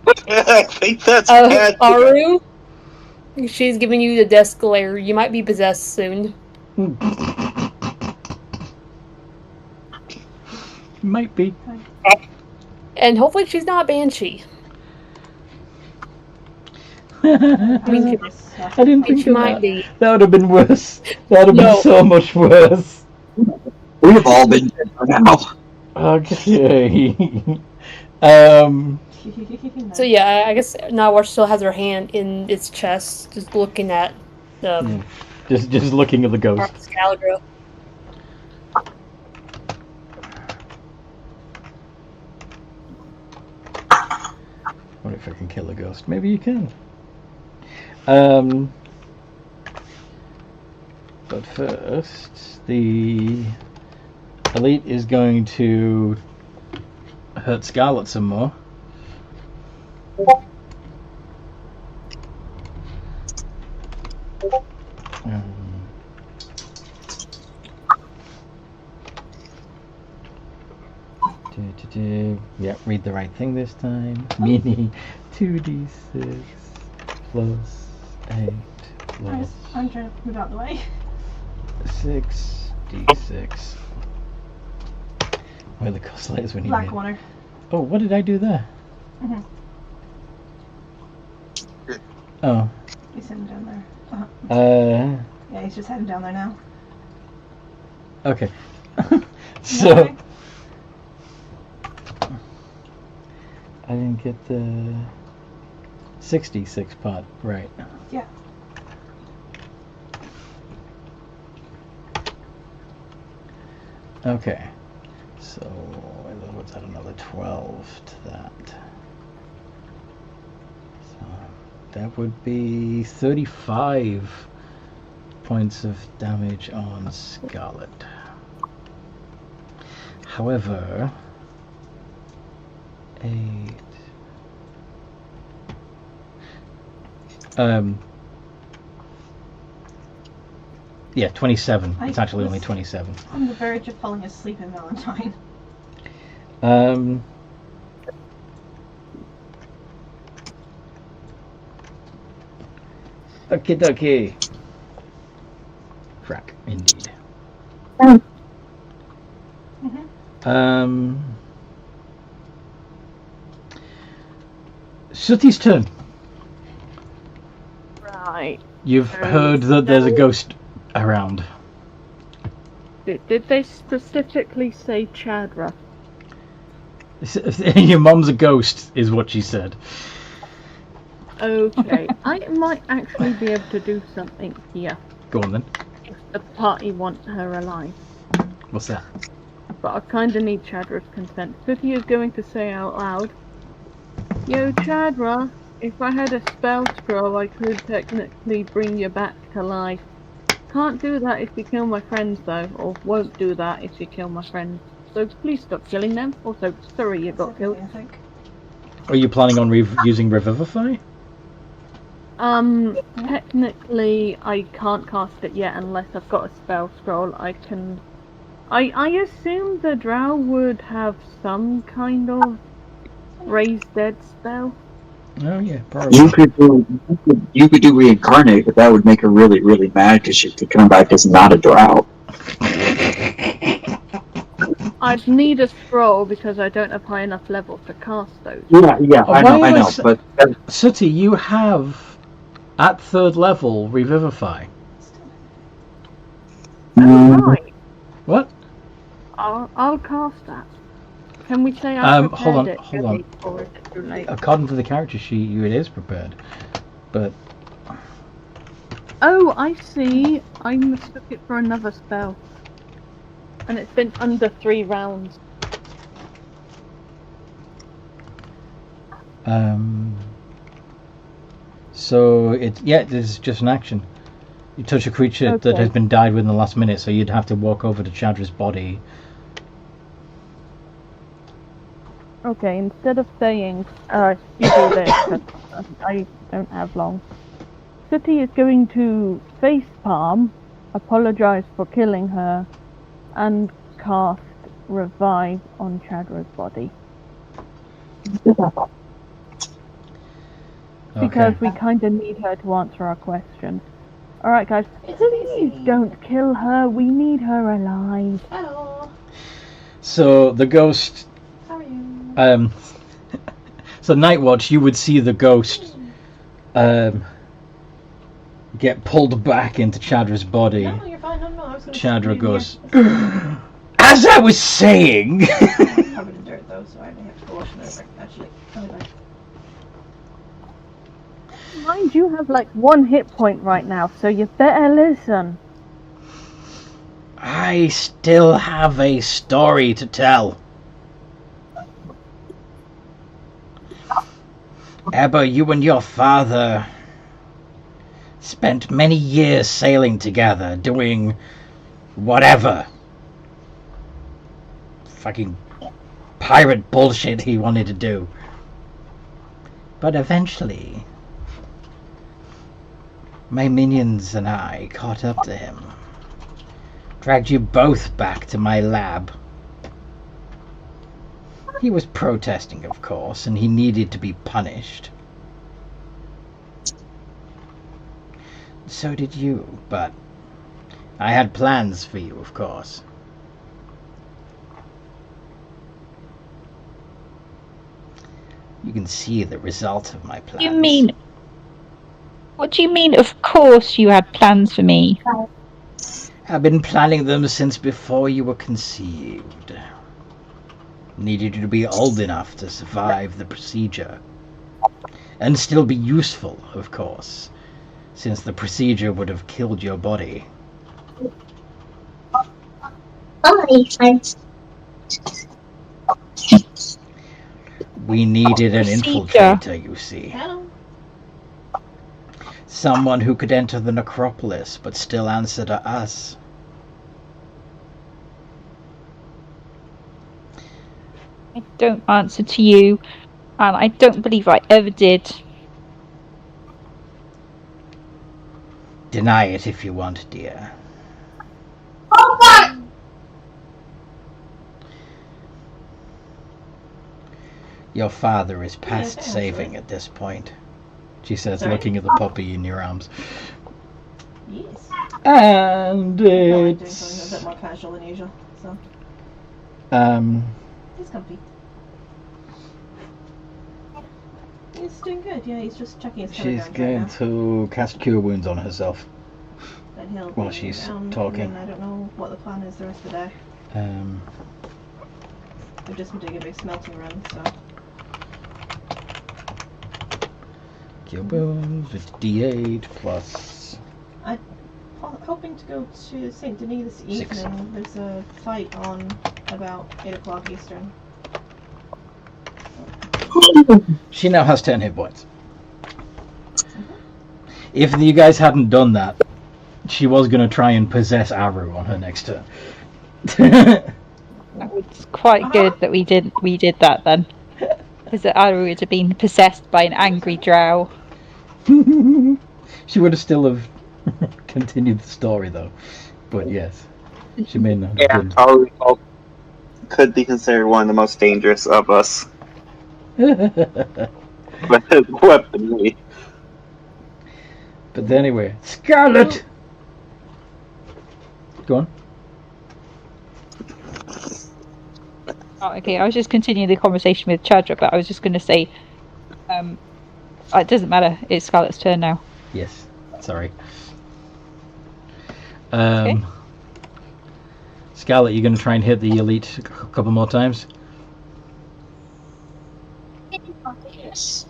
I think that's bad. Aru, she's giving you the death glare. You might be possessed soon. Might be. And hopefully she's not a banshee. I didn't think she of might that. be. That would have been worse. That would have been so much worse. We've all been dead for now. Okay. So yeah, I guess Nawar still has her hand in its chest, just looking at the. Just looking at the ghost. Scaldra. What if I can kill a ghost? Maybe you can. But first, the elite is going to hurt Scarlet some more. Yeah, read the right thing this time. Mini 2d6 plus 8 plus I'm trying to move out the way. 6d6. Where the cost layers when you Black need. water. Oh, what did I do there? Mm-hmm. Oh. He's heading down there. Yeah, he's just heading down there now. Okay. So I didn't get the 66 part right. Yeah. Okay. So let's add another 12 to that. So that would be 35 points of damage on Scarlet. However, 8. Yeah, 27. It's actually only 27. On the verge of falling asleep in Valentine. Okie dokie. Crack, indeed. Sooty's turn. Right. You've heard that there's a ghost around. Did they specifically say Chadra? Your mom's a ghost, is what she said. Okay, I might actually be able to do something here. Go on then. If the party want her alive. What's that? But I kinda need Chadra's consent. Sooty is going to say out loud, Yo Chadra, if I had a spell scroll I could technically bring you back to life. Can't do that if you kill my friends though, or won't do that if you kill my friends. So please stop killing them. Also, sorry you got killed. Are you planning on using Revivify? Technically I can't cast it yet unless I've got a spell scroll. I assume the Drow would have some kind of raise dead spell. Oh yeah, probably. You could do reincarnate, but that would make her really, really mad because she could come back as not a Drow. I'd need a scroll because I don't have high enough level to cast those. Yeah, I know, but... Sooty, you have, at 3rd level, Revivify. Right. What? I'll cast that. Can we say I hold it on. Or is it too late? According to the character sheet, it is prepared. But... Oh, I see. I mistook it for another spell. And it's been under 3 rounds. So, this is just an action. You touch a creature that has been died within the last minute, so you'd have to walk over to Chadra's body. Okay, instead of saying, you do this, 'cause I don't have long. Sooty is going to facepalm, apologise for killing her, and cast Revive on Chadra's body. Because we kind of need her to answer our question. Alright guys, please don't kill her, we need her alive. Hello. So, the ghost... How are you? So Nightwatch, you would see the ghost get pulled back into Chadra's body. No, you're fine. No, I was gonna Chadra goes, as I was saying. I'm covered in dirt though, so I may have to go wash it over. Actually, I'll be back. Mind you have like 1 hit point right now, so you better listen. I still have a story to tell. Ebba, you and your father spent many years sailing together, doing whatever. Fucking pirate bullshit he wanted to do. But eventually, my minions and I caught up to him. Dragged you both back to my lab. He was protesting, of course, and he needed to be punished. So did you, but I had plans for you, of course. You can see the result of my plans. What do you mean, of course you had plans for me? I've been planning them since before you were conceived. Needed you to be old enough to survive the procedure. And still be useful, of course, since the procedure would have killed your body. We needed an infiltrator, you see. Hello. Someone who could enter the necropolis, but still answer to us. I don't answer to you, and I don't believe I ever did. Deny it if you want, dear. Your father is past saving at this point. she says, Sorry? looking at the puppy in your arms. Yes. And I like doing it's something a bit more casual than usual, so he's comfy. He's doing good, yeah, he's just checking his she's kilograms going right now. to cast Cure Wounds on herself Then he'll while be she's around, talking. and then I don't know what the plan is the rest of the day. We've just been doing a big smelting run, so... Cure Wounds with D8 plus... I'm hoping to go to St. Denis this evening. 6. There's a fight on about 8 o'clock Eastern. She now has 10 hit points. If you guys hadn't done that, she was going to try and possess Aru on her next turn. That was quite good that we did that then. Because Aru would have been possessed by an angry drow. She would have still have continued the story though. But yes, she may not have been. Aru could be considered one of the most dangerous of us. Weaponry. But anyway, Scarlet! Go on. Oh, okay, I was just continuing the conversation with Chadra, but I was just going to say, it doesn't matter, it's Scarlet's turn now. Yes, sorry. Okay. Scarlet, you're going to try and hit the elite a couple more times? Yes.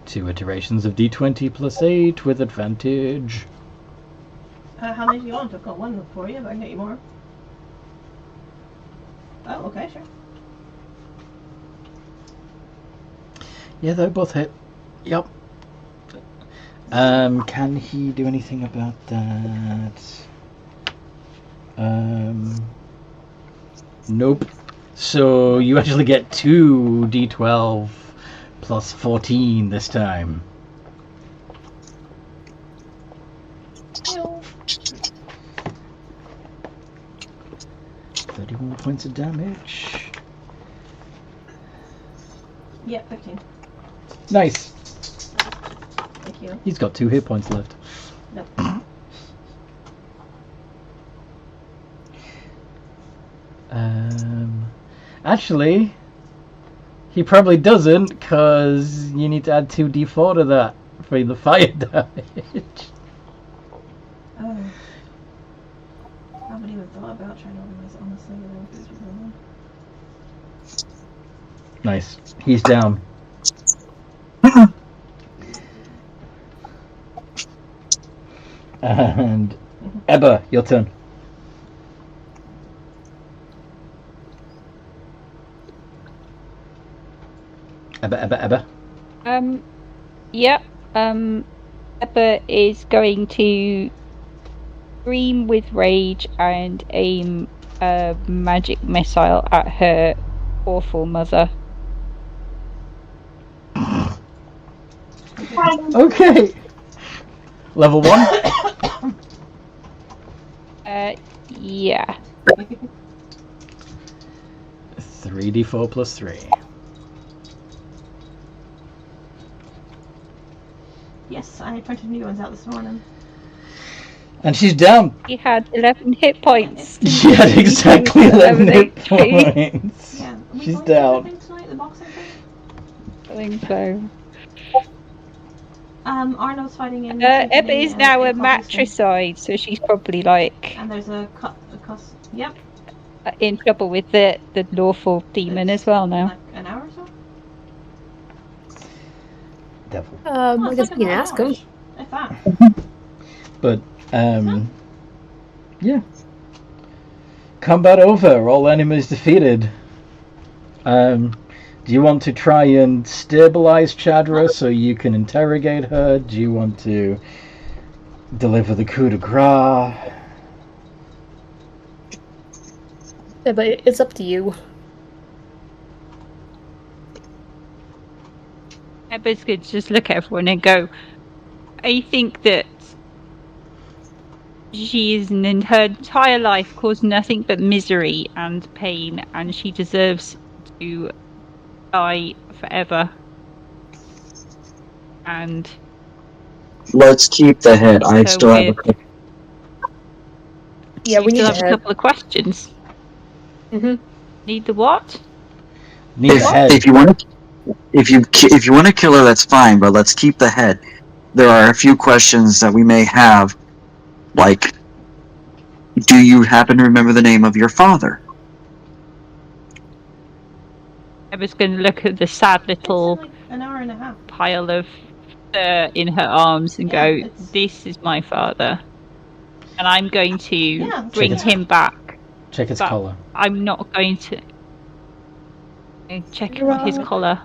2 iterations of D20 plus 8 with advantage. How many do you want? I've got one for you, but I can get you more. Oh, okay, sure. Yeah, they both hit. Yep. Can he do anything about that? Nope. So you actually get 2 D12 plus 14 this time. Ew. 31 points of damage. Yep, 15. Nice. Thank you. He's got 2 hit points left. Nope. Actually, he probably doesn't, because you need to add 2d4 to that for the fire damage. Oh. I haven't even thought about trying to organize it, honestly. Nice. He's down. And Ebba, your turn. Ebba. Yep. Ebba is going to scream with rage and aim a magic missile at her awful mother. Okay. Level 1? Yeah. 3d4 plus 3. Yes, I printed new ones out this morning. And she's down. He had 11 hit points. She had exactly 11 hit points. Yeah. She's down. Tonight, the boxing thing? I think so. Arno's fighting in. Ebba is now a matricide, so she's probably like And there's a yep. in trouble with the lawful demon as well now. Like an hour or so? Devil. I guess we can ask him. If that. But, yeah. Combat over. All enemies defeated. Do you want to try and stabilize Chadra so you can interrogate her? Do you want to deliver the coup de grace? Yeah, but it's up to you. Ebba's going to just look at everyone and go, I think that she is in her entire life caused nothing but misery and pain, and she deserves to die forever. And Let's keep the head. I So still have a. Yeah, we you need still to have a couple of questions. Mm-hmm. Need the what? Need the head. If you want to, if you want to kill her, that's fine. But let's keep the head. There are a few questions that we may have, like, do you happen to remember the name of your father? I was going to look at the sad little Like an hour and a half. pile of fur in her arms and Yeah, go, it's- "This is my father," and I'm going to Yeah, bring check it. him back. Check its But collar. I'm not going to check his Right. collar.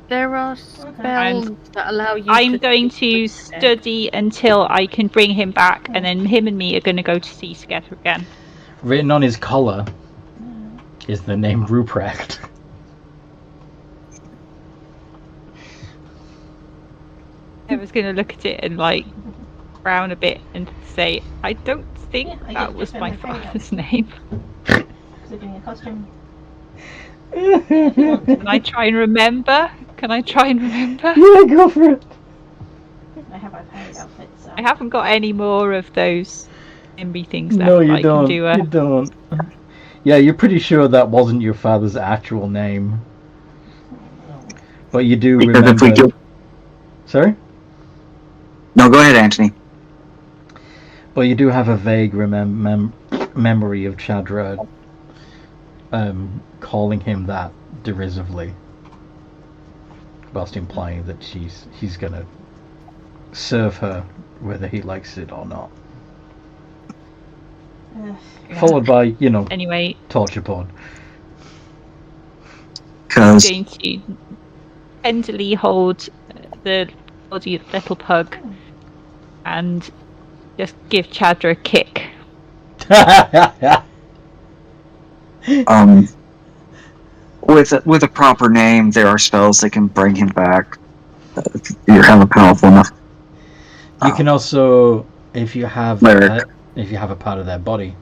There are spells that allow you I'm to going to study until I can bring him back, and then him and me are going to go to sea together again. Written on his collar is the name Ruprecht. I was going to look at it and like frown a bit and say, I don't think Yeah, I that get was it, my I'm afraid father's name. Is it being a costume? Can I try and remember? Yeah, go for it. I have a pirate outfit, so. I haven't got any more of those MB things left. No, you I don't. Can do You don't. Yeah, you're pretty sure that wasn't your father's actual name. But you do Because remember... if we do, Sorry? no, go ahead, Anthony. But you do have a vague memory of Chadra calling him that derisively, whilst implying that he's gonna serve her whether he likes it or not. Followed by, Anyway, torture porn. I'm Because going to tenderly hold the body of the little pug and just give Chadra a kick. with a proper name, there are spells that can bring him back. You're hella powerful enough. You can also, if you have a part of their body.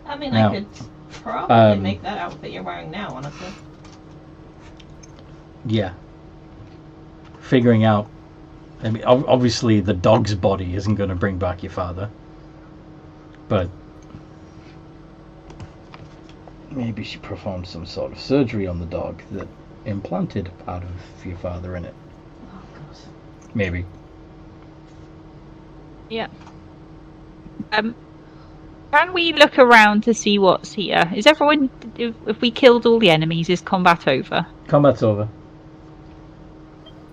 I mean, Now, I could probably make that outfit you're wearing now, honestly. Yeah. Figuring out. I mean, obviously the dog's body isn't going to bring back your father. But maybe she performed some sort of surgery on the dog that implanted a part of your father in it. Oh, God. Maybe. Yeah. Can we look around to see what's here? Is everyone... If we killed all the enemies, is combat over? Combat's over.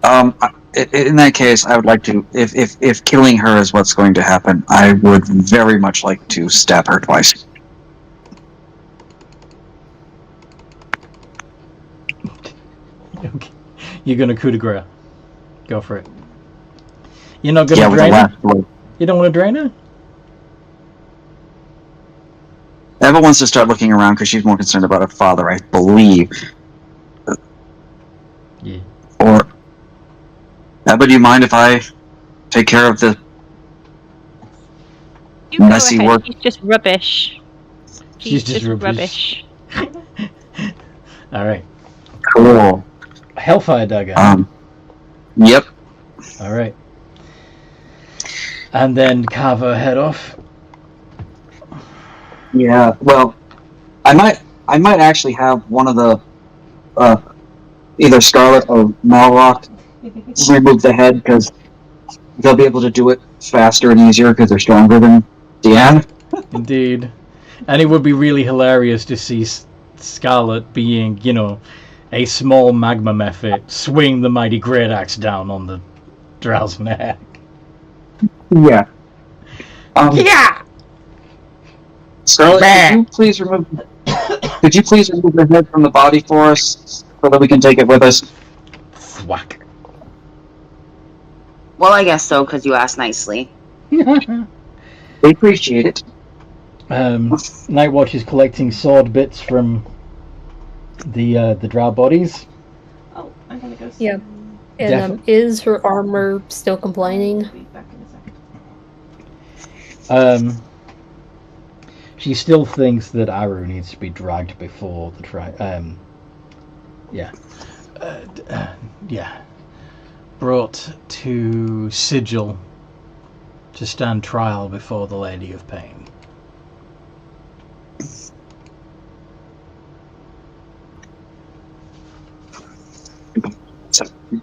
In that case, I would like to, if killing her is what's going to happen, I would very much like to stab her twice. Okay. You're going to coup de grace. Go for it. You're not going Yeah, to with the drain her? last blow. You don't want to drain her? Eva wants to start looking around because she's more concerned about her father, I believe. Yeah. Or, Eva, do you mind if I take care of the You go messy ahead, work? she's just rubbish. She's just rubbish. Alright. Cool. Hellfire dagger. Yep. Alright. And then carve her head off. Yeah. Well, I might actually have one of the either Scarlet or Malrock remove the head because they'll be able to do it faster and easier because they're stronger than Deanne. Indeed. And it would be really hilarious to see Scarlet being, a small magma mephit swing the mighty great axe down on the Drow's neck. Yeah. Yeah! Scarlet, could you please remove the head from the body for us so that we can take it with us? Thwack. Well, I guess so, because you asked nicely. They appreciate it. Nightwatch is collecting sword bits from the Drow bodies. Oh, I'm gonna go see. Yeah. And is her armor still complaining? I'll be back in a second. She still thinks that Aru needs to be dragged before the yeah. brought to Sigil to stand trial before the Lady of Pain.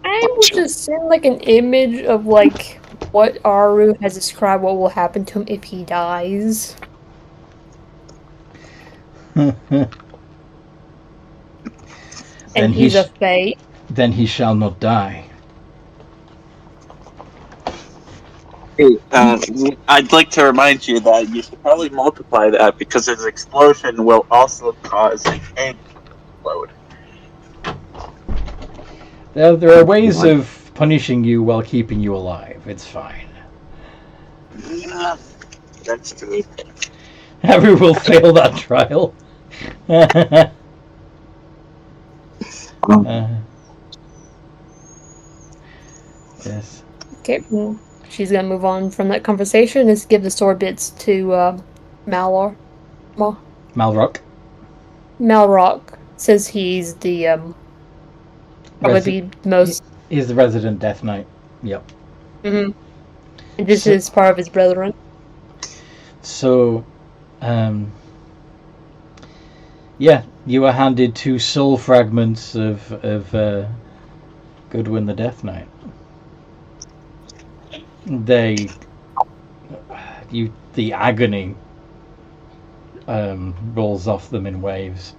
I was just seeing like an image of like what Aru has described what will happen to him if he dies. And he's a Fae. Then he shall not die. Hey, I'd like to remind you that you should probably multiply that because his explosion will also cause a egg explode. There are ways of punishing you while keeping you alive. It's fine. Yeah, that's true. Harry will fail that trial. Yes. Okay, well, she's gonna move on from that conversation. Is give the sword bits to Malrock. Malrock says he's the probably the most. He's the resident Death Knight. Yep. Mm-hmm. And this is part of his brethren. So, yeah, you were handed 2 soul fragments of Goodwin the Death Knight. The agony rolls off them in waves.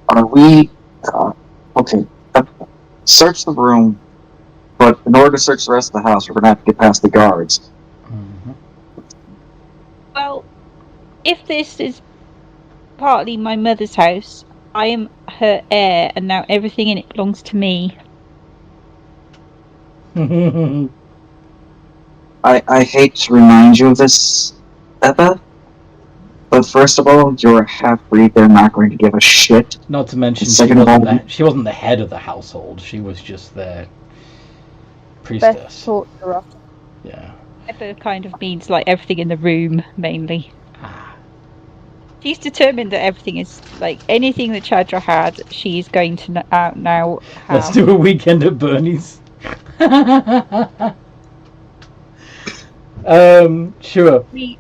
Are we okay? Search the room, but in order to search the rest of the house, we're gonna have to get past the guards. Mm-hmm. Well, if this is partly my mother's house, I am her heir, and now everything in it belongs to me. I hate to remind you of this, Ebba, but first of all, you're a half-breed. They're not going to give a shit. Not to mention, she wasn't the head of the household. She was just their priestess. Yeah. Ebba kind of means like everything in the room, mainly. She's determined that everything is like anything that Hydra had. She's going to now have. Let's do a weekend at Bernie's. Sure. We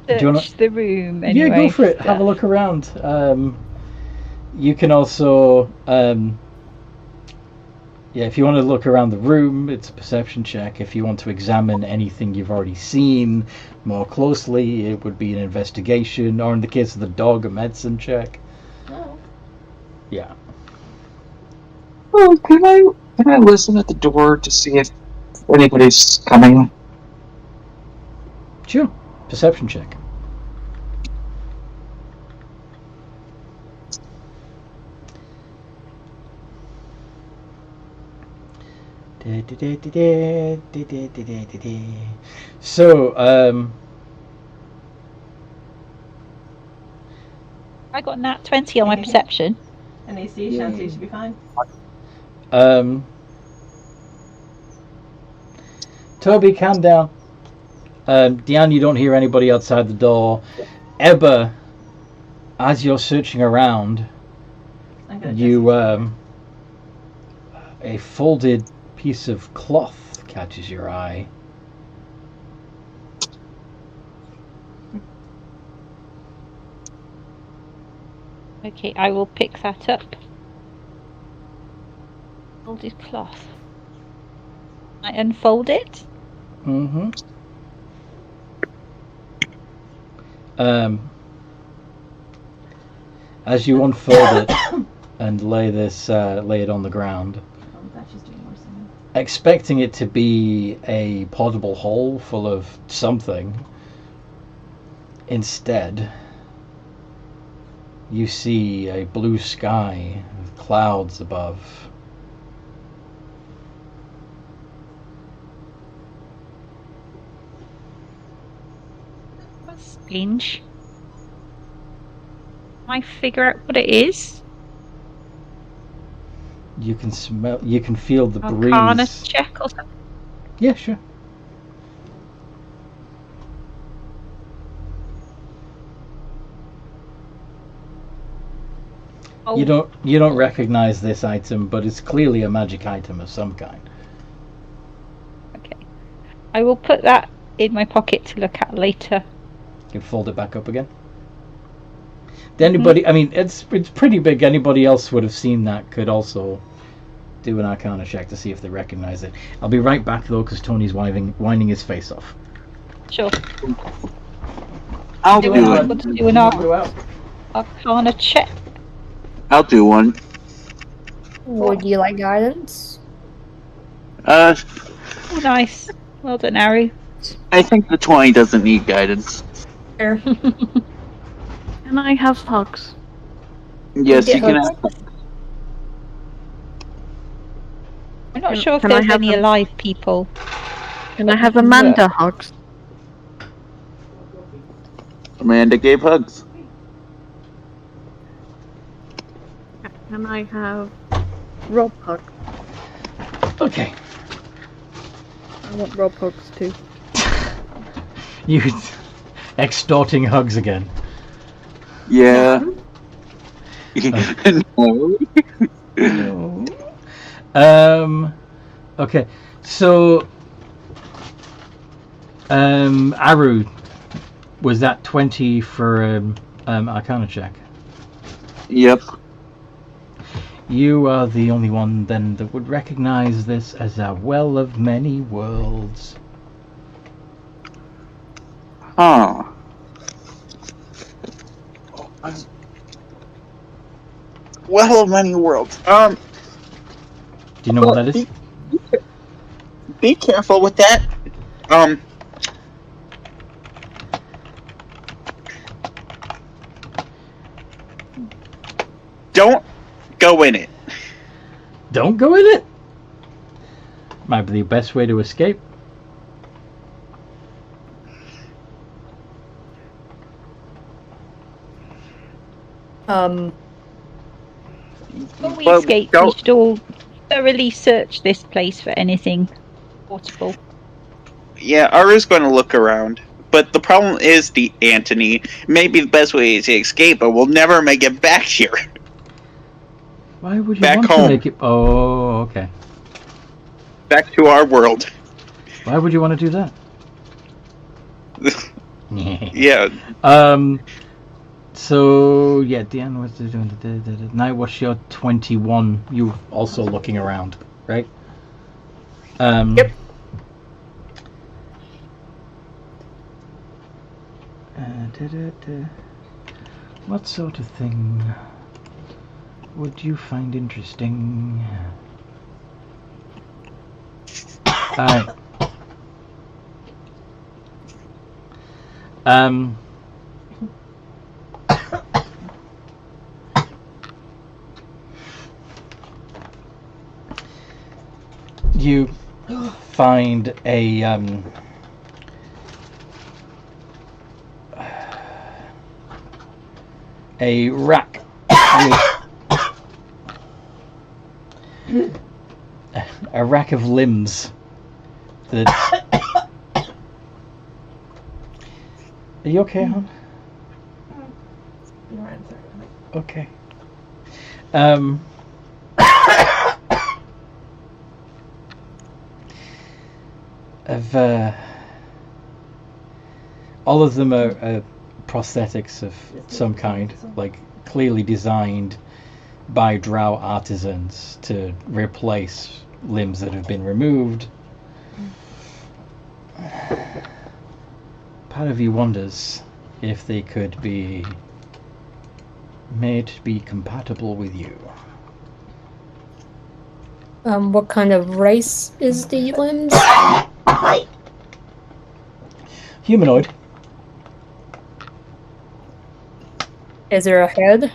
search the room anyway. Yeah, go for it. Have a look around. You can also, if you want to look around the room, it's a perception check. If you want to examine anything you've already seen more closely, it would be an investigation, or in the case of the dog, a medicine check. Oh. Yeah. Oh, can I listen at the door to see if anybody's coming? Sure. Perception check. So, I got nat 20 on my perception. And AC, Shanty should be fine. Toby, calm down. Diane, you don't hear anybody outside the door. Ebba, as you're searching around, you a folded piece of cloth catches your eye. Okay, I will pick that up. Folded cloth. I unfold it. Mm-hmm. As you unfold it and lay it on the ground, expecting it to be a potable hole full of something, instead you see a blue sky with clouds above. That's strange. Can I figure out what it is? You can smell. You can feel the breeze. Arcana check or something? Yeah, sure. Oh, You don't recognize this item, but it's clearly a magic item of some kind. okay. I will put that in my pocket to look at later. You can fold it back up again. Anybody? I mean, it's pretty big. Anybody else would have seen that. Could also do an Arcana check to see if they recognize it. I'll be right back though, because Tony's winding his face off. Sure. I'll do it. Want to do an Arcana check? I'll do one. Would you like guidance? Oh, nice. Well done, Ari. I think the 20 doesn't need guidance. Sure. Can I have hugs? Yes, Get you can. hugs. I'm not sure if Can I there's have any them? alive people. Can I have Amanda hugs? Amanda gave hugs. Can I have Rob hugs? Okay. I want Rob hugs too. You extorting hugs again. Yeah. No. Okay. So Aru, was that 20 for Arcana check? Yep. You are the only one then that would recognize this as a well of many worlds. Huh. Well of many worlds. Do you know what that is? Be careful with that. Don't go in it. Don't go in it. Might be the best way to escape. When we Well, escape, we don't- should all thoroughly search this place for anything portable. Yeah, Aru's going to look around. But the problem is, Anthony, maybe the best way is to escape, but we'll never make it back here. Why would you Back want home. to make it? Oh, okay. Back to our world. Why would you want to do that? Yeah. So yeah, Dan was doing. Now, what's your 21? You also looking around, right? Yep. What sort of thing would you find interesting? Alright. You find a rack with a rack of limbs that. Are you okay, hon? You're right, sorry. Okay. All of them are prosthetics of some kind, like clearly designed by Drow artisans to replace limbs that have been removed. Part of you wonders if they could be made to be compatible with you. What kind of race is the limbs? Humanoid. Is there a head?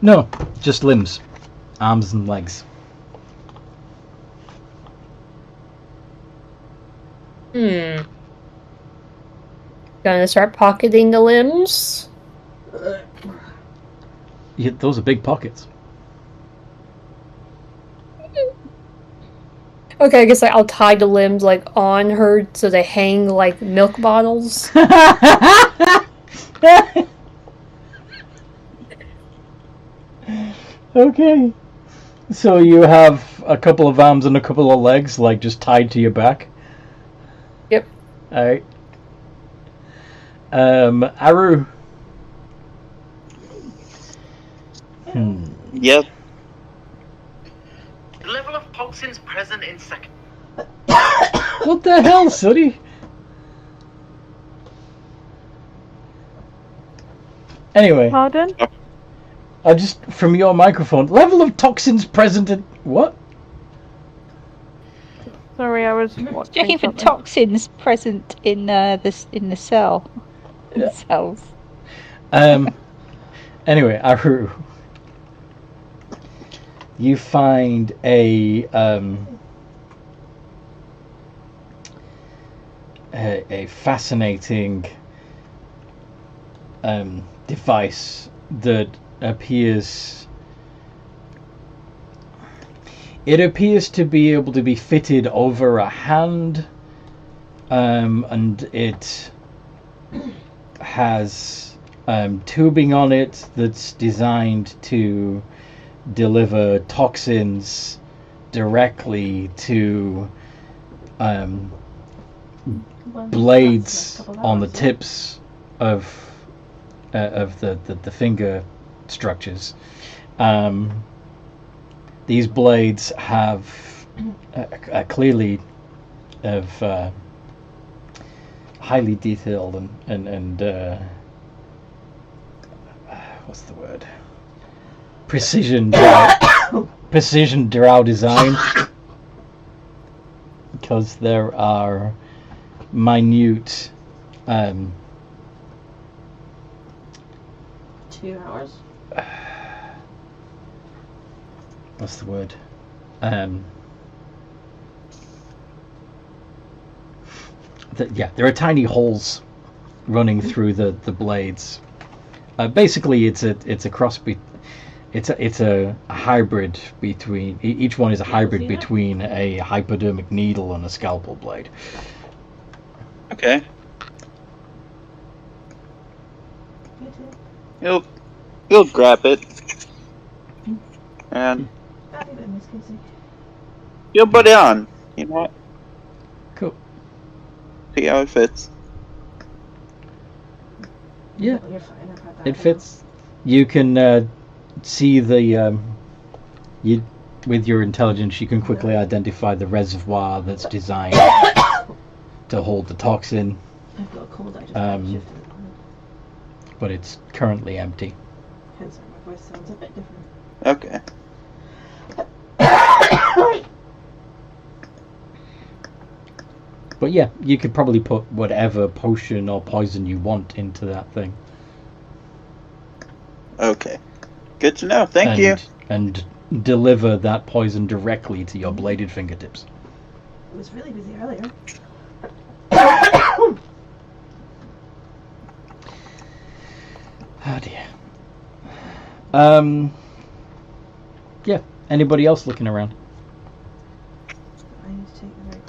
No, just limbs, arms and legs. Gonna start pocketing the limbs? Yeah, those are big pockets. Okay, I guess I'll tie the limbs on her so they hang like milk bottles. Okay. So you have a couple of arms and a couple of legs, like, just tied to your back? Yep. Alright. Aru. Yep. The level of toxins present in second. What the hell, Sooty? Anyway. Pardon? Just from your microphone. Level of toxins present in... What? Sorry, I was Checking for toxins present in the cell. In the cells. Anyway, Aru. You find a fascinating device that appears to be able to be fitted over a hand, and it has tubing on it that's designed to deliver toxins directly to blades on the tips of the finger structures. These blades have clearly of highly detailed and what's the word? Precision Drow design, because there are minute 2 hours. What's the word? There are tiny holes running through the blades. Basically, it's a cross. It's a hybrid between. Each one is a hybrid between a hypodermic needle and a scalpel blade. Okay. You'll grab it. And you'll put it on. You know what? Cool. See how it fits. Yeah, it fits. You can see the with your intelligence, you can quickly identify the reservoir that's designed to hold the toxin. I've got a cold. I just shifted it. But it's currently empty. Hence why my voice sounds a bit different. Okay. But yeah, you could probably put whatever potion or poison you want into that thing. Okay. Good to know. Thank you. And deliver that poison directly to your bladed fingertips. I was really busy earlier. Oh dear. Yeah. Anybody else looking around?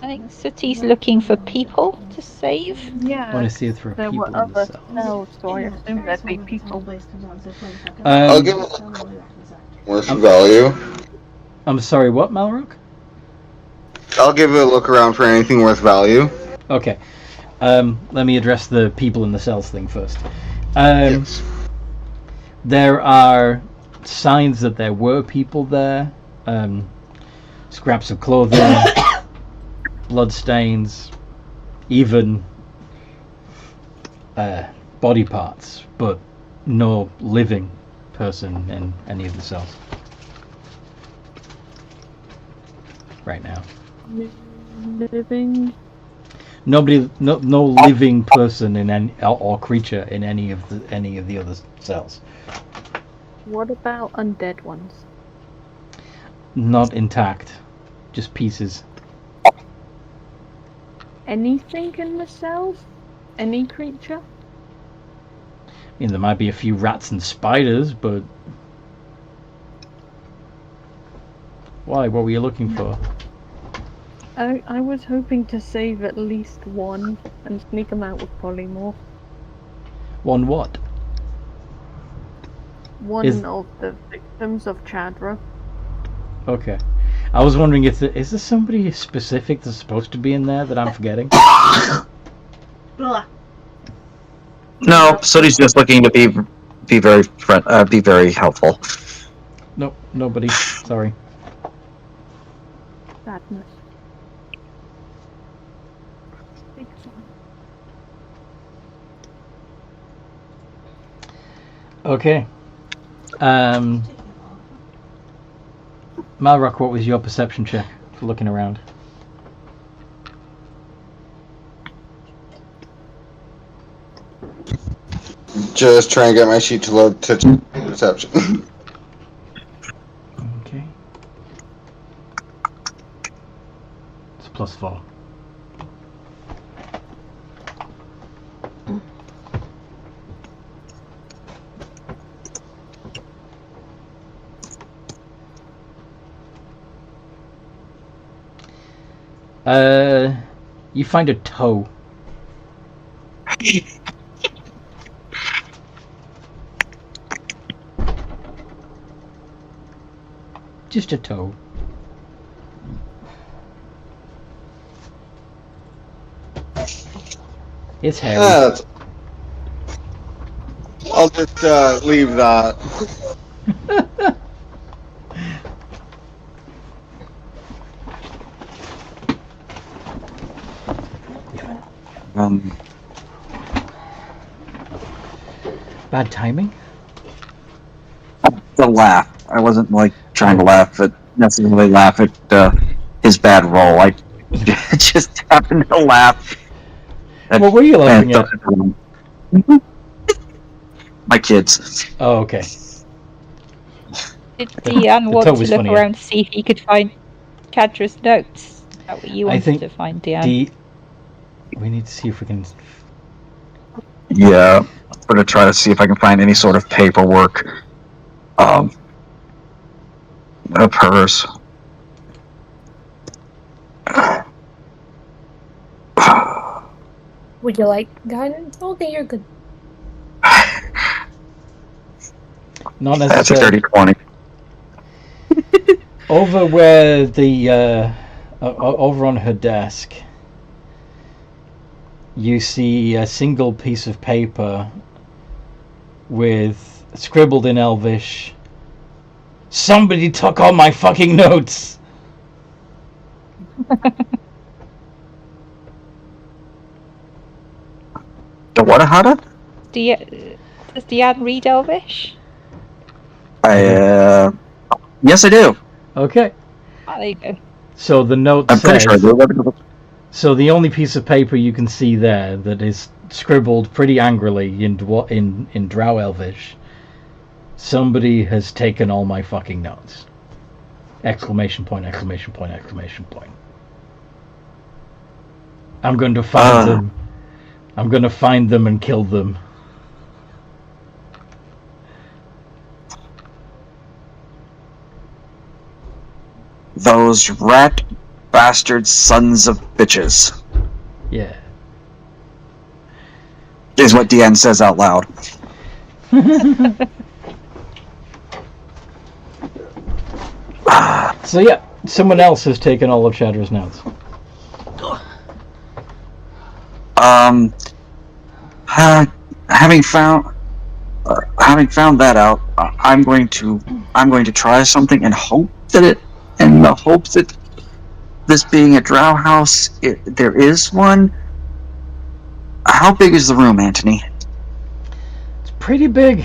I think Sooty's looking for people to save. Yeah. I want to see it through There people were in the other cells. cells, so I assume there'd be people. I'll give it worth value. I'm sorry, what, Malrock? I'll give it a look around for anything worth value. Okay. Let me address the people in the cells thing first. Yes. There are signs that there were people there. Scraps of clothing, blood stains, even body parts, but no living person in any of the cells right now. Living. Nobody, no living person in any or creature in any of the other cells. What about undead ones? Not intact, just pieces. Anything in the cells? Any creature? I mean, there might be a few rats and spiders, but why? What were you looking for? I was hoping to save at least one and sneak them out with polymorph. One what? one of the victims of Hydra. Okay. I was wondering if is there somebody specific that's supposed to be in there that I'm forgetting? No, Sooty's just looking to be very helpful. Nope, nobody. Sorry. Sadness. Okay. Malrock, what was your perception check for looking around? Just trying to get my sheet to load to perception. Okay. It's +4. You find a toe. Just a toe. It's hairy. I'll just leave that. Bad timing? The laugh. I wasn't trying to necessarily laugh at his bad roll. I just happened to laugh. What were you laughing at? My kids. Oh, okay. Did Deanne want to look around to see if he could find Hydra's notes? Is that what you wanted to find, Deanne? We need to see if we can... Yeah, I'm going to try to see if I can find any sort of paperwork of hers. Would you like guidance? I don't think you're good. Not necessarily. That's a dirty 20. Over where the over on her desk, you see a single piece of paper with scribbled in Elvish, "Somebody took all my fucking notes." The what, Hada? Does Deanne read Elvish? Yes, I do. Okay. Oh, there you go. So the note I'm pretty sure I do. So the only piece of paper you can see there that is scribbled pretty angrily in Drow Elvish, "Somebody has taken all my fucking notes!" Exclamation point! Exclamation point! Exclamation point! I'm going to find them. I'm going to find them and kill them. Those rat bastard sons of bitches. Yeah. Is what Deanne says out loud. So yeah, someone else has taken all of Hydra's notes. Having found that out, I'm going to try something in the hopes that this being a Drow house, there is one. How big is the room, Anthony? It's pretty big.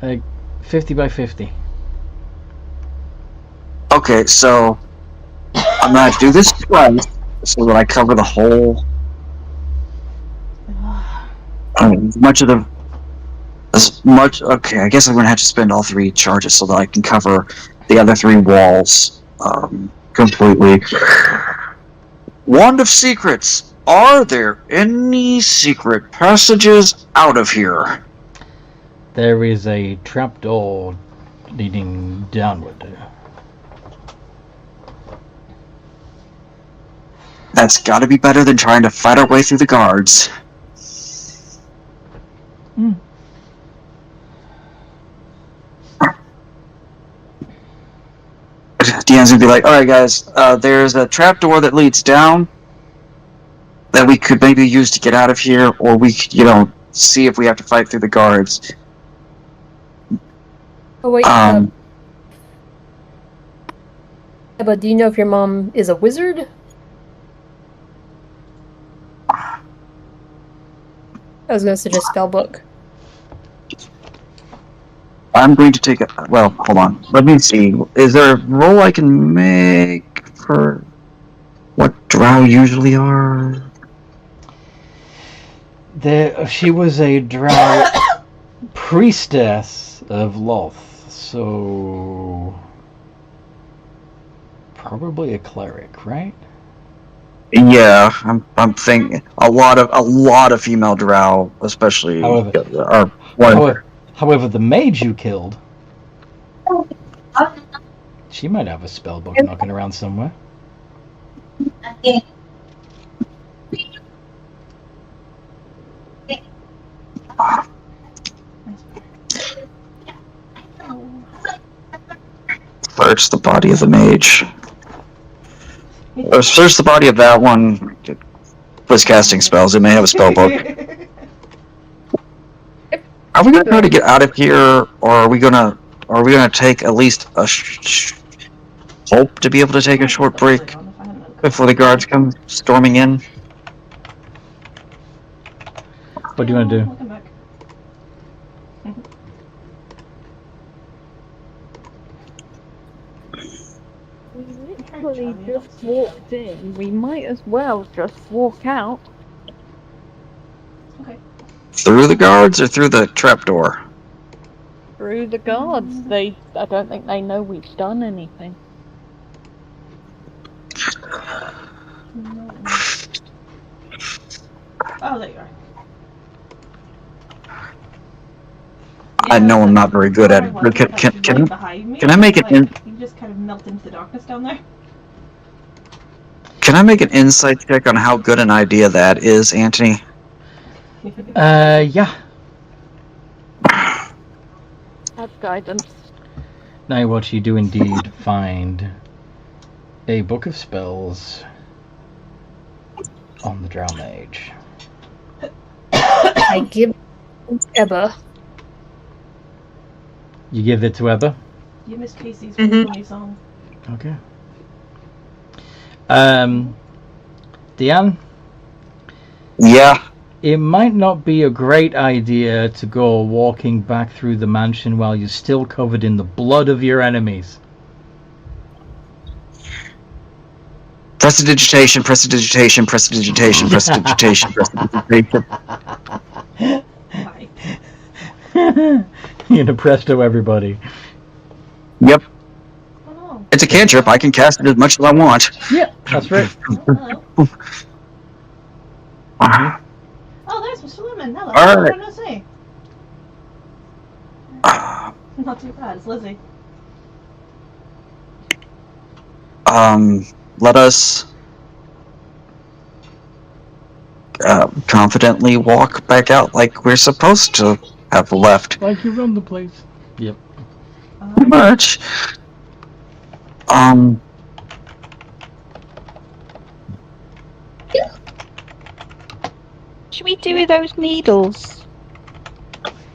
Like 50 by 50. Okay, so I'm gonna have to do this twice so that I cover the whole. Okay, I guess I'm gonna have to spend all 3 charges so that I can cover the other 3 walls completely. Wand of Secrets. Are there any secret passages out of here? There is a trapdoor leading downward. That's gotta be better than trying to fight our way through the guards. DM's gonna be like, all right, guys, there's a trapdoor that leads down that we could maybe use to get out of here, or we could, see if we have to fight through the guards. Oh wait. But do you know if your mom is a wizard? I was gonna suggest spellbook. I'm going to take a... Well, hold on. Let me see. Is there a roll I can make for what Drow usually are? She was a Drow priestess of Loth, so probably a cleric, right? Yeah, I'm thinking a lot of female Drow, especially However, the mage you killed, she might have a spellbook knocking around somewhere. Search the body of the mage. Or search the body of that one. Was casting spells. It may have a spellbook. Are we gonna try to get out of here, or are we gonna take at least a hope to be able to take a short break before the guards come storming in? What do you want to do? Welcome back. We literally just walked in. We might as well just walk out. Okay. Through the guards or through the trapdoor? Through the guards. I don't think they know we've done anything. No. Oh, there you are. I know I'm not very good at it. Can I make it in? You just kind of melt into the darkness down there. Can I make an insight check on how good an idea that is, Anthony? Yeah. That's guidance. Now what you do indeed find a book of spells on the Drow Mage. I give Ebba. You give it to Ebba? You missed Casey's funny song. Okay. Deanne? Yeah? It might not be a great idea to go walking back through the mansion while you're still covered in the blood of your enemies. Prestidigitation, prestidigitation, prestidigitation, prestidigitation, prestidigitation. You know, presto everybody. Yep. Oh, no. It's a cantrip. I can cast it as much as I want. Yeah, that's right. Oh, there's Mr. Lemon. Hello. All What right. did I say? Not too bad. It's Lizzie. Let us confidently walk back out like we're supposed to have left. Like you run the place. Yep. Pretty much. What should we do with those needles?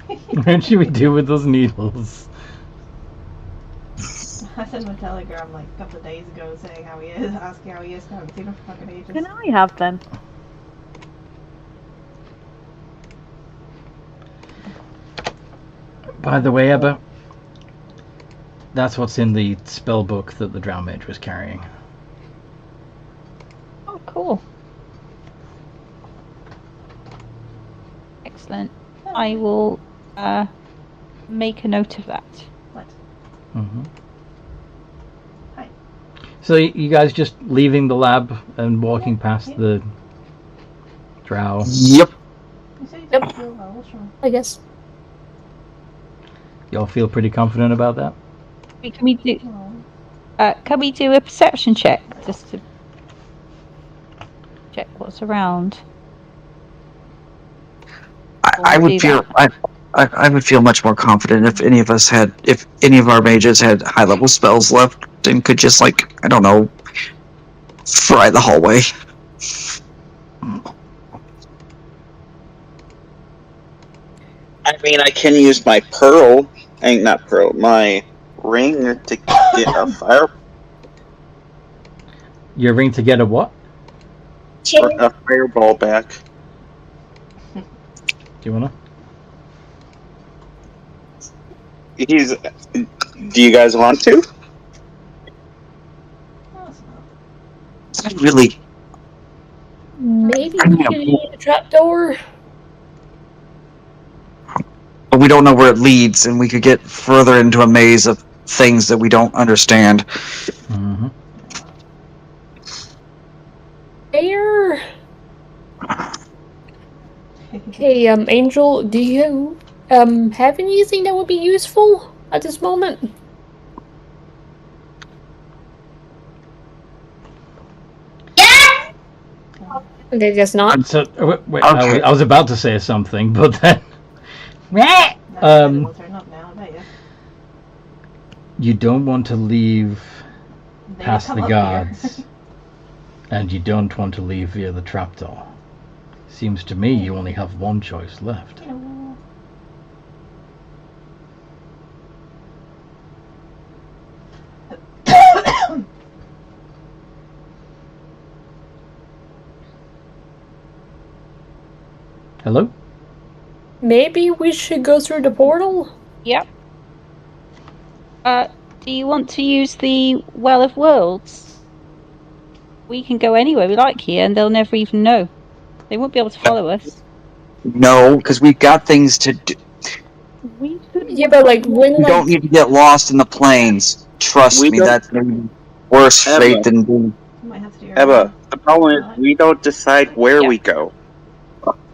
What should we do with those needles? I sent him a telegram like a couple of days ago saying how he is, asking how he is. I haven't seen him for fucking ages. Can I have them? By the way, Ebba, that's what's in the spell book that the Drow Mage was carrying. Oh, cool. Excellent. I will make a note of that. What? Mm-hmm. Hi. So you guys just leaving the lab and walking past the Drow? Yep. You say you Yep. don't feel well. What's wrong? I guess. Y'all feel pretty confident about that? Can we do? Oh. Can we do a perception check just to check what's around? I would feel I would feel much more confident if any of our mages had high level spells left left and could just, like, I don't know, fry the hallway. I mean, I can use my my ring to get a fire. Your ring to get a what? A fireball back. Do you wanna? Do you guys want to? Is that really? Maybe we should need a trapdoor. But we don't know where it leads, and we could get further into a maze of things that we don't understand. Mm-hmm. There. Okay, Angel, do you have anything that would be useful at this moment? Yeah. Okay, guess not. So, wait, Okay. I was about to say something, but then you don't want to leave past the guards, and you don't want to leave via the trapdoor. Seems to me you only have one choice left. Hello? Maybe we should go through the portal? Yep. Do you want to use the Well of Worlds? We can go anywhere we like here, and they'll never even know. They won't be able to follow us. No, because we've got things to do. Yeah, but like when We don't need to get lost in the plains. Trust me, that's maybe worse fate than being. Ebba, the problem is we don't decide where we go.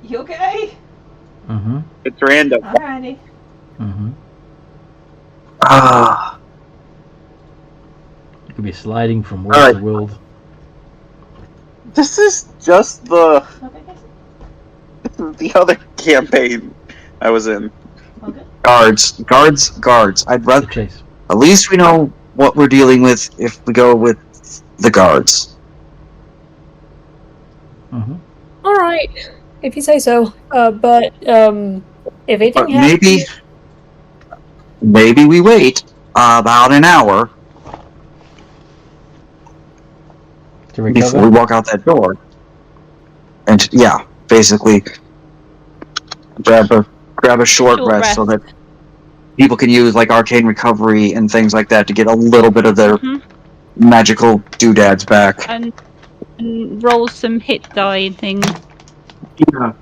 You okay? Mm-hmm. It's random. Alrighty. Mm-hmm. Ah. You could be sliding from world to world. This is just the other campaign I was in. Guards. I'd rather. Chase. At least we know what we're dealing with if we go with the guards. Mm-hmm. All right, if you say so. But if anything happens, maybe we wait about an hour to recover before we walk out that door, and basically grab a short rest so that people can use like arcane recovery and things like that to get a little bit of their magical doodads back. And roll some hit die and things. Yeah.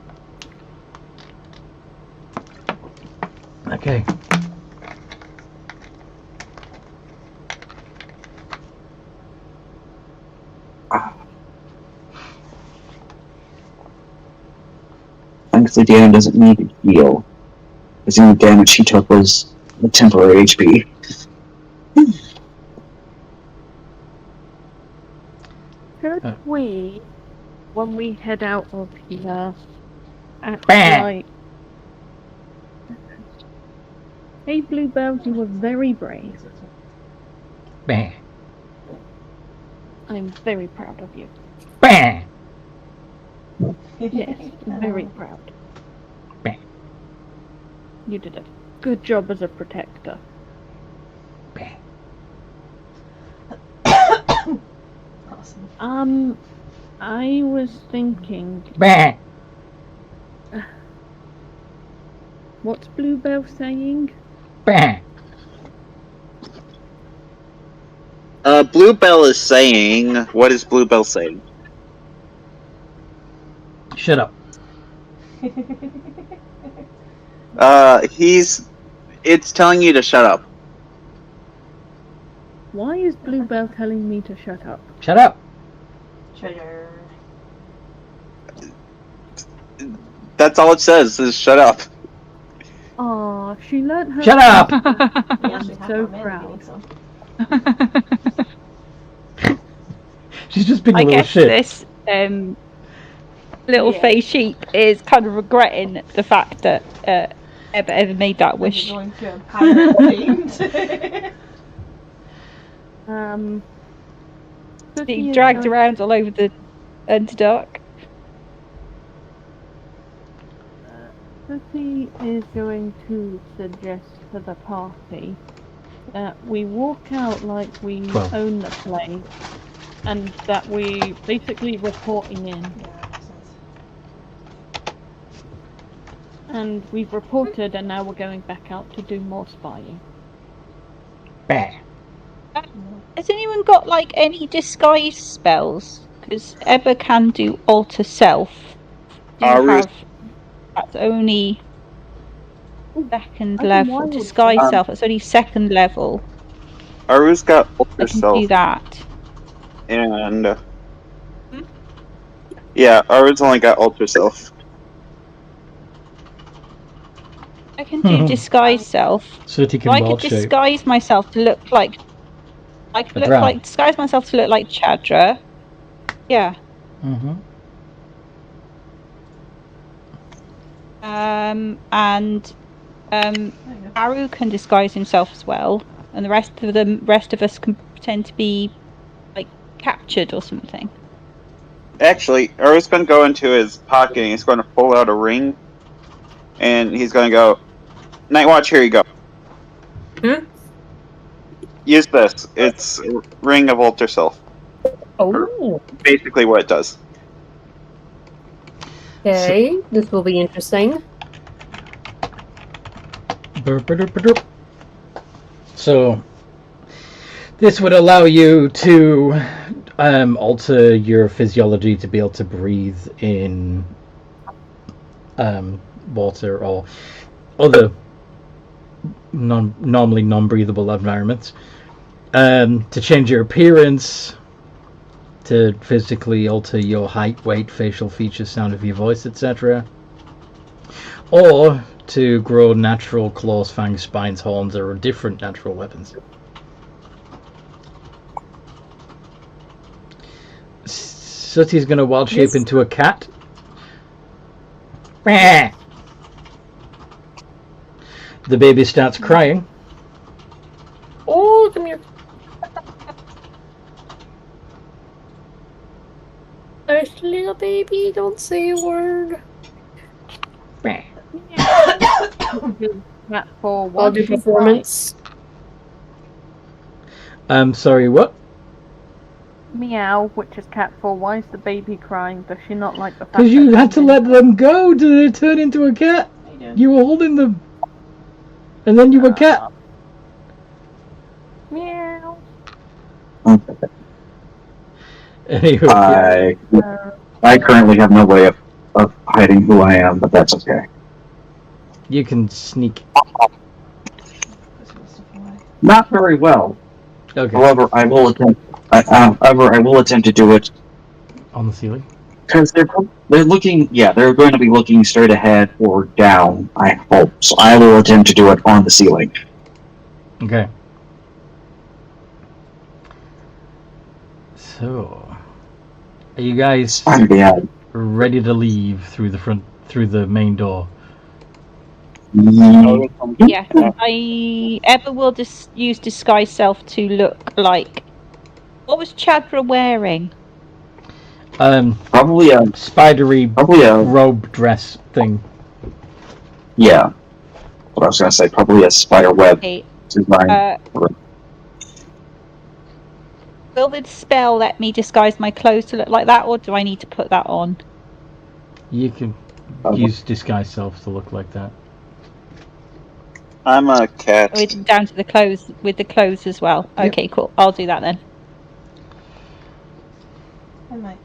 Okay. Thankfully, Dan doesn't need to heal. Because the only damage he took was the temporary HP. Could we, when we head out of here, Bam! Hey Bluebell, you were very brave. Bang. I'm very proud of you. Bang. Yes, very proud. Bang. You did a good job as a protector. Bang. Awesome. I was thinking. Bang. What's Bluebell saying? Bang. Bluebell is saying. What is Bluebell saying? Shut up. It's telling you to shut up. Why is Bluebell telling me to shut up? Shut up. Treasure. That's all it says, is shut up. Aw, she learned her. Shut up! I'm so proud. She's just being a I little guess shit. this little face sheep is kind of regretting the fact that ever made that wish. Going to a pirate themed. Being dragged around all over the Underdark. Sophie is going to suggest to the party that we walk out like we own the place, and that we basically reporting in. Yeah, that makes sense. And we've reported, and now we're going back out to do more spying. Bah. Has anyone got like any disguise spells? Because Ebba can do alter self. Do you have? That's only second level. Disguise self. That's only second level. Aru's got alter I can self. do that. And yeah, Aru's only got alter self. I can do disguise self. So that he can I wild could shape. disguise myself to look like. I could disguise myself to look like Chadra. Yeah. Mm-hmm. And Aru can disguise himself as well, and the rest of us can pretend to be like captured or something. Actually, Aru's going to go into his pocket and he's going to pull out a ring, and he's going to go, Night Watch, here you go. Use this. It's Ring of Alter Self. Oh. Basically what it does. Okay, this will be interesting. So, this would allow you to alter your physiology to be able to breathe in water or other normally non-breathable environments, to change your appearance, to physically alter your height, weight, facial features, sound of your voice, etc. Or to grow natural claws, fangs, spines, horns, or different natural weapons. Sooty's going to wild shape into a cat. The baby starts crying. Oh, come here. Hush, little baby, don't say a word. I'll do performance. Sorry, what? Meow, which is cat for. Why is the baby crying? Does she not like the fact Because you had to let them go to turn into a cat. You were holding them. And then you were cat. Meow. Anyway, I currently have no way of hiding who I am, but that's okay. You can sneak. Not very well. Okay. However, I will attempt. I will attempt to do it On the ceiling? because they're looking. Yeah, they're going to be looking straight ahead or down. I hope so. I will attempt to do it on the ceiling. Okay. So, are you guys ready to leave through the main door? Yeah, Ebba will just use disguise self to look like. What was Chadra wearing? Probably a spidery, probably a robe dress thing. Yeah, what I was gonna say, probably a spider web design. Will the spell let me disguise my clothes to look like that, or do I need to put that on? You can use disguise self to look like that. I'm a cat. Down to the clothes, with the clothes as well. Yep. Okay, cool. I'll do that then. I might.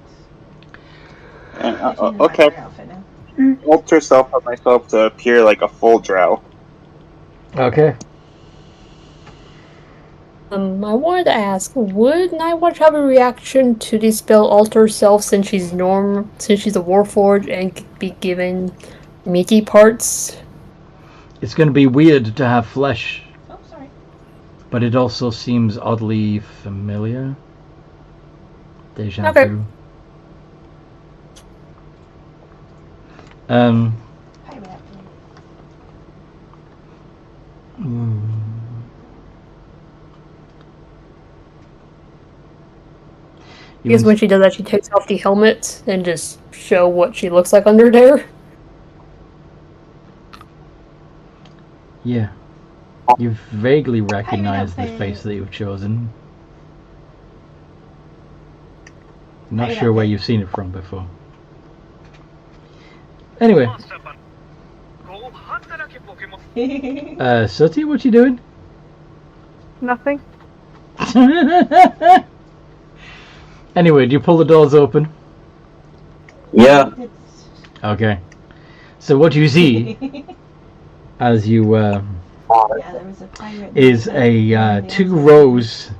Okay. Alter self of myself to appear like a full drow. Okay. I wanted to ask, would Nightwatch have a reaction to the spell Alter Self since she's a Warforged and could be given meaty parts? It's going to be weird to have flesh. Oh, sorry. But it also seems oddly familiar. Deja Okay. vu. Because when she does that, she takes off the helmet and just show what she looks like under there. Yeah. You vaguely recognize the face that you've chosen. Not sure where you've seen it from before. Anyway. Sooty, what you doing? Nothing. Anyway, do you pull the doors open? Yeah. Okay. So what you see, as you is a 2 rows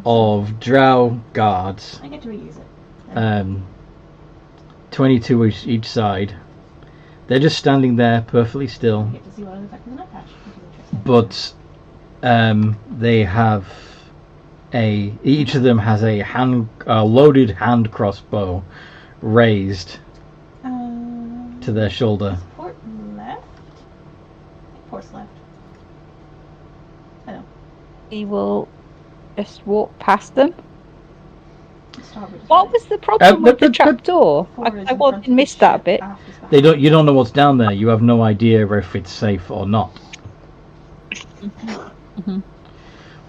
of Drow guards. I get to reuse it. 22 each side. They're just standing there perfectly still. I get to see what other factors in that patch, which is interesting. But they have each of them has a loaded hand crossbow raised to their shoulder. Is Port left? Port's left. I know. We will just walk past them. Starboard is What right. was the problem with the trapdoor? I missed that bit. Aft is behind. You don't know what's down there. You have no idea if it's safe or not. Mm-hmm.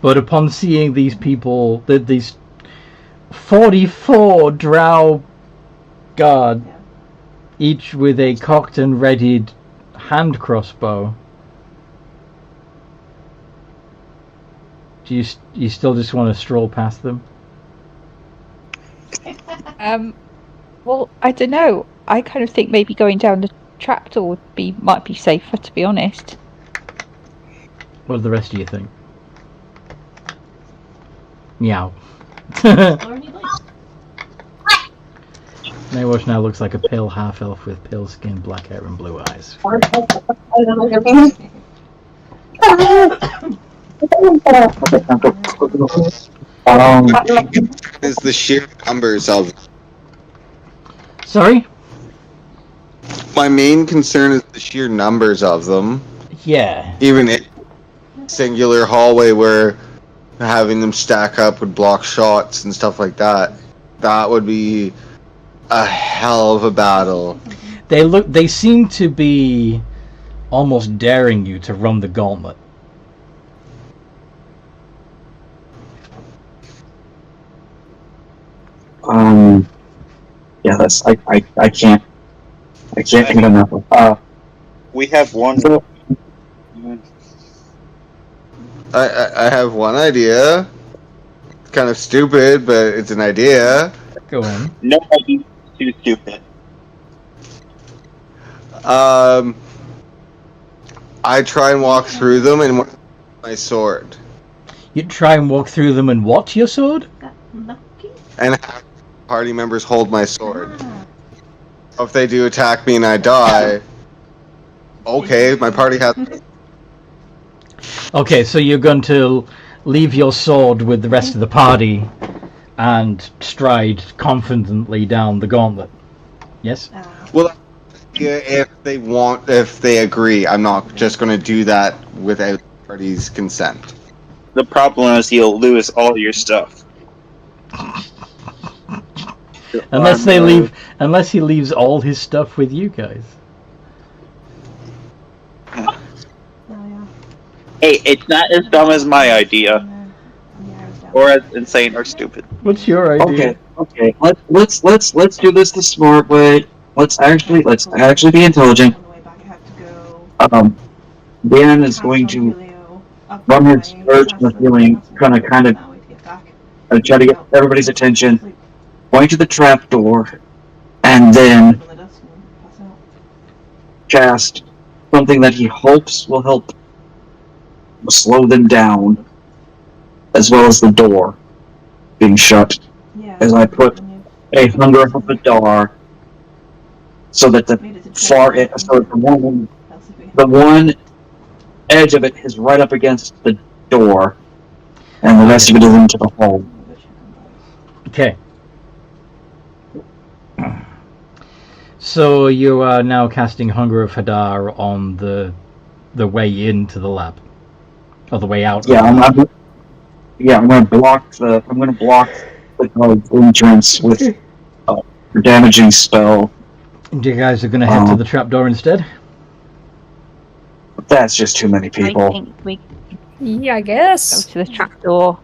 But upon seeing these people, these 44 Drow guard, each with a cocked and readied hand crossbow, do you still just want to stroll past them? Well, I don't know. I kind of think maybe going down the trapdoor might be safer, to be honest. What do the rest of you think? Meow. Maywash now looks like a pale half-elf with pale skin, black hair and blue eyes. Is the sheer numbers of. Sorry? My main concern is the sheer numbers of them. Yeah. Even in singular hallway where having them stack up would block shots and stuff like that. That would be a hell of a battle. They seem to be almost daring you to run the gauntlet. Yeah, that's I can't get enough of. We have one. I have one idea. It's kind of stupid, but it's an idea. Go on. No idea. Too stupid. I try and walk through them and with my sword. You try and walk through them and what, your sword? And have party members hold my sword. If they do attack me and I die, okay, my party has. Okay, so you're going to leave your sword with the rest of the party and stride confidently down the gauntlet. Yes? Well, yeah, if they agree, I'm not just going to do that without the party's consent. The problem is you'll lose all your stuff. Unless he leaves all his stuff with you guys. Hey, it's not as dumb as my idea, or as insane or stupid. What's your idea? Okay. Let's do this the smart way. Let's actually be intelligent. Dan is going to run his urge of healing, kind of try to get everybody's attention, point to the trapdoor, and then cast something that he hopes will help slow them down, as well as the door being shut. As I put a Hunger of Hadar, so that the one edge of it is right up against the door, and the rest of it is into the hole. Okay. So you are now casting Hunger of Hadar on the way into the lab, or the way out. Yeah, I'm going to block entrance with a damaging spell. You guys are going to head to the trapdoor instead? That's just too many people. I think we Yeah, I go guess. to the trapdoor.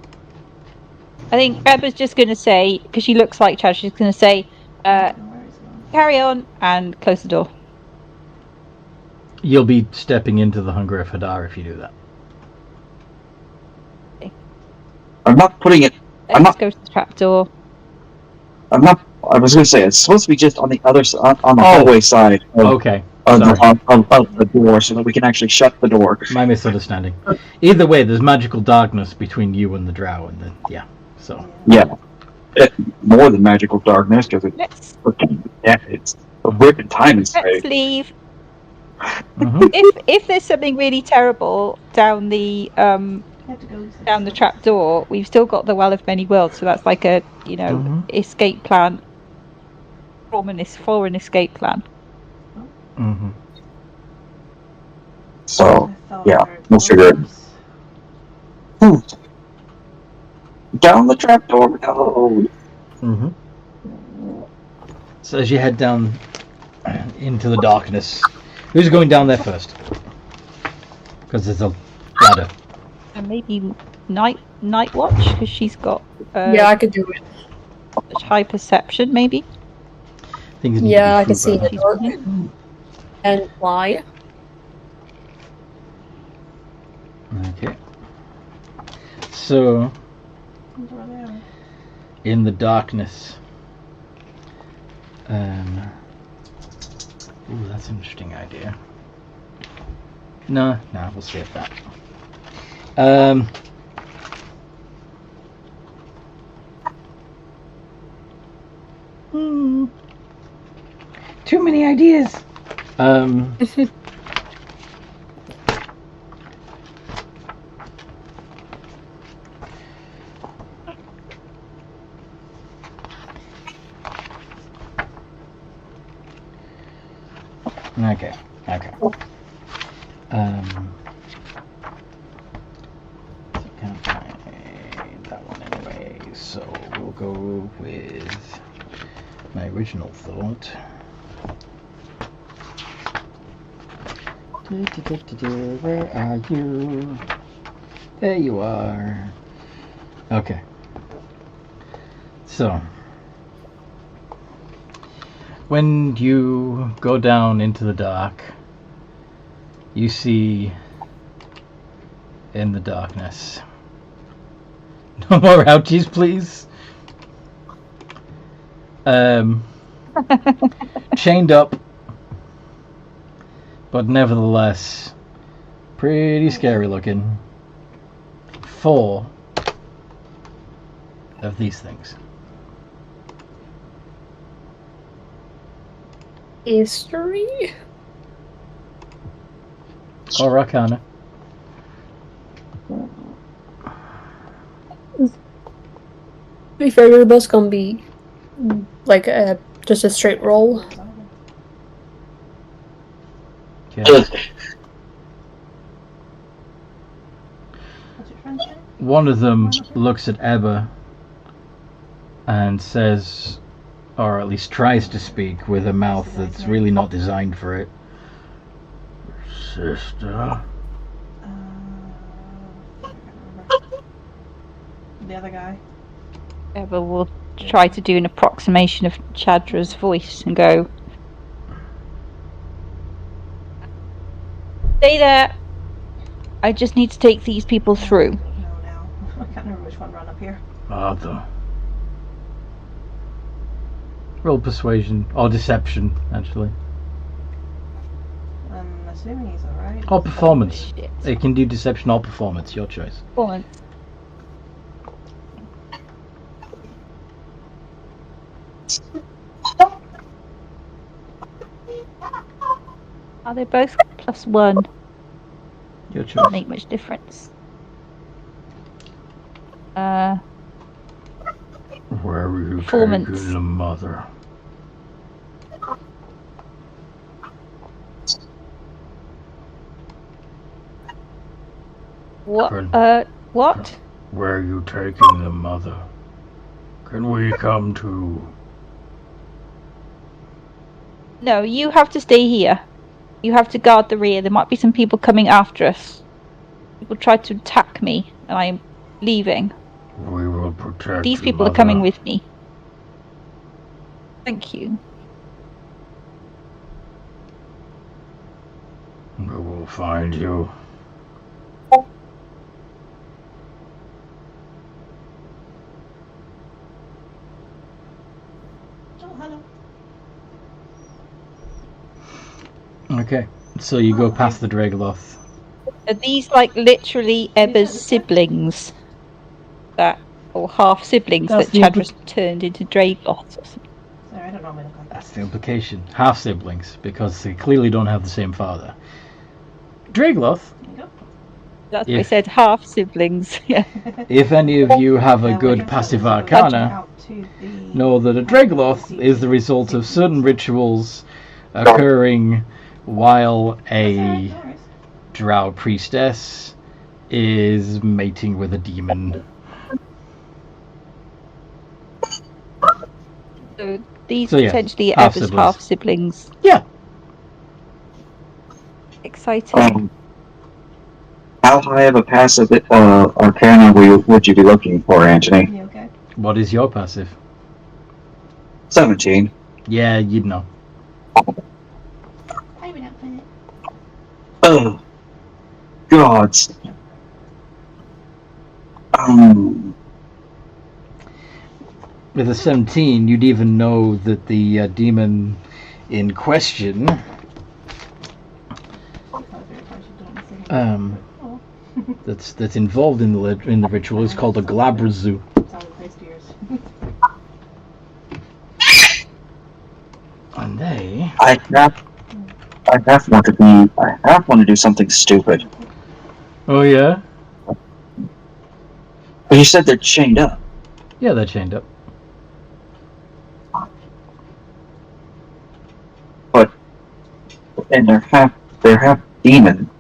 I think Emma's just going to say, because she looks like Chad, she's going to say, carry on and close the door. You'll be stepping into the Hunger of Hadar if you do that. I'm not putting it. Let's go to the trapdoor. I was going to say it's supposed to be just on the other side, on the hallway side. Okay. Of the door, so that we can actually shut the door. My misunderstanding. Either way, there's magical darkness between you and the Drow, and more than magical darkness because it's a rip in time and space. Let's leave. Mm-hmm. If there's something really terrible down the trapdoor, we've still got the Well of Many Worlds, so that's like a escape plan. For an escape plan. Mm-hmm. So we'll figure it. Down the trapdoor we go. Mm-hmm. So as you head down into the darkness, who's going down there first? Because there's a ladder. And maybe Night Watch, because she's got I could do it. High perception, maybe. I can see the dark. And why? Okay. So, in the darkness, that's an interesting idea. No, we'll save that. Too many ideas. Okay. Can't find that one anyway, so we'll go with my original thought. Where are you? There you are. Okay. So, when you go down into the dark, you see in the darkness. No more ouchies, please. Chained up, but nevertheless pretty scary looking. 4 of these things. History? Or Arcana. To be fair, your boss gonna be like just a straight roll. Okay. One of them looks at Ebba and says, or at least tries to speak with a mouth that's really not designed for it. Sister. The other guy. Ebba will try to do an approximation of Chadra's voice and go, stay there. I just need to take these people through. No. I can't remember which one ran up here. Arthur. Roll persuasion or deception, actually. I'm assuming he's alright. Or performance. It can do deception or performance, your choice. Performance. Are they both +1? Your choice. Doesn't make much difference. Where are you Performance. taking the mother? What? What? Where are you taking the mother? Can we come too? No, you have to stay here. You have to guard the rear. There might be some people coming after us. People tried to attack me, and I'm leaving. We will protect These you, people are Mother. coming with me. Thank you. We will find you. Oh, hello. Okay, so you go past the Dragloth. Are these like literally Ebba's siblings? Or half siblings That's that the Chadras turned into Dragloths or something? Sorry, I don't know what I look like. That's the implication. Half siblings, because they clearly don't have the same father. Dragloth, There you go. That's what I said, half siblings. Yeah. if any of you have a good passive arcana, Out to the... know that a Dragloth is the result of certain rituals occurring while a Drow priestess is mating with a demon. So these So, yeah, potentially half Ebba's siblings. half siblings. Yeah. Exciting. How high of a passive arcana would you be looking for, Anthony? You okay? What is your passive? 17. Yeah, you'd know. I went out for it. Oh, gods. With a 17, you'd even know that the demon in question that's involved in the ritual is called a glabrazu. And they... I have want to do something stupid. Oh yeah? But you said they're chained up. Yeah, they're chained up. And they're half demon,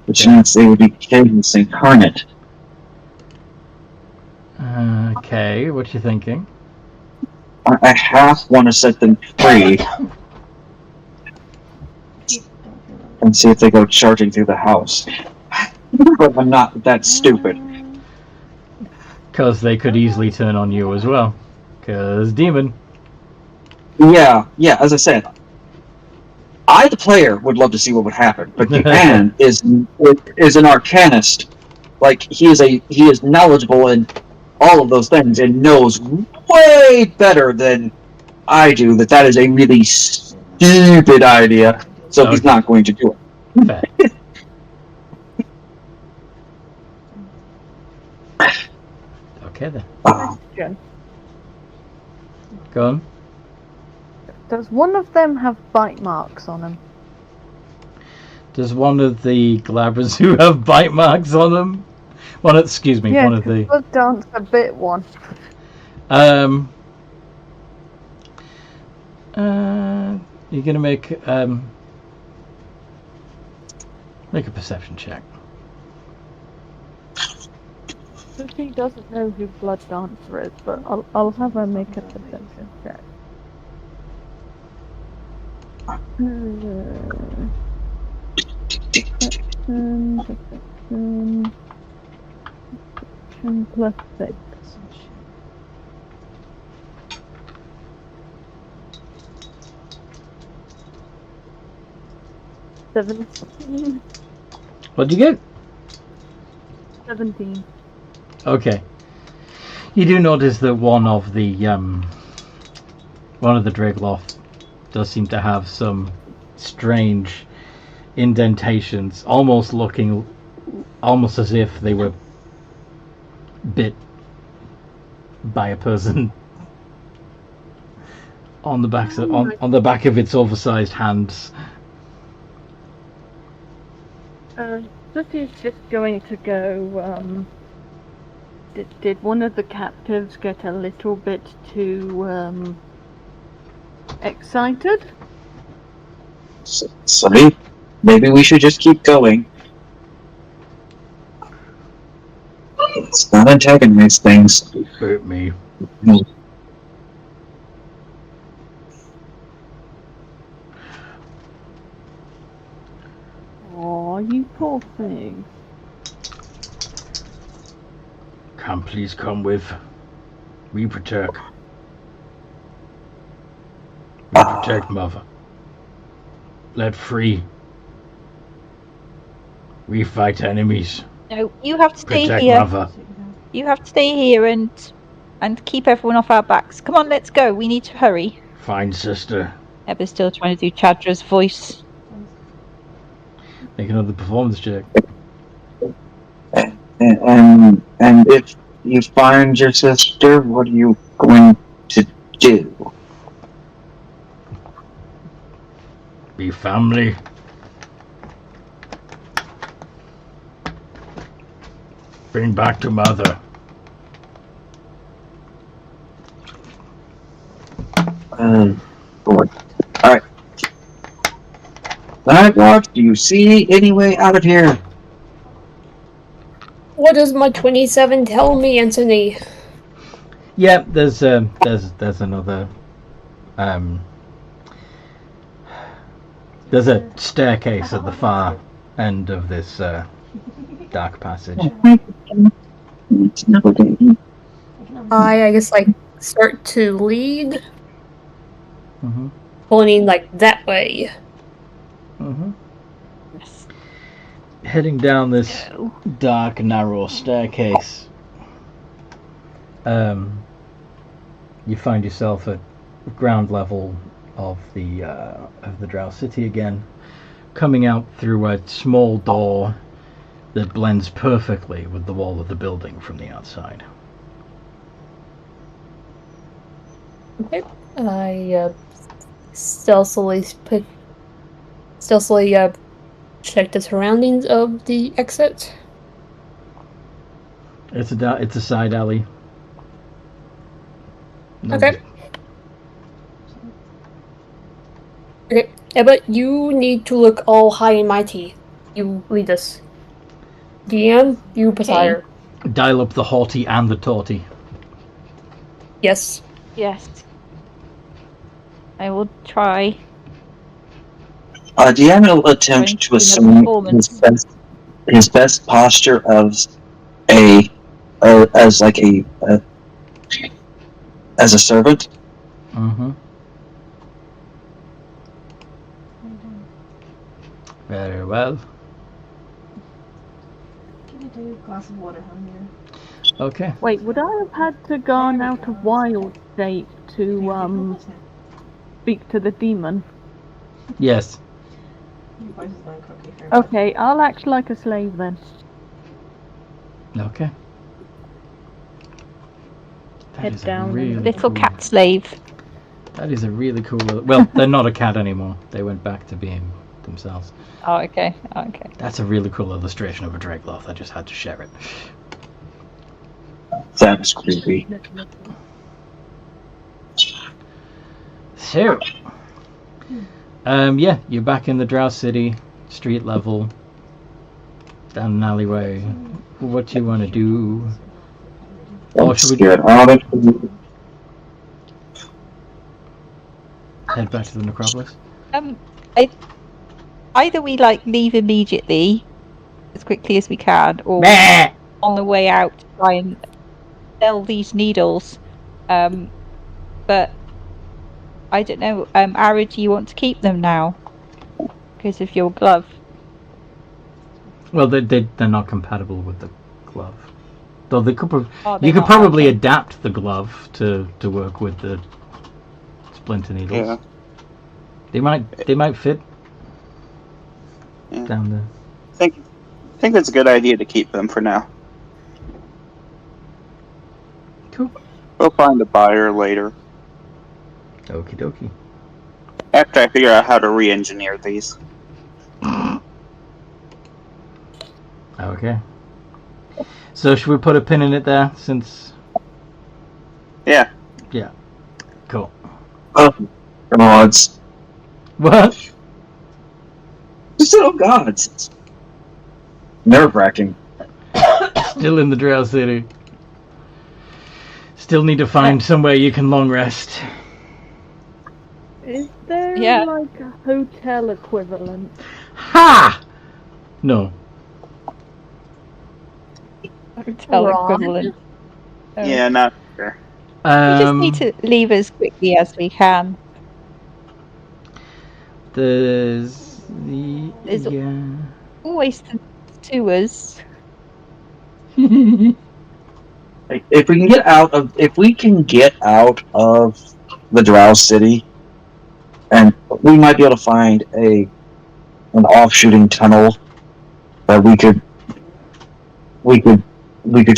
which means they would be Cadence incarnate. Okay, what you thinking? I half want to set them free and see if they go charging through the house. But I'm not that stupid. Because they could easily turn on you as well. Because demon. Yeah, as I said, I, the player, would love to see what would happen, but the man is an arcanist. Like, he is knowledgeable in all of those things and knows way better than I do that is a really stupid idea, so he's not going to do it. Fair. Okay then. Question. Go on. Does one of them have bite marks on them? Does one of the Glabrazu have bite marks on them? One of the... Blood Dance a bit one. You're gonna make a perception check. He doesn't know who Blood Dancer is, but I'll have her make a perception check. Plus 6. What'd you get? 17. Okay. You do notice that one of the Dragloth does seem to have some strange indentations, almost as if they were bit by a person on the back of its oversized hands. Sooty's just going to go, did one of the captives get a little bit too, excited? Sorry, maybe we should just keep going. Let's not antagonize things. Hurt me. Poor thing. Please come with. We protect. We protect Mother. Let free. We fight enemies. No, you have to stay Protect here. Mother. You have to stay here and keep everyone off our backs. Come on, let's go. We need to hurry. Fine, sister. Eber's still trying to do Chadra's voice. Make another performance check. And if you find your sister, what are you going to do? Be family. Bring back to Mother. Good. Alright. Night Watch, do you see any way out of here? What does my 27 tell me, Anthony? Yeah, there's another there's a staircase at the far end of this dark passage. I guess like start to lead, Mm-hmm. pointing like that way. Mm-hmm. Heading down this dark, narrow staircase, you find yourself at ground level of the Drow city again, coming out through a small door that blends perfectly with the wall of the building from the outside. Okay. I stealthily check the surroundings of the exit. It's a side alley. No Okay. Okay, but you need to look all high and mighty. You lead us. DM, you preside. Dial up the haughty and the taughty. Yes. Yes. I will try. DM will attempt to assume his best posture as a servant. Mm-hmm. Very well. Can you do a glass of water, honey? Okay. Wait, would I have had to gone out of wild shape to speak to the demon? Yes. Okay, I'll act like a slave then. Okay. Head down. Really Little cool. cat slave. That is a really cool. Well, they're not a cat anymore. They went back to being themselves. Oh, okay. Okay. That's a really cool illustration of a Dragloth. I just had to share it. That's creepy. So, yeah, you're back in the Drow City, street level, down an alleyway. What do you want to do? Or should we head back to the necropolis? Either we leave immediately, as quickly as we can, or on the way out try and sell these needles. But I don't know. Ara, do you want to keep them now because of your glove? Well, they're not compatible with the glove. Though they could you could probably adapt the glove to work with the splinter needles. Yeah. They might fit. Yeah. Down there. I think it's a good idea to keep them for now. Cool. We'll find a buyer later. Okie dokie. After I figure out how to re-engineer these. Okay. So should we put a pin in it there, since... Yeah. Yeah. Cool. Oh, gods. What? Just oh gods. It's nerve-wracking. Still in the Drow City. Still need to find somewhere you can long rest. Is there like a hotel equivalent? Ha! No. Hotel Right. equivalent. So Yeah, not sure. we just need to leave as quickly as we can. There's There's yeah. always the sewers. Like, if we can get out of the Drow city, and we might be able to find an offshooting tunnel that we could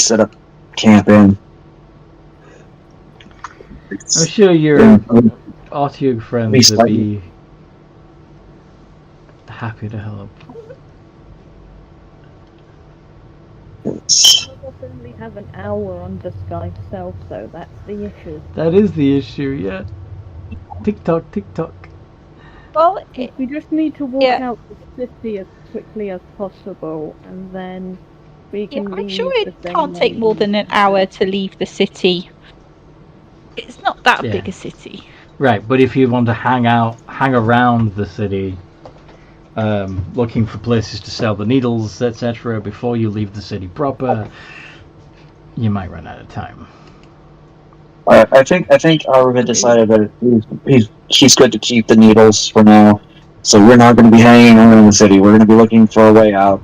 set up camp in. I'm sure your Artiug friends would be happy to help. We'll only have an hour on the Sky itself, so that's the issue. That is the issue, yeah. Tick tock, tick tock. Well, We just need to walk out the city as quickly as possible, and then we can leave. I'm sure it the can't same take way. more than an hour to leave the city. It's not that Yeah. big a city. Right, but if you want to hang around the city, looking for places to sell the needles, etc., before you leave the city proper, you might run out of time. I think Arvid decided that he's good to keep the needles for now. So we're not going to be hanging around the city. We're going to be looking for a way out,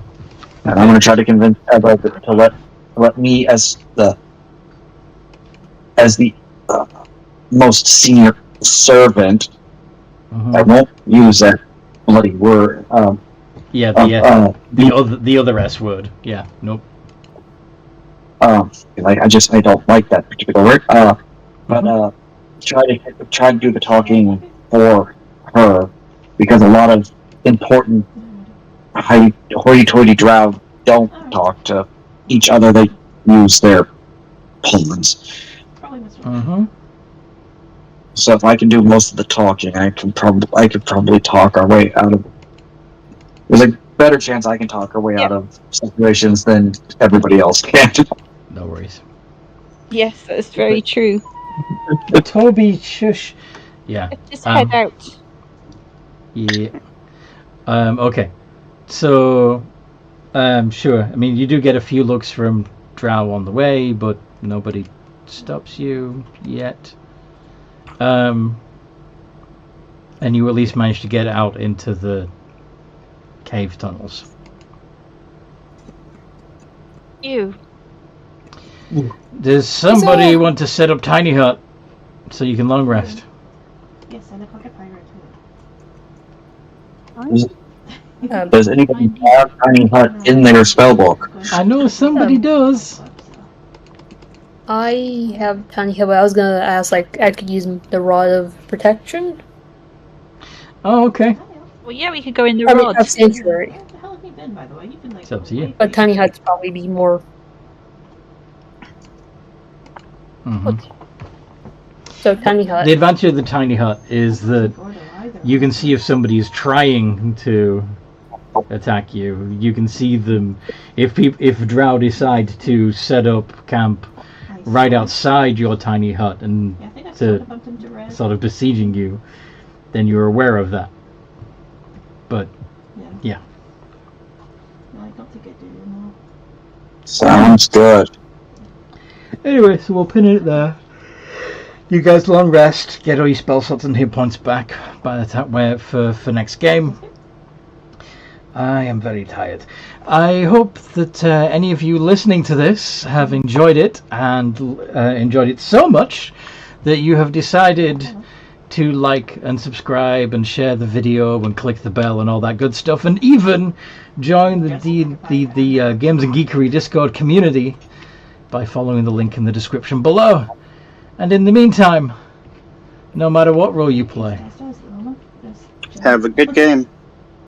and I'm going to try to convince Eva to let me as the most senior servant. Mhm. I won't use that bloody word. Yeah, the other S word. Yeah, nope. I don't like that particular word. But try to do the talking for her, because a lot of important hoity-toity Drow don't talk to each other. They use their puns. Mm-hmm. So if I can do most of the talking, I could probably talk our way out of. There's a better chance I can talk our way out of situations than everybody else can. No worries. Yes, that's very true. Toby, shush. Yeah. Just head out. Yeah. Okay. So, sure. I mean, you do get a few looks from Drow on the way, but nobody stops you yet. And you at least manage to get out into the cave tunnels. You. Does somebody want to set up tiny hut so you can long rest? Yes, and a pocket pirate too. Does anybody have tiny hut in their spellbook? I know somebody does. I have tiny hut, but I was gonna ask, like, I could use the rod of protection. Oh, okay. Well, yeah, we could go in the I mean, rod. of sanctuary. Where the hell have you been, by the way? You've been like. It's up to you. But tiny huts probably be more. Mm-hmm. So tiny hut. The advantage of the tiny hut is that you can see if somebody is trying to attack you. You can see them if Drow decide to set up camp right outside your tiny hut and to sort of besieging you, then you're aware of that. But yeah. No, I don't think I do. No. Sounds good. Anyway, so we'll pin it there. You guys long rest, get all your spell slots and hit points back by the time for next game. I am very tired. I hope that any of you listening to this have enjoyed it, and enjoyed it so much that you have decided to like and subscribe and share the video and click the bell and all that good stuff, and even join the Games and Geekery Discord community by following the link in the description below. And in the meantime, no matter what role you play, Have a good game.